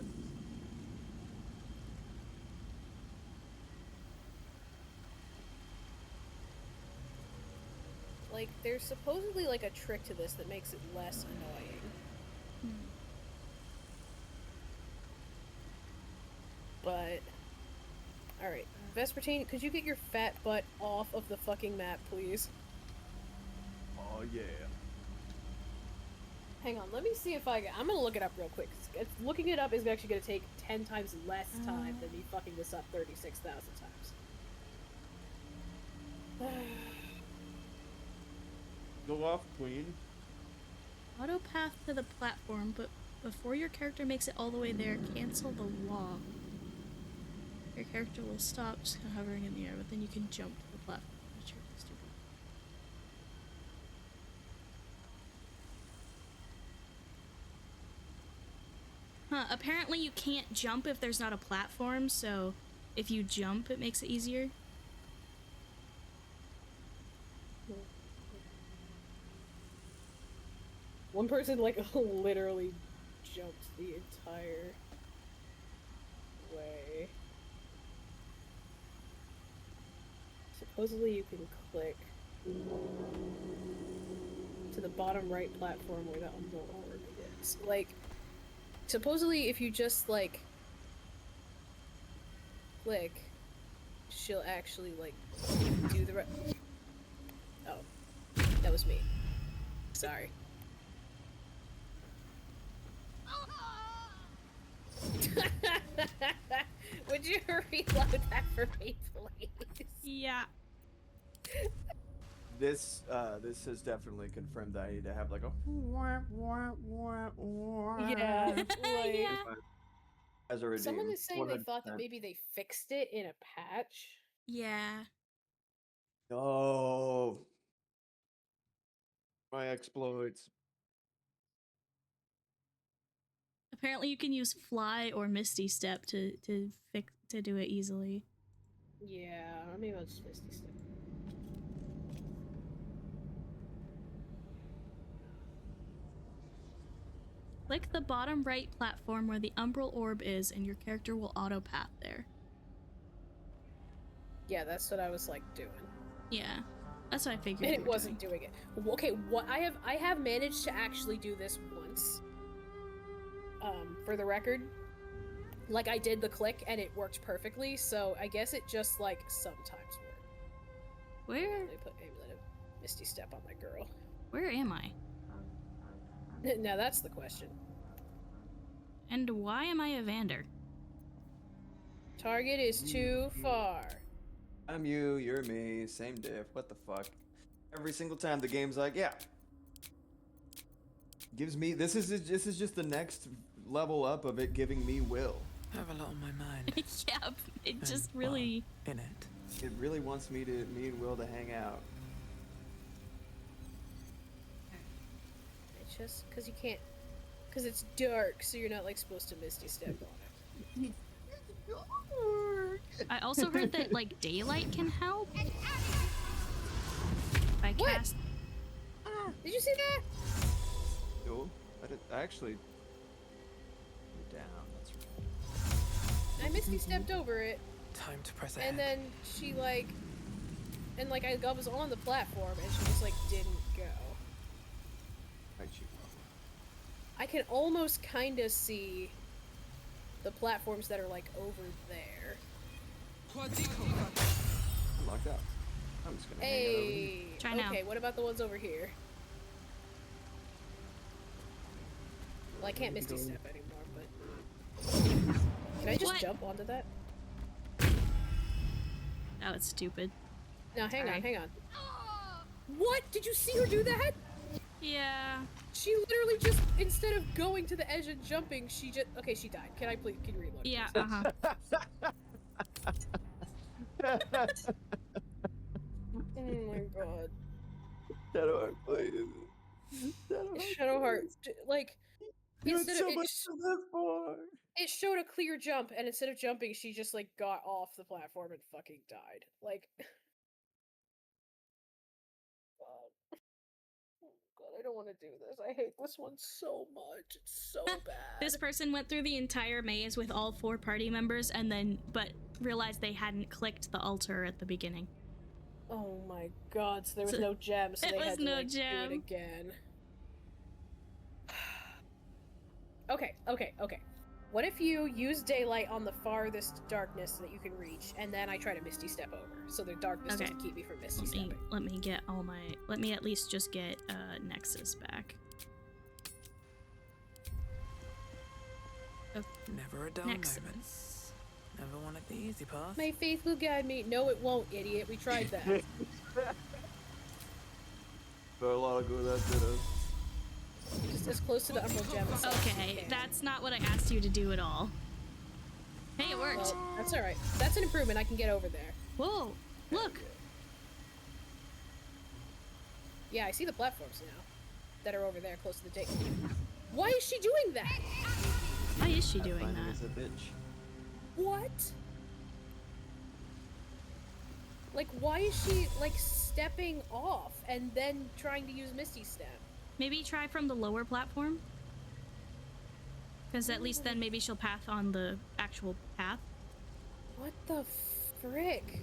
Like, there's supposedly like a trick to this that makes it less annoying. But, alright. Vespertine, could you get your fat butt off of the fucking map, please? Oh yeah. Hang on, let me see if I'm gonna look it up real quick. Looking it up is actually gonna take 10 times less time than me fucking this up 36,000 times. Go off, Queen. Auto path to the platform, but before your character makes it all the way there, cancel the wall. Your character will stop hovering in the air, but then you can jump to the platform. Which are stupid. Huh, apparently you can't jump if there's not a platform, so if you jump, it makes it easier. One person, like, literally jumped the entire way. Supposedly you can click to the bottom right platform where the Umbral Orb is. Like, supposedly if you just, like, click, she'll actually, like, do the right... Oh. That was me. Sorry. Would you reload that for me, please? Yeah. This has definitely confirmed that I need to have like a yeah, like, yeah. as a redeem. Someone is saying 100%. they thought that maybe they fixed it in a patch. Yeah. Oh, my exploits. Apparently you can use fly or misty step to do it easily. Yeah, maybe I'll just Misty Step. Click the bottom right platform where the Umbral Orb is, and your character will auto path there. Yeah, that's what I was like doing. Yeah, that's what I figured. And it wasn't doing it. Okay, what I have managed to actually do this once. For the record, like I did the click and it worked perfectly. So I guess it just like sometimes works. Where? Let me put Amulet of Misty Step on my girl. Where am I? Now that's the question. And why am I Evander? Target is too far. I'm you, you're me, same diff. What the fuck? Every single time the game's like, yeah. Gives me this is just the next level up of it giving me will. I have a lot on my mind. Yeah, it just really in it. It really wants me and Will to hang out. It's just because you can't, because it's dark, so you're not like supposed to Misty Step on it. I also heard that like daylight can help. I cast. Did you see that? Cool. I actually down. That's right. I Misty Stepped over it. Time to press and ahead. then she like, and like I was on the platform and she just like didn't go. I can almost kind of see the platforms that are like over there. I'm locked out. I'm just gonna hang out over Hey, here. Try now. okay, what about the ones over here? Well, I can't Misty Step anymore, but... Can I just jump onto that? That was stupid. No, hang Sorry. on, hang on. What? Did you see her do that? Yeah. She literally just, instead of going to the edge and jumping, she just... Okay, she died. Can you reload? Yeah, Oh my god. Shadowheart, please. Shadowheart, like... You had Instead so of much to live for. It showed a clear jump, and instead of jumping, she just, like, got off the platform and fucking died. Like... God. Oh god, I don't want to do this. I hate this one so much. It's so bad. This person went through the entire maze with all 4 party members and then, but realized they hadn't clicked the altar at the beginning. Oh my god, so there was no gem, so they had to, like, do it again. Okay. What if you use daylight on the farthest darkness that you can reach, and then I try to Misty Step over, so the darkness doesn't keep me from Misty Stepping? Let me get all my... Let me at least just get Nexus back. Okay. Never a dull moment. Never wanted the easy path. My faith will guide me. No, it won't, idiot. We tried that. But a lot of good that did us. Just as close to the Emerald Gem as Okay, that's not what I asked you to do at all. Hey, it worked. Well, that's alright. That's an improvement. I can get over there. Whoa, look! Yeah, I see the platforms now that are over there close to the dig. Why is she doing that? Why is she doing that? As a bitch. What? Like, why is she, like, stepping off and then trying to use Misty Step? Maybe try from the lower platform? Because at least then maybe she'll path on the actual path. What the frick?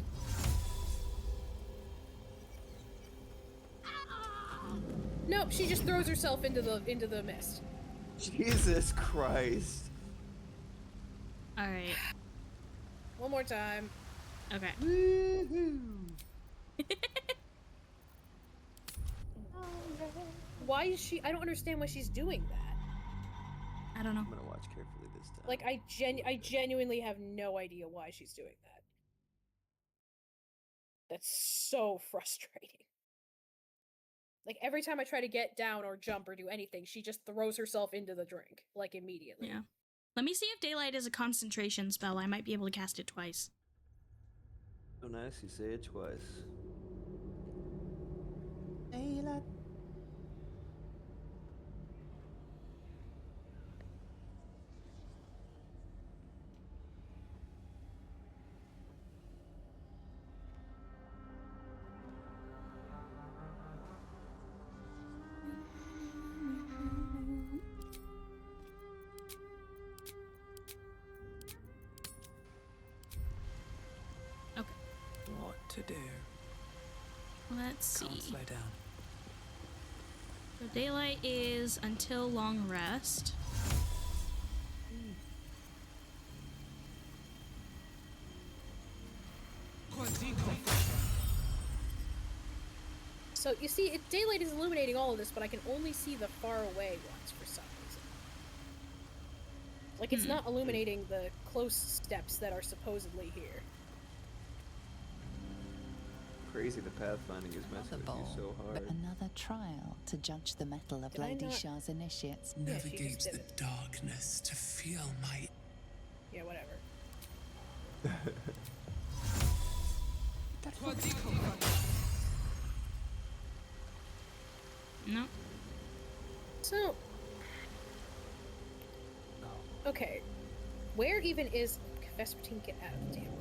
Nope, she just throws herself into the mist. Jesus Christ. Alright. One more time. Okay. Woohoo! Why is she? I don't understand why she's doing that. I don't know. I'm gonna watch carefully this time. Like, I genuinely have no idea why she's doing that. That's so frustrating. Like, every time I try to get down or jump or do anything, she just throws herself into the drink, like, immediately. Yeah. Let me see if Daylight is a concentration spell. I might be able to cast it twice. So nice, you say it twice. Daylight. What to do? Let's see. Can't slow down. So Daylight is until long rest. So, you see, daylight is illuminating all of this, but I can only see the far away ones for some reason. Like, it's not illuminating the close steps that are supposedly here. Crazy the pathfinding is messing with you so hard. But another trial to judge the mettle of Did I Lady not- Shah's initiates. Yeah, she Navigate just the did it. darkness to feel my... Yeah, whatever. No. So... Okay. Where even is... Vespertine, get out of the damn way.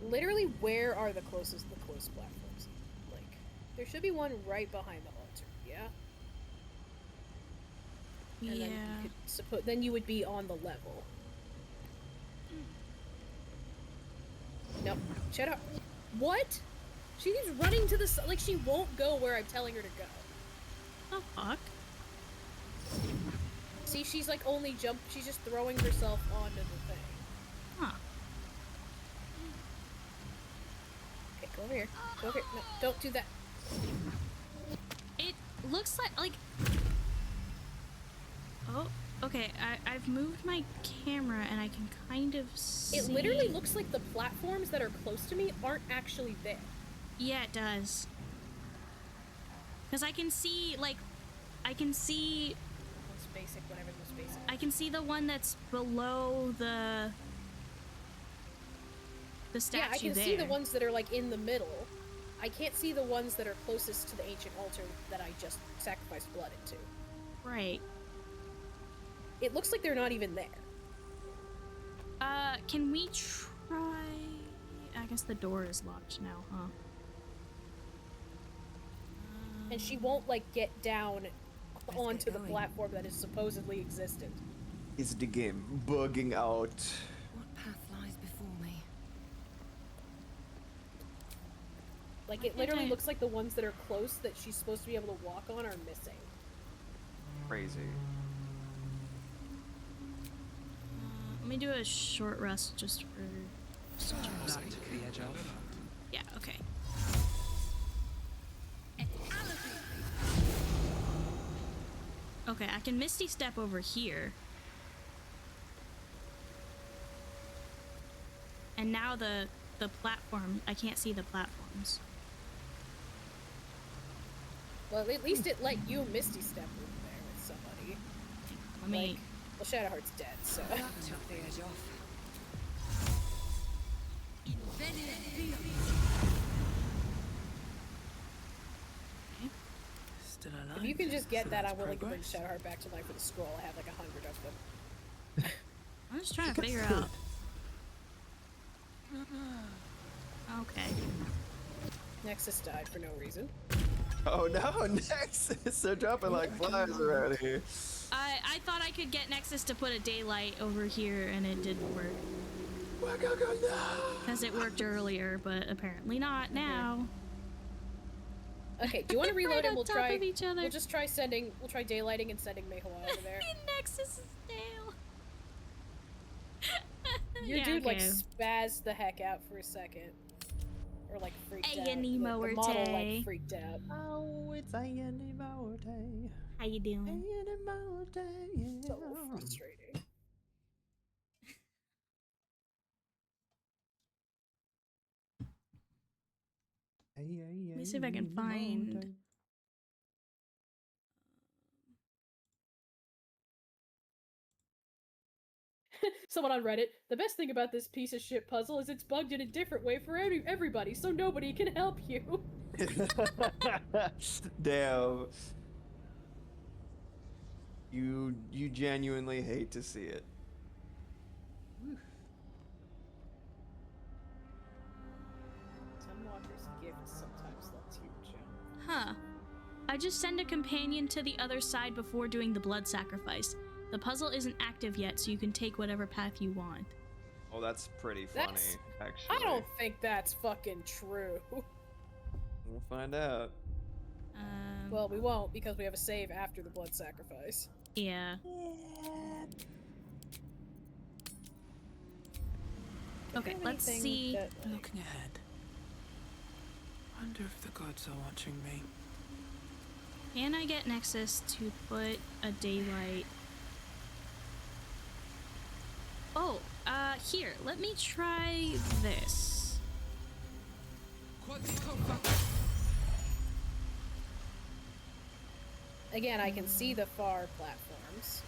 Literally, where are the close platforms? Like, there should be one right behind the altar, yeah? And then you could then you would be on the level. Shadow. What? She keeps running to the like she won't go where I'm telling her to go. The fuck? See, she's like only she's just throwing herself onto the thing. Huh. Okay, go over here. Go over here. No, don't do that. It looks like oh, okay, I've moved my camera and I can kind of see. It literally looks like the platforms that are close to me aren't actually there. Yeah, it does. Because I can see, like, I can see... Most basic, whatever the most basic. I can see the one that's below the statue there. Yeah, I can see the ones that are, like, in the middle. I can't see the ones that are closest to the ancient altar that I just sacrificed blood into. Right. It looks like they're not even there. Can we try... I guess the door is locked now, huh? And she won't, like, get down onto the platform that is supposedly existent. Is the game bugging out? What path lies before me? Like, it literally looks like the ones that are close that she's supposed to be able to walk on are missing. Crazy. Let me do a short rest just for... That took the edge off. Yeah, okay. Okay, I can Misty Step over here. And now the platform, I can't see the platforms. Well, at least it let you Misty Step over there with somebody. Let me... Like, well, Shadowheart's dead, so... That took the edge off. Still alive. If you can just get So that, that's I'm willing to bring progress. Shadowheart back to life with a scroll. I have like 100 of them. I'm just trying to figure out... Okay. Nexus died for no reason. Oh no, Nexus! They're dropping like flies around here. I thought I could get Nexus to put a daylight over here and it didn't work. Because it worked earlier, but apparently not now. Okay, do you want to reload Right and we'll on top try... of each other. We'll just try sending... We'll try daylighting and sending Meihawa over there. Nexus is stale. Your Yeah, dude, like, okay. spazzed the heck out for a second. Or, like, freaked out. Hey, The model, Morte. like, freaked out. Oh, it's Ayane Morte. How you doing? Ayane Morte, yeah. So frustrating. Let me see if I can find... Someone on Reddit, the best thing about this piece of shit puzzle is it's bugged in a different way for everybody, so nobody can help you. Damn. You genuinely hate to see it. Sunwalker's gift sometimes lets you jump. Huh. I just send a companion to the other side before doing the blood sacrifice. The puzzle isn't active yet, so you can take whatever path you want. Oh, that's pretty funny, actually. I don't think that's fucking true. We'll find out. Well, we won't, because we have a save after the blood sacrifice. Yeah. Okay, let's see. Looking ahead. Wonder if the gods are watching me. Can I get Nexus to put a daylight? Oh, here, let me try this. Again, I can see the far platforms.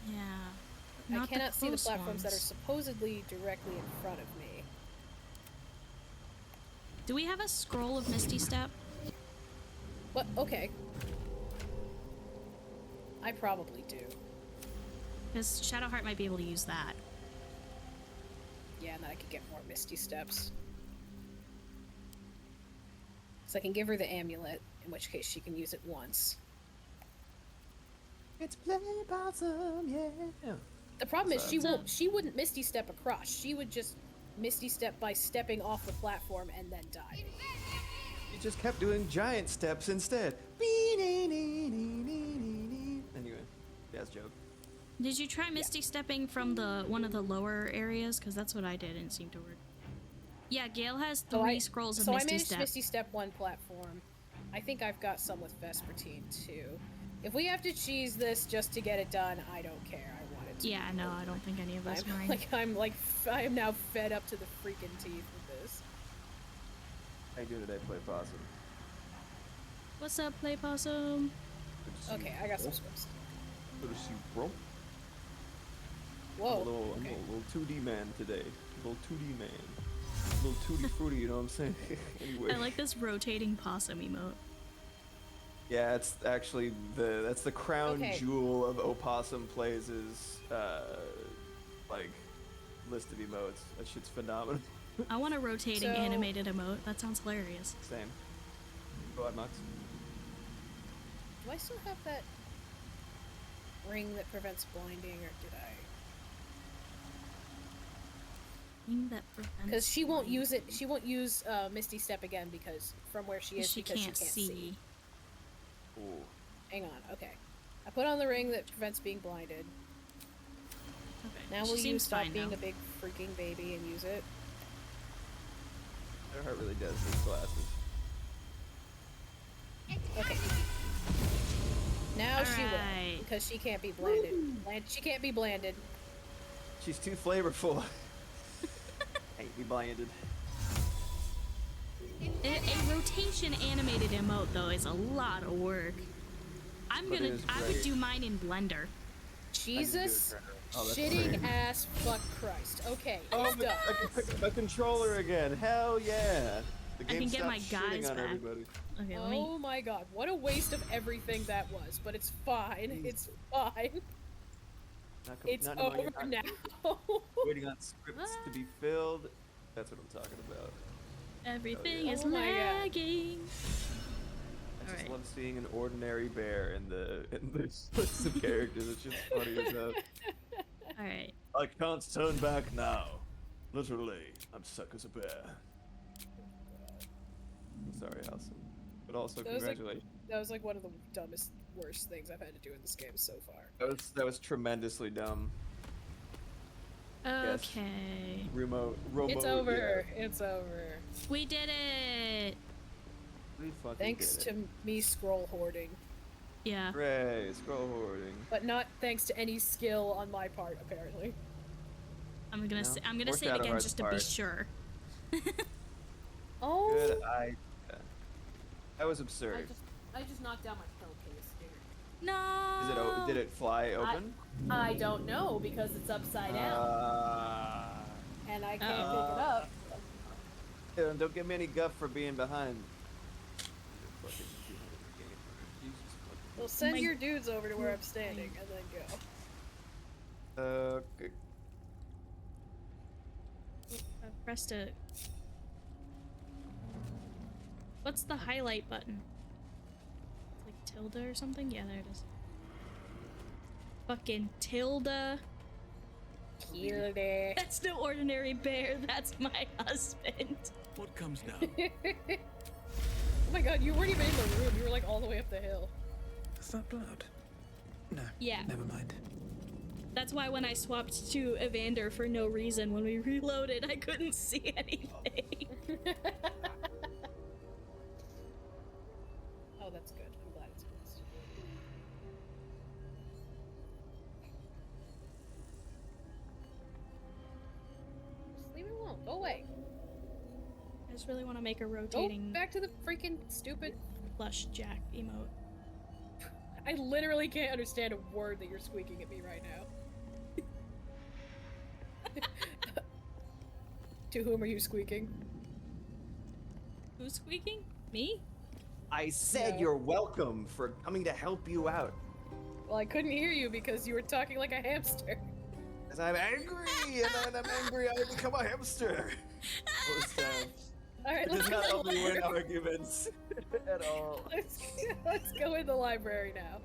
Yeah. I Not cannot see the close platforms that are ones. supposedly directly in front of me. Do we have a scroll of Misty Step? What? Okay. I probably do. Because Shadowheart might be able to use that. Yeah, and then I could get more Misty Steps. So I can give her the amulet, in which case she can use it once. It's play possum, yeah. The problem is So- she wouldn't Misty Step across. She would just Misty Step by stepping off the platform and then die. You just kept doing giant steps instead. Anyway, jazz joke. Did you try Misty stepping from one of the lower areas? Because that's what I did and it seemed to work. Yeah, Gale has 3 scrolls of Misty I managed Step. Misty Step 1 platform. I think I've got some with Vespertine too. If we have to cheese this just to get it done, I don't care. I want it to. Yeah, no, I don't think any of us mind. I am now fed up to the freaking teeth with this. How you doing today, Play Possum? What's up, Play Possum? Okay, I got some scrolls. Good to see you, bro. Whoa. I'm a little 2D man today. A little 2D man. A little tutti frutti, you know what I'm saying? Anyway. I like this rotating possum emote. Yeah, it's actually that's the crown jewel of Opossum Plays' like list of emotes. That shit's phenomenal. I want a rotating animated emote. That sounds hilarious. Same. Go ahead, Max. Do I still have that ring that prevents blinding, or did I? Because she won't use it. She won't use Misty Step again because from where she is, because she can't see. Ooh. Hang on. Okay. I put on the ring that prevents being blinded. Okay. Now will you stop being a big freaking baby and use it? Her heart really does need glasses. Okay. Now she will, because she can't be blinded. She can't be blinded. She's too flavorful. Can't be blinded. A rotation animated emote though is a lot of work. I would do mine in Blender. Jesus, shitting ass fuck Christ. Okay, I can pick up my controller again. Hell yeah! The game I can get my stopped shitting guys on back. everybody. Okay, oh my god, what a waste of everything that was. But it's fine. It's fine. It's over now. Waiting on scripts to be filled. That's what I'm talking about. Everything is lagging. I just love seeing an ordinary bear in the list of characters. It's just funny as hell. Alright. I can't turn back now. Literally, I'm stuck as a bear. I'm sorry, Allison. But also, congratulations. That was like one of the dumbest, worst things I've had to do in this game so far. That was tremendously dumb. Okay. Yes. Remote. It's over. Yeah. It's over. We did it. We fucking thanks did to me scroll hoarding. Yeah. Hooray, scroll hoarding. But not thanks to any skill on my part, apparently. I'm gonna say it again just to be sure. Oh. Good idea. That was absurd. I just knocked down my pillowcase here. No. Did it fly open? I don't know because it's upside down. And I can't pick it up. Don't give me any guff for being behind. Well, send your dudes over to where I'm standing and then go. Okay. I pressed a... What's the highlight button? It's like tilde or something? Yeah, there it is. Fucking tilde. Tilde. That's no ordinary bear, that's my husband. What comes now? Oh my god, you weren't even in the room, you were like all the way up the hill. Is that blood? No. Yeah. Never mind. That's why when I swapped to Evander for no reason, when we reloaded, I couldn't see anything. Oh, that's good. I'm glad it's closed. Just leave it alone. Go away. I just really want to make a rotating... Go back to the freaking stupid... Flush Jack emote. I literally can't understand a word that you're squeaking at me right now. To whom are you squeaking? Who's squeaking? Me? I said you're welcome for coming to help you out. Well, I couldn't hear you because you were talking like a hamster. Because I'm angry, and when I'm angry, I become a hamster. Alright, it does not help me win arguments at all. Let's go in the library now.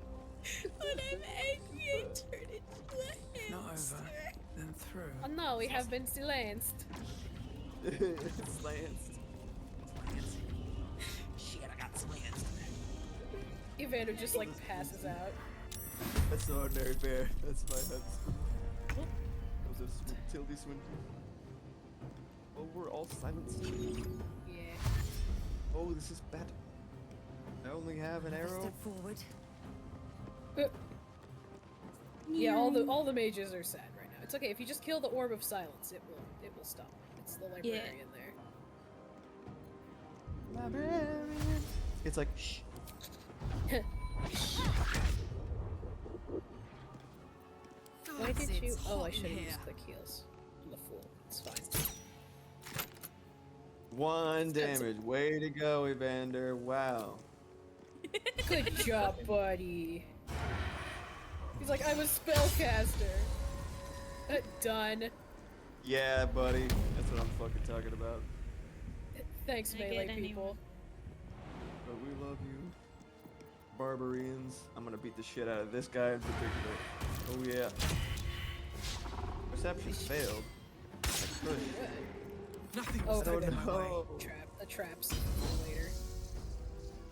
When I'm angry, I turn into a hamster. Not over, then through. Oh no, we have been silenced. Slanced. Shit, I got slanced. Evander just like passes out. That's the ordinary bear. That's my Hudson. That was a Tildy Swinton. Oh, we're all silenced. Yeah. Oh, this is bad. I only have an arrow. Step forward. Yeah, all the mages are sad right now. It's okay if you just kill the orb of silence. It will stop. It's the librarian there. Librarian. It's like shh. Why did you? It's Oh, I hot should have in used here. click heals. I'm a fool. It's fine. 1 damage. Way to go, Evander. Wow. Good job, buddy. He's like, I'm a spellcaster. Done. Yeah, buddy. That's what I'm fucking talking about. Thanks, melee people. But we love you. Barbarians. I'm gonna beat the shit out of this guy in particular. Oh yeah. Perception failed. Nothing. Oh, I don't no. know. The traps for later.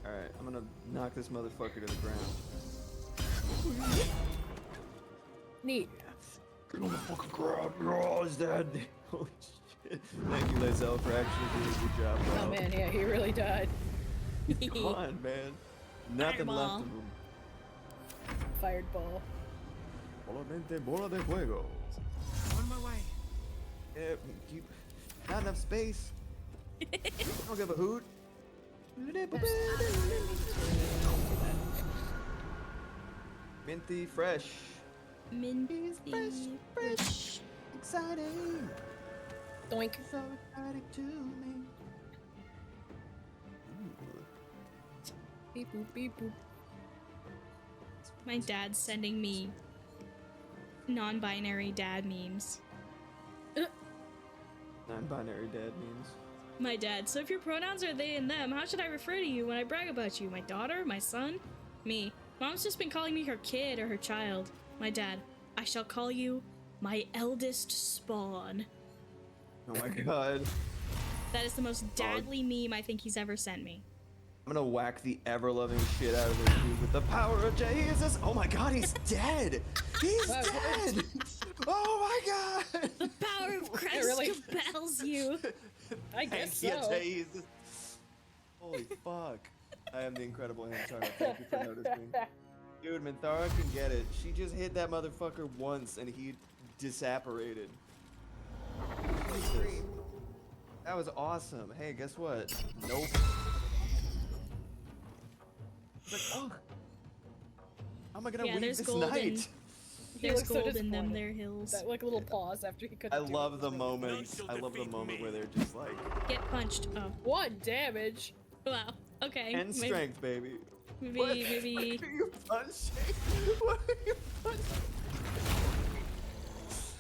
Alright, I'm gonna knock this motherfucker to the ground. Neat. Get on the fucking ground. Oh, he's dead. Holy shit. Thank you, Lazel, for actually doing a good job. Oh man, yeah, he really died. He's gone, man. Nothing left of him. Fired ball. Solamente bola de fuego. On my way. Yeah, not enough space. I don't give a hoot. Minty fresh. Minty fresh. Exciting. Doink. So exciting to me. Beep boop beep boop. My dad's sending me non-binary dad memes. Non-binary dad memes. My dad, so if your pronouns are they and them, how should I refer to you when I brag about you? My daughter? My son? Me. Mom's just been calling me her kid or her child. My dad, I shall call you my eldest spawn. Oh my god. That is the most dadly meme I think he's ever sent me. I'm gonna whack the ever-loving shit out of this dude with the power of Jesus. Oh my god, he's dead! He's dead! Oh my god! The power of Christ compels you. I guess Thank so. you, Jesus. Holy fuck. I am the incredible Hamtaro. Thank you for noticing. Dude, Minthara can get it. She just hit that motherfucker once and he disapparated. Jesus. That was awesome. Hey, guess what? Nope. It's like, oh. How am I gonna weave this night? There's gold in them, their hills. That like little pause after he couldn't I do it. love the moment. I love the moment where they're just like Get punched. Oh. 1 damage. Wow. Okay. and strength, baby. Maybe. What are you punching? What are you punching?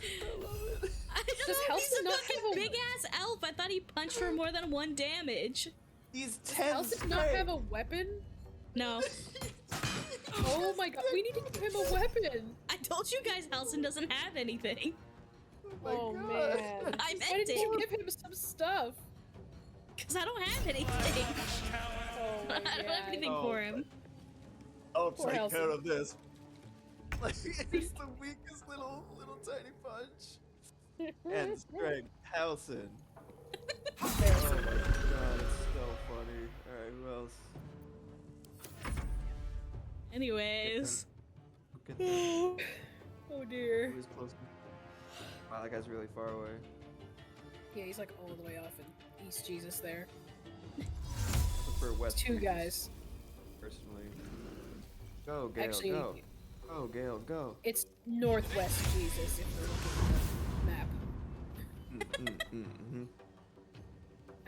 I love it. I don't Does know. He's Halcyon a not fucking have a- big ass elf. I thought he punched for more than 1 damage. He's Does 10 Halcyon not have a weapon? No. Oh my god, we need to give him a weapon. I told you guys Halcyon doesn't have anything. Oh God. man. I Why meant didn't you it. give him some stuff? Because I don't have anything. Oh my I don't have God. anything for him. I'll Poor take Halcyon. care of this. Like, it's the weakest little tiny punch. And strength, Halcyon. Oh my god, it's so funny. Alright, who else? Anyways. Oh dear. Who's close? Wow, that guy's really far away. Yeah, he's like all the way off in East Jesus there. I prefer West. 2 Jesus, guys. personally. Go, Gale, Actually, go. Go, Gale, go. It's Northwest Jesus if we're looking at the map.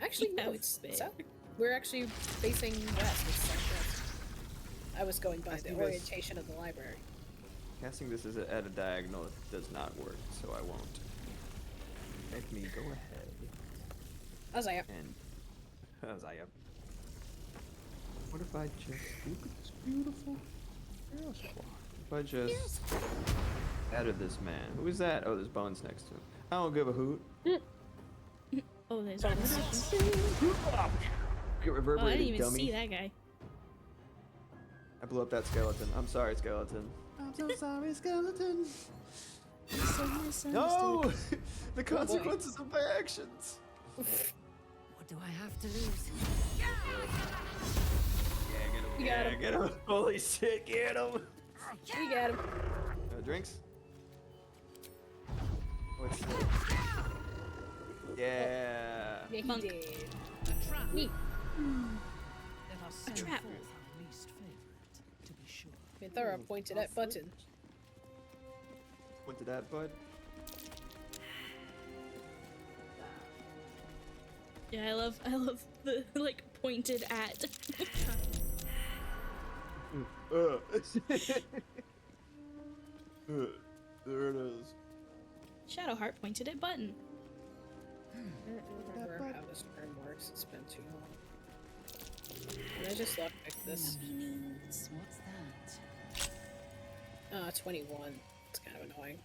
Actually, no, it's south. We're actually facing west. It's southwest. I was going by the orientation of the library. Casting this is at a diagonal does not work, so I won't. Let me go ahead. Azaya. And Azaya. What if I just look at this beautiful girl squad? If I just added this man. Who is that? Oh, there's bones next to him. I don't give a hoot. Oh, there's Get Oh, I reverberating, didn't even dummy. see that guy. I blew up that skeleton. I'm sorry, skeleton. I'm so sorry, skeleton. No! The consequences of my actions. What do I have to lose? Yeah, get him. Holy shit, get him. We got him. Drinks? What's this? Yeah. Yeah, he Monk. did. A trap. Neat. A trap. Minthara pointed at button. Pointed at bud. Yeah, I love the like pointed at. There it is. Shadowheart pointed at button. I don't remember how this term works. It's been too long. Can I just lockpick this? What's that? 21. It's kind of annoying.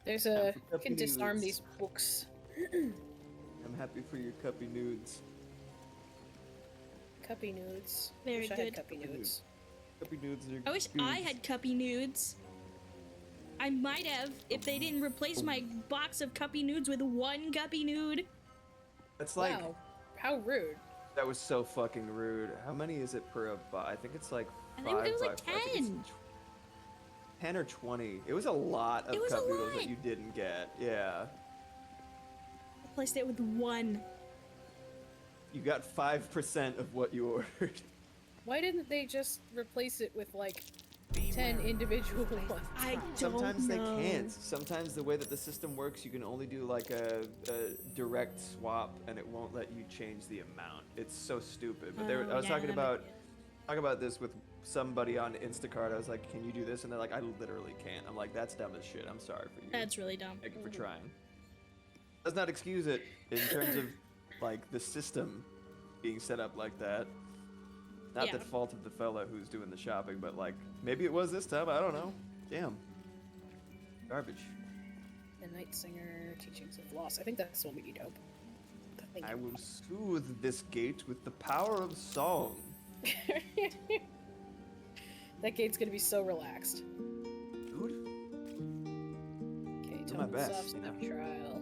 There's a... You can disarm these books. I'm happy for your cuppy nudes. Cuppy nudes. Very Wish I good. had cuppy nudes. Cuppy nudes are I wish good. I had cuppy nudes. I might have if they didn't replace my box of cuppy nudes with one cuppy nude. That's like... Wow. How rude. That was so fucking rude. How many is it per bot? I think it's like 5. I think it was like I think it's 10. 10 or 20. It was a lot of It was a cup noodles lot. that you didn't get. Yeah. Replaced it with one. You got 5% of what you ordered. Why didn't they just replace it with like 10 individual ones? I don't Sometimes they know. can't. Sometimes the way that the system works, you can only do like a direct swap, and it won't let you change the amount. It's so stupid. But I was talking about this with somebody on Instacart. I was like, "Can you do this?" And they're like, "I literally can't." I'm like, "That's dumb as shit. I'm sorry for you." That's really dumb. Thank you for trying. Does not excuse it in terms of like the system being set up like that. Not the fault of the fella who's doing the shopping, but like maybe it was this time. I don't know. Damn. Garbage. The Night Singer, Teachings of Loss. I think that's the one we need hope. I will soothe this gate with the power of song. That gate's gonna be so relaxed. Dude. Okay, Do my best, soft you know. snap trial.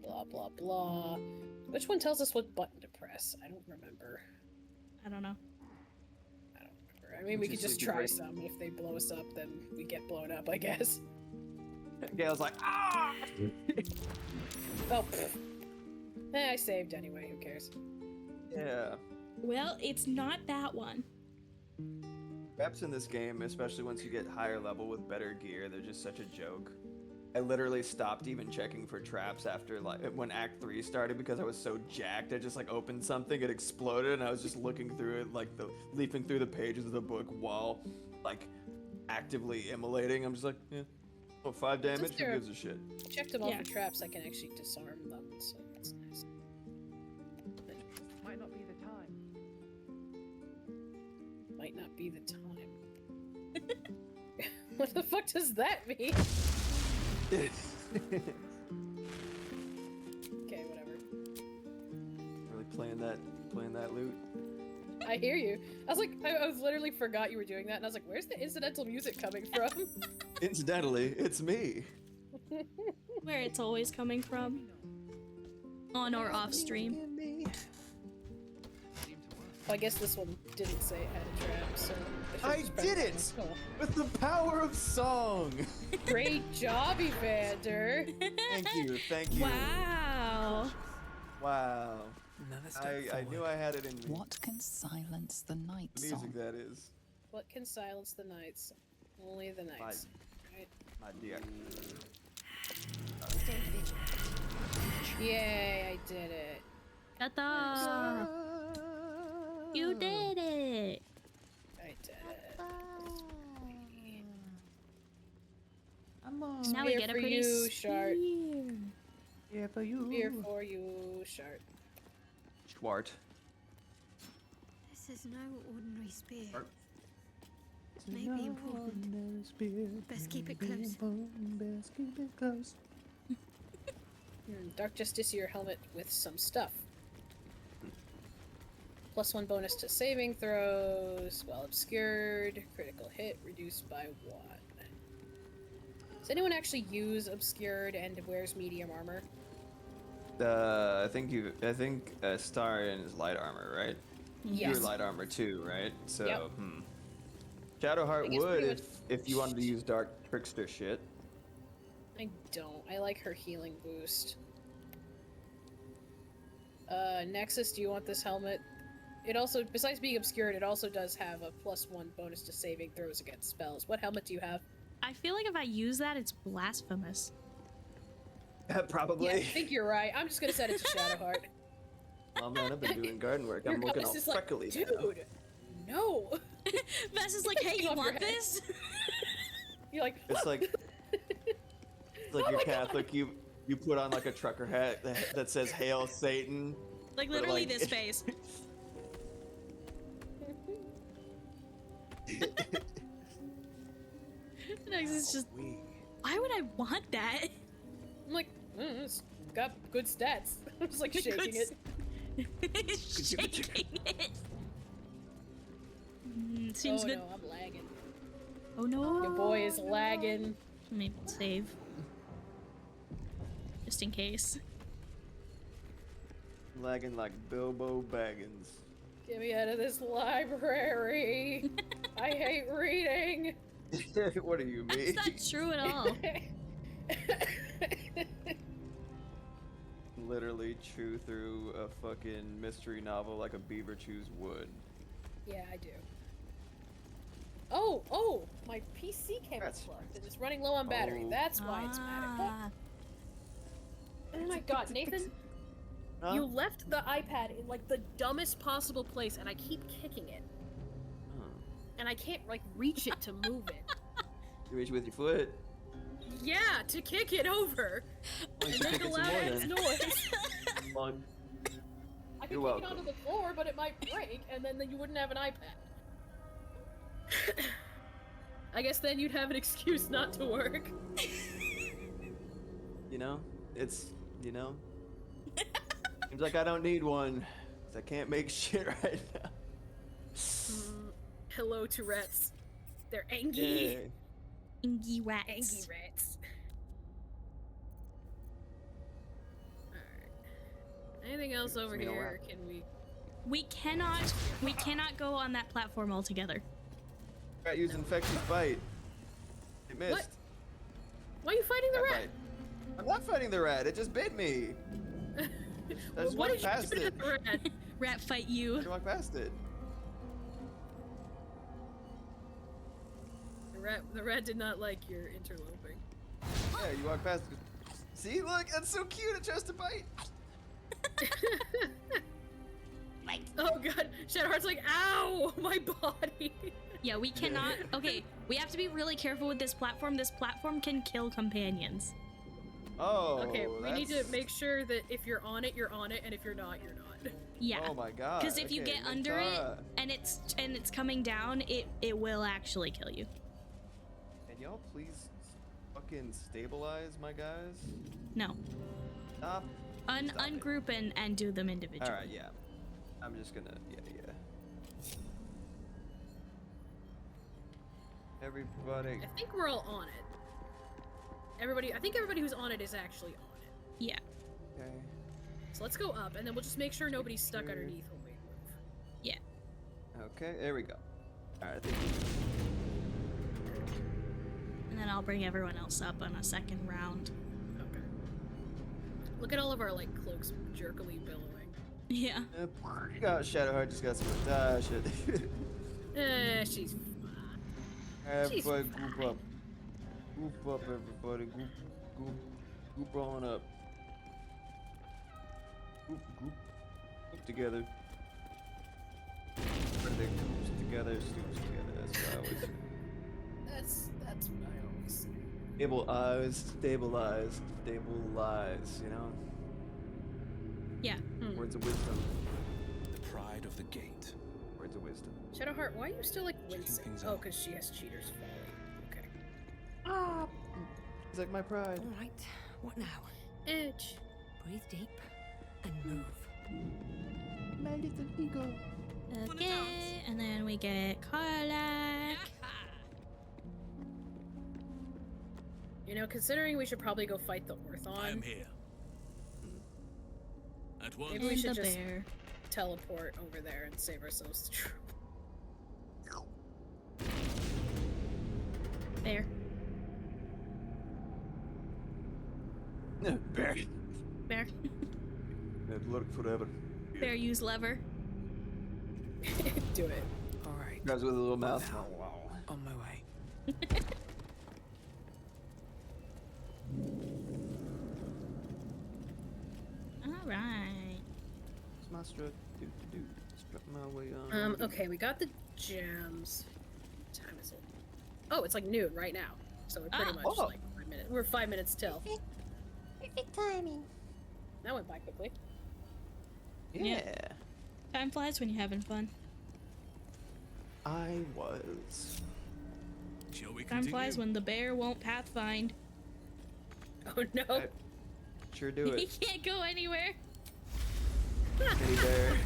Blah blah blah. Which one tells us what button to press? I don't remember. I don't know. I mean, we could Just just so you try break- some. If they blow us up, then we get blown up, I guess. Gail's like, ah! Oh, pfft. I saved anyway. Who cares? Yeah. Well, it's not that one. Traps in this game, especially once you get higher level with better gear, they're just such a joke. I literally stopped even checking for traps after like when Act 3 started because I was so jacked. I just like opened something, it exploded, and I was just looking through it, like leaping through the pages of the book while like actively immolating. I'm just like, yeah, 5 damage. Since Who they're- gives a shit? Checked them all for traps. I can actually disarm them, so that's nice. Might not be the time. Might not be the time. What the fuck does that mean? Okay, whatever. Really playing that loot. I hear you. I was like, I was literally forgot you were doing that, and I was like, where's the incidental music coming from? Incidentally, it's me. Where it's always coming from. On or off stream. Well, I guess this one didn't say it had a trap, so I should've did pressed it! Cool. With the power of song! Great job, Evander! Thank you, thank you. Wow. Wow. Another step I knew I had it in me. What can silence the night The music, song? that is. What can silence the nights? Only the nights. Right? My dear. Yay, I did it. Ta-da! You did it! I did it. Now we Spear get a for pretty you, Shart. spear. Yeah, for you. Spear for you, Shart. Schwart. This is no ordinary spear. Shart. It may be important. Best keep it close. Best keep it close. Dark Justiciar helmet with some stuff. +1 bonus to saving throws while obscured. Critical hit reduced by 1. Does anyone actually use obscured and wears medium armor? I think Starion is light armor, right? Yes. You're light armor too, right? So, Yep. Shadowheart guess would pretty if you wanted to use dark trickster shit. I don't. I like her healing boost. Nexus, do you want this helmet? It also, besides being obscured, it also does have a +1 bonus to saving throws against spells. What helmet do you have? I feel like if I use that, it's blasphemous. Probably. Yeah, I think you're right. I'm just gonna set it to Shadowheart. Oh man, I've been doing garden work. I'm Your looking compass all is freckly like, now. dude, no. Vess is like, hey, you want this? You're like, It's like it's like you're Catholic. You put on like a trucker hat that says "Hail Satan." Like but, literally like, this face. Next is just, why would I want that? I'm like, it's got good stats. I'm just like shaking it. Shaking it. Seems good. No, I'm lagging. Oh no. Your boy is lagging. Maybe save. Just in case. Lagging like Bilbo Baggins. Get me out of this library. I hate reading. What do you mean? That's not true at all. Literally chew through a fucking mystery novel like a beaver chews wood. Yeah, I do. Oh, my PC came unplugged and it's running low on battery. That's why it's mad at me. Oh my god, Nathan. Huh? You left the iPad in like the dumbest possible place and I keep kicking it. And I can't like reach it to move it. You reach with your foot. Yeah, to kick it over. Why And don't you make kick a it some loud more, ass then? noise. Come on. I could You're kick welcome. it onto the floor, but it might break, and then you wouldn't have an iPad. I guess then you'd have an excuse not to work. You know, it's seems like I don't need one, 'cause I can't make shit right now. Hello, Tourette's. They're angy. Yeah. Angy rats. Angy rats. Alright. Anything else over here? Can we... We cannot go on that platform altogether. Rat used infectious bite. It missed. What? Why are you fighting the rat? I'm not fighting the rat. It just bit me. I just walked past it. Rat fight you. I just walked past it. The rat did not like your interloping. Yeah, you walk past it. See, look, that's so cute. It tries to bite. Oh god, Shadowheart's like, ow, my body. Yeah, we cannot. Okay, we have to be really careful with this platform. This platform can kill companions. Oh. Okay, we need to make sure that if you're on it, and if you're not, you're not. Yeah. Oh my god. Because if you get under it and it's coming down, it will actually kill you. Can y'all please fucking stabilize my guys? No. Stop. Ungroup and do them individually. All right, yeah. I'm just gonna, yeah. Everybody. I think we're all on it. I think everybody who's on it is actually on it. Yeah. Okay. So let's go up, and then we'll just make sure nobody's stuck underneath when we move. Yeah. Okay, there we go. All right, I think. And then I'll bring everyone else up on a second round. Okay. Look at all of our like cloaks jerkily billowing. Yeah. Shadowheart just got some shit. She's fine. Everybody group up. Group up, everybody. Group on up. Group together. Where they groups together, stoops together. That's what I always say. That's what I always say. Stabilize, you know? Yeah. Words of wisdom. The pride of the gate. Words of wisdom. Shadowheart, why are you still like wincing? Oh, because she has cheaters folly. Okay. It's like my pride. All right. What now? Edge. Breathe deep and move. My little ego. Okay, and then we get Karlak. You know, considering we should probably go fight the Orthon. I am here. At once. Maybe we should the just bear. teleport over there and save ourselves the trouble. Bear. Bear. Bear. It looked forever. Bear use lever. Do it. All right. Guys with a little mouth. Now, on my way. All right. It's my strut. Do. Strut my way on. Okay, we got the gems. What time is it? Oh, it's like noon right now. So we're pretty much like 5 minutes. We're 5 minutes till. Perfect timing. That went by quickly. Yeah. Time flies when you're having fun. I was. Shall we Time continue? flies when the bear won't pathfind. Oh no. Sure do He it. can't go anywhere. Hey bear.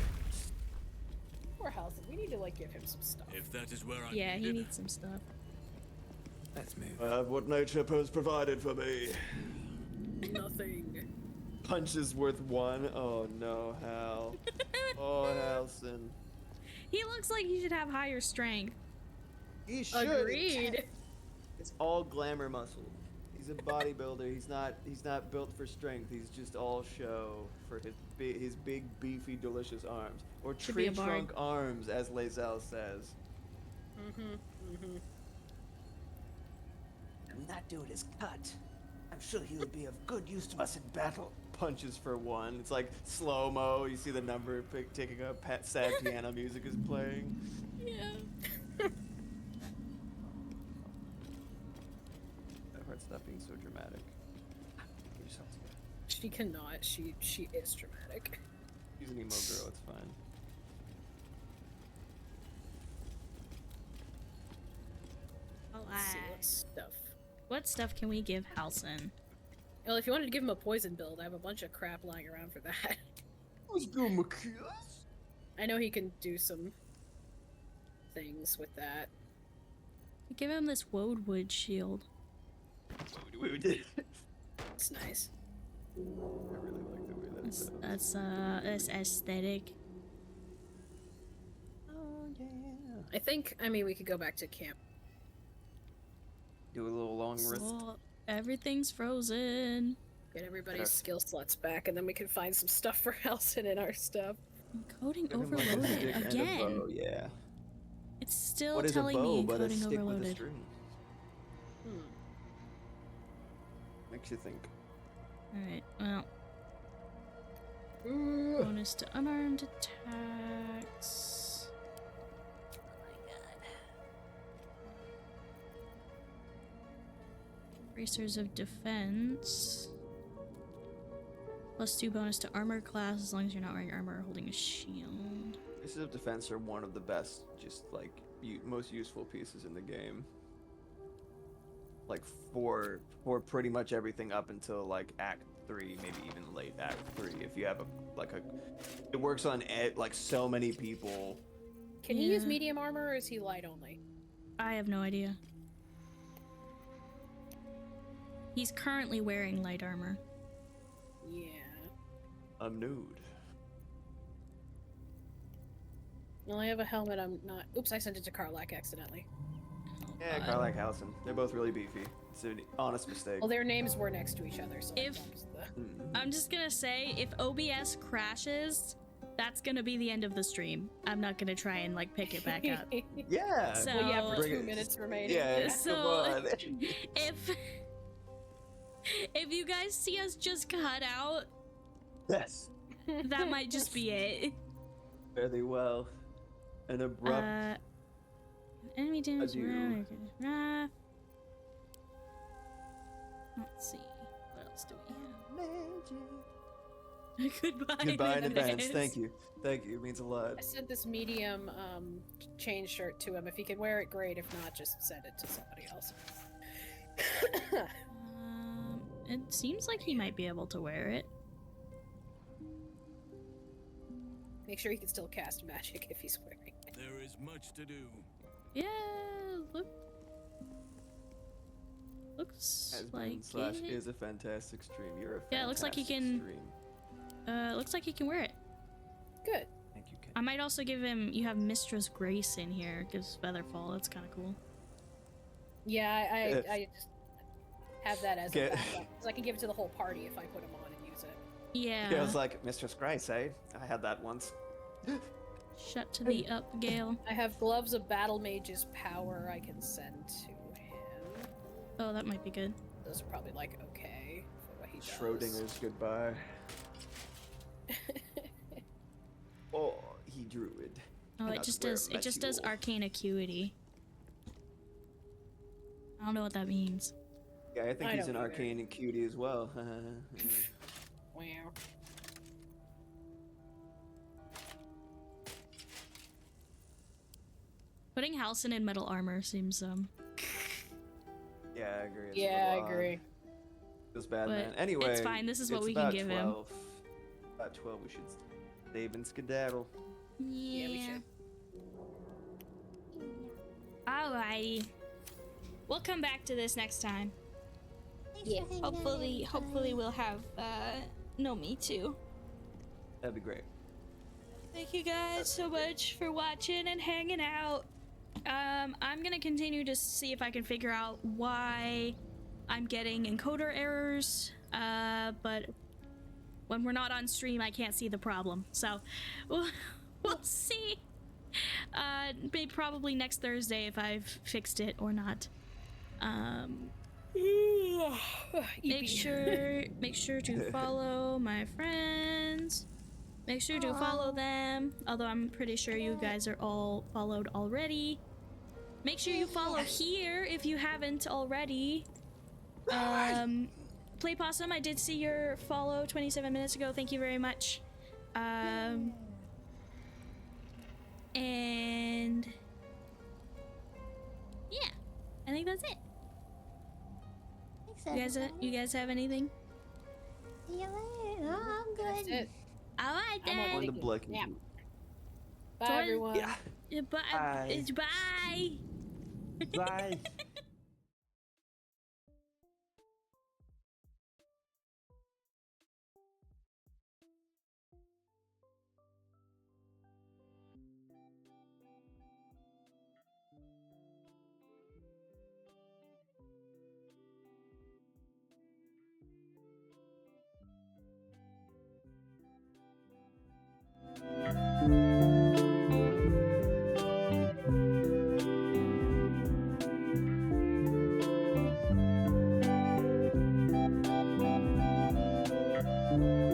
Poor Halsey. We need to like give him some stuff. If that is where I Yeah, he needed. needs some stuff. Let's move. I have what nature has provided for me. Nothing. Punch is worth 1. Oh no, Hal. Oh, Halson. He looks like he should have higher strength. He should. Agreed. It's all glamour muscle. He's a bodybuilder. He's not built for strength. He's just all show for his big, beefy, delicious arms. Or Should be tree a bard. trunk arms, as Lae'zel says. And that dude is cut. I'm sure he would be of good use to us in battle. Punches for 1. It's like slow-mo. You see the number taking up. Sad piano music is playing. Yeah. That part stop being so dramatic. Get yourself together. She cannot. She is dramatic. She's an emo girl. It's fine. Let's see what stuff. What stuff can we give Halson? Well, if you wanted to give him a poison build, I have a bunch of crap lying around for that. Let's go, Macias. I know he can do some things with that. Give him this Woadwood shield. We did. It's nice. I really like the way that sounds. That's aesthetic. Oh yeah. I mean, we could go back to camp. Do a little long wrist. So, everything's frozen. Get everybody's skill slots back, and then we can find some stuff for Halson in our stuff. Encoding Give him, like, a overloaded stick and a again. bow, yeah. It's still What is a telling bow me but a encoding stick with a overloaded. string? Makes you think. Alright, well. Bonus to unarmed attacks. Bracers of defense. +2 bonus to armor class as long as you're not wearing armor or holding a shield. Pieces of defense are one of the best, just like most useful pieces in the game. Like for pretty much everything up until like Act 3, maybe even late Act 3. If you have it works on like so many people. Can he use medium armor, or is he light only? I have no idea. He's currently wearing light armor. Yeah. I'm nude. Well, I have a helmet. I'm not. Oops, I sent it to Karlak accidentally. Yeah, Karlak Halson. They're both really beefy. It's an honest mistake. Well, their names were next to each other, so If I'm just gonna say, if OBS crashes, that's gonna be the end of the stream. I'm not gonna try and like pick it back up. Yeah. So well, yeah, for 2 minutes remaining. Yeah. So come on. if you guys see us just cut out, Yes. that might just be it. Fairly well. An abrupt. Enemy damage. Adieu. Let's see. What else do we have? Goodbye in advance. Thank you. Thank you. It means a lot. I sent this medium chain shirt to him. If he can wear it, great. If not, just send it to somebody else. It seems like he might be able to wear it. Make sure he can still cast magic if he's wearing it. There is much to do. Yeah, looks like it. Is a fantastic stream. You're a fantastic Yeah, it looks like he can. stream. Looks like he can wear it. Good. Thank you, Ken. I might also give him. You have Mistress Grace in here. Gives Featherfall. That's kind of cool. Yeah, I just have that as a backup, so I can give it to the whole party if I put him on and use it. Yeah. Yeah, I was like, Mistress Grace, eh? I had that once. Shut to the up, Gale. I have Gloves of Battle Mage's power I can send to him. Oh, that might be good. Those are probably like okay for what he does. Schrodinger's goodbye. Oh, he druid. Oh, it just does. It just does arcane acuity. I don't know what that means. Yeah, I think he's an arcane and cutie as well. Wow. Putting Halcyon in metal armor seems Yeah, I agree. Yeah, I agree. Feels bad, But man. Anyway, it's fine. This is what it's we can about give 12. him. About 12, we should save and skedaddle. Yeah, we should. Alrighty. We'll come back to this next time. Yeah. Hopefully we'll have no me too. That'd be great. Thank you guys so much for watching and hanging out. I'm gonna continue to see if I can figure out why I'm getting encoder errors. But when we're not on stream, I can't see the problem. So we'll see. Maybe probably next Thursday if I've fixed it or not. Make sure to follow my friends. Make sure to follow them, although I'm pretty sure you guys are all followed already. Make sure you follow here if you haven't already. Play Possum, I did see your follow 27 minutes ago. Thank you very much. And yeah, I think that's it. You guys have anything? See you later. Oh, I'm good. That's it. All right then. I'm on the black. Yeah. Bye, everyone. Yeah. Bye. Bye. Bye. Bye.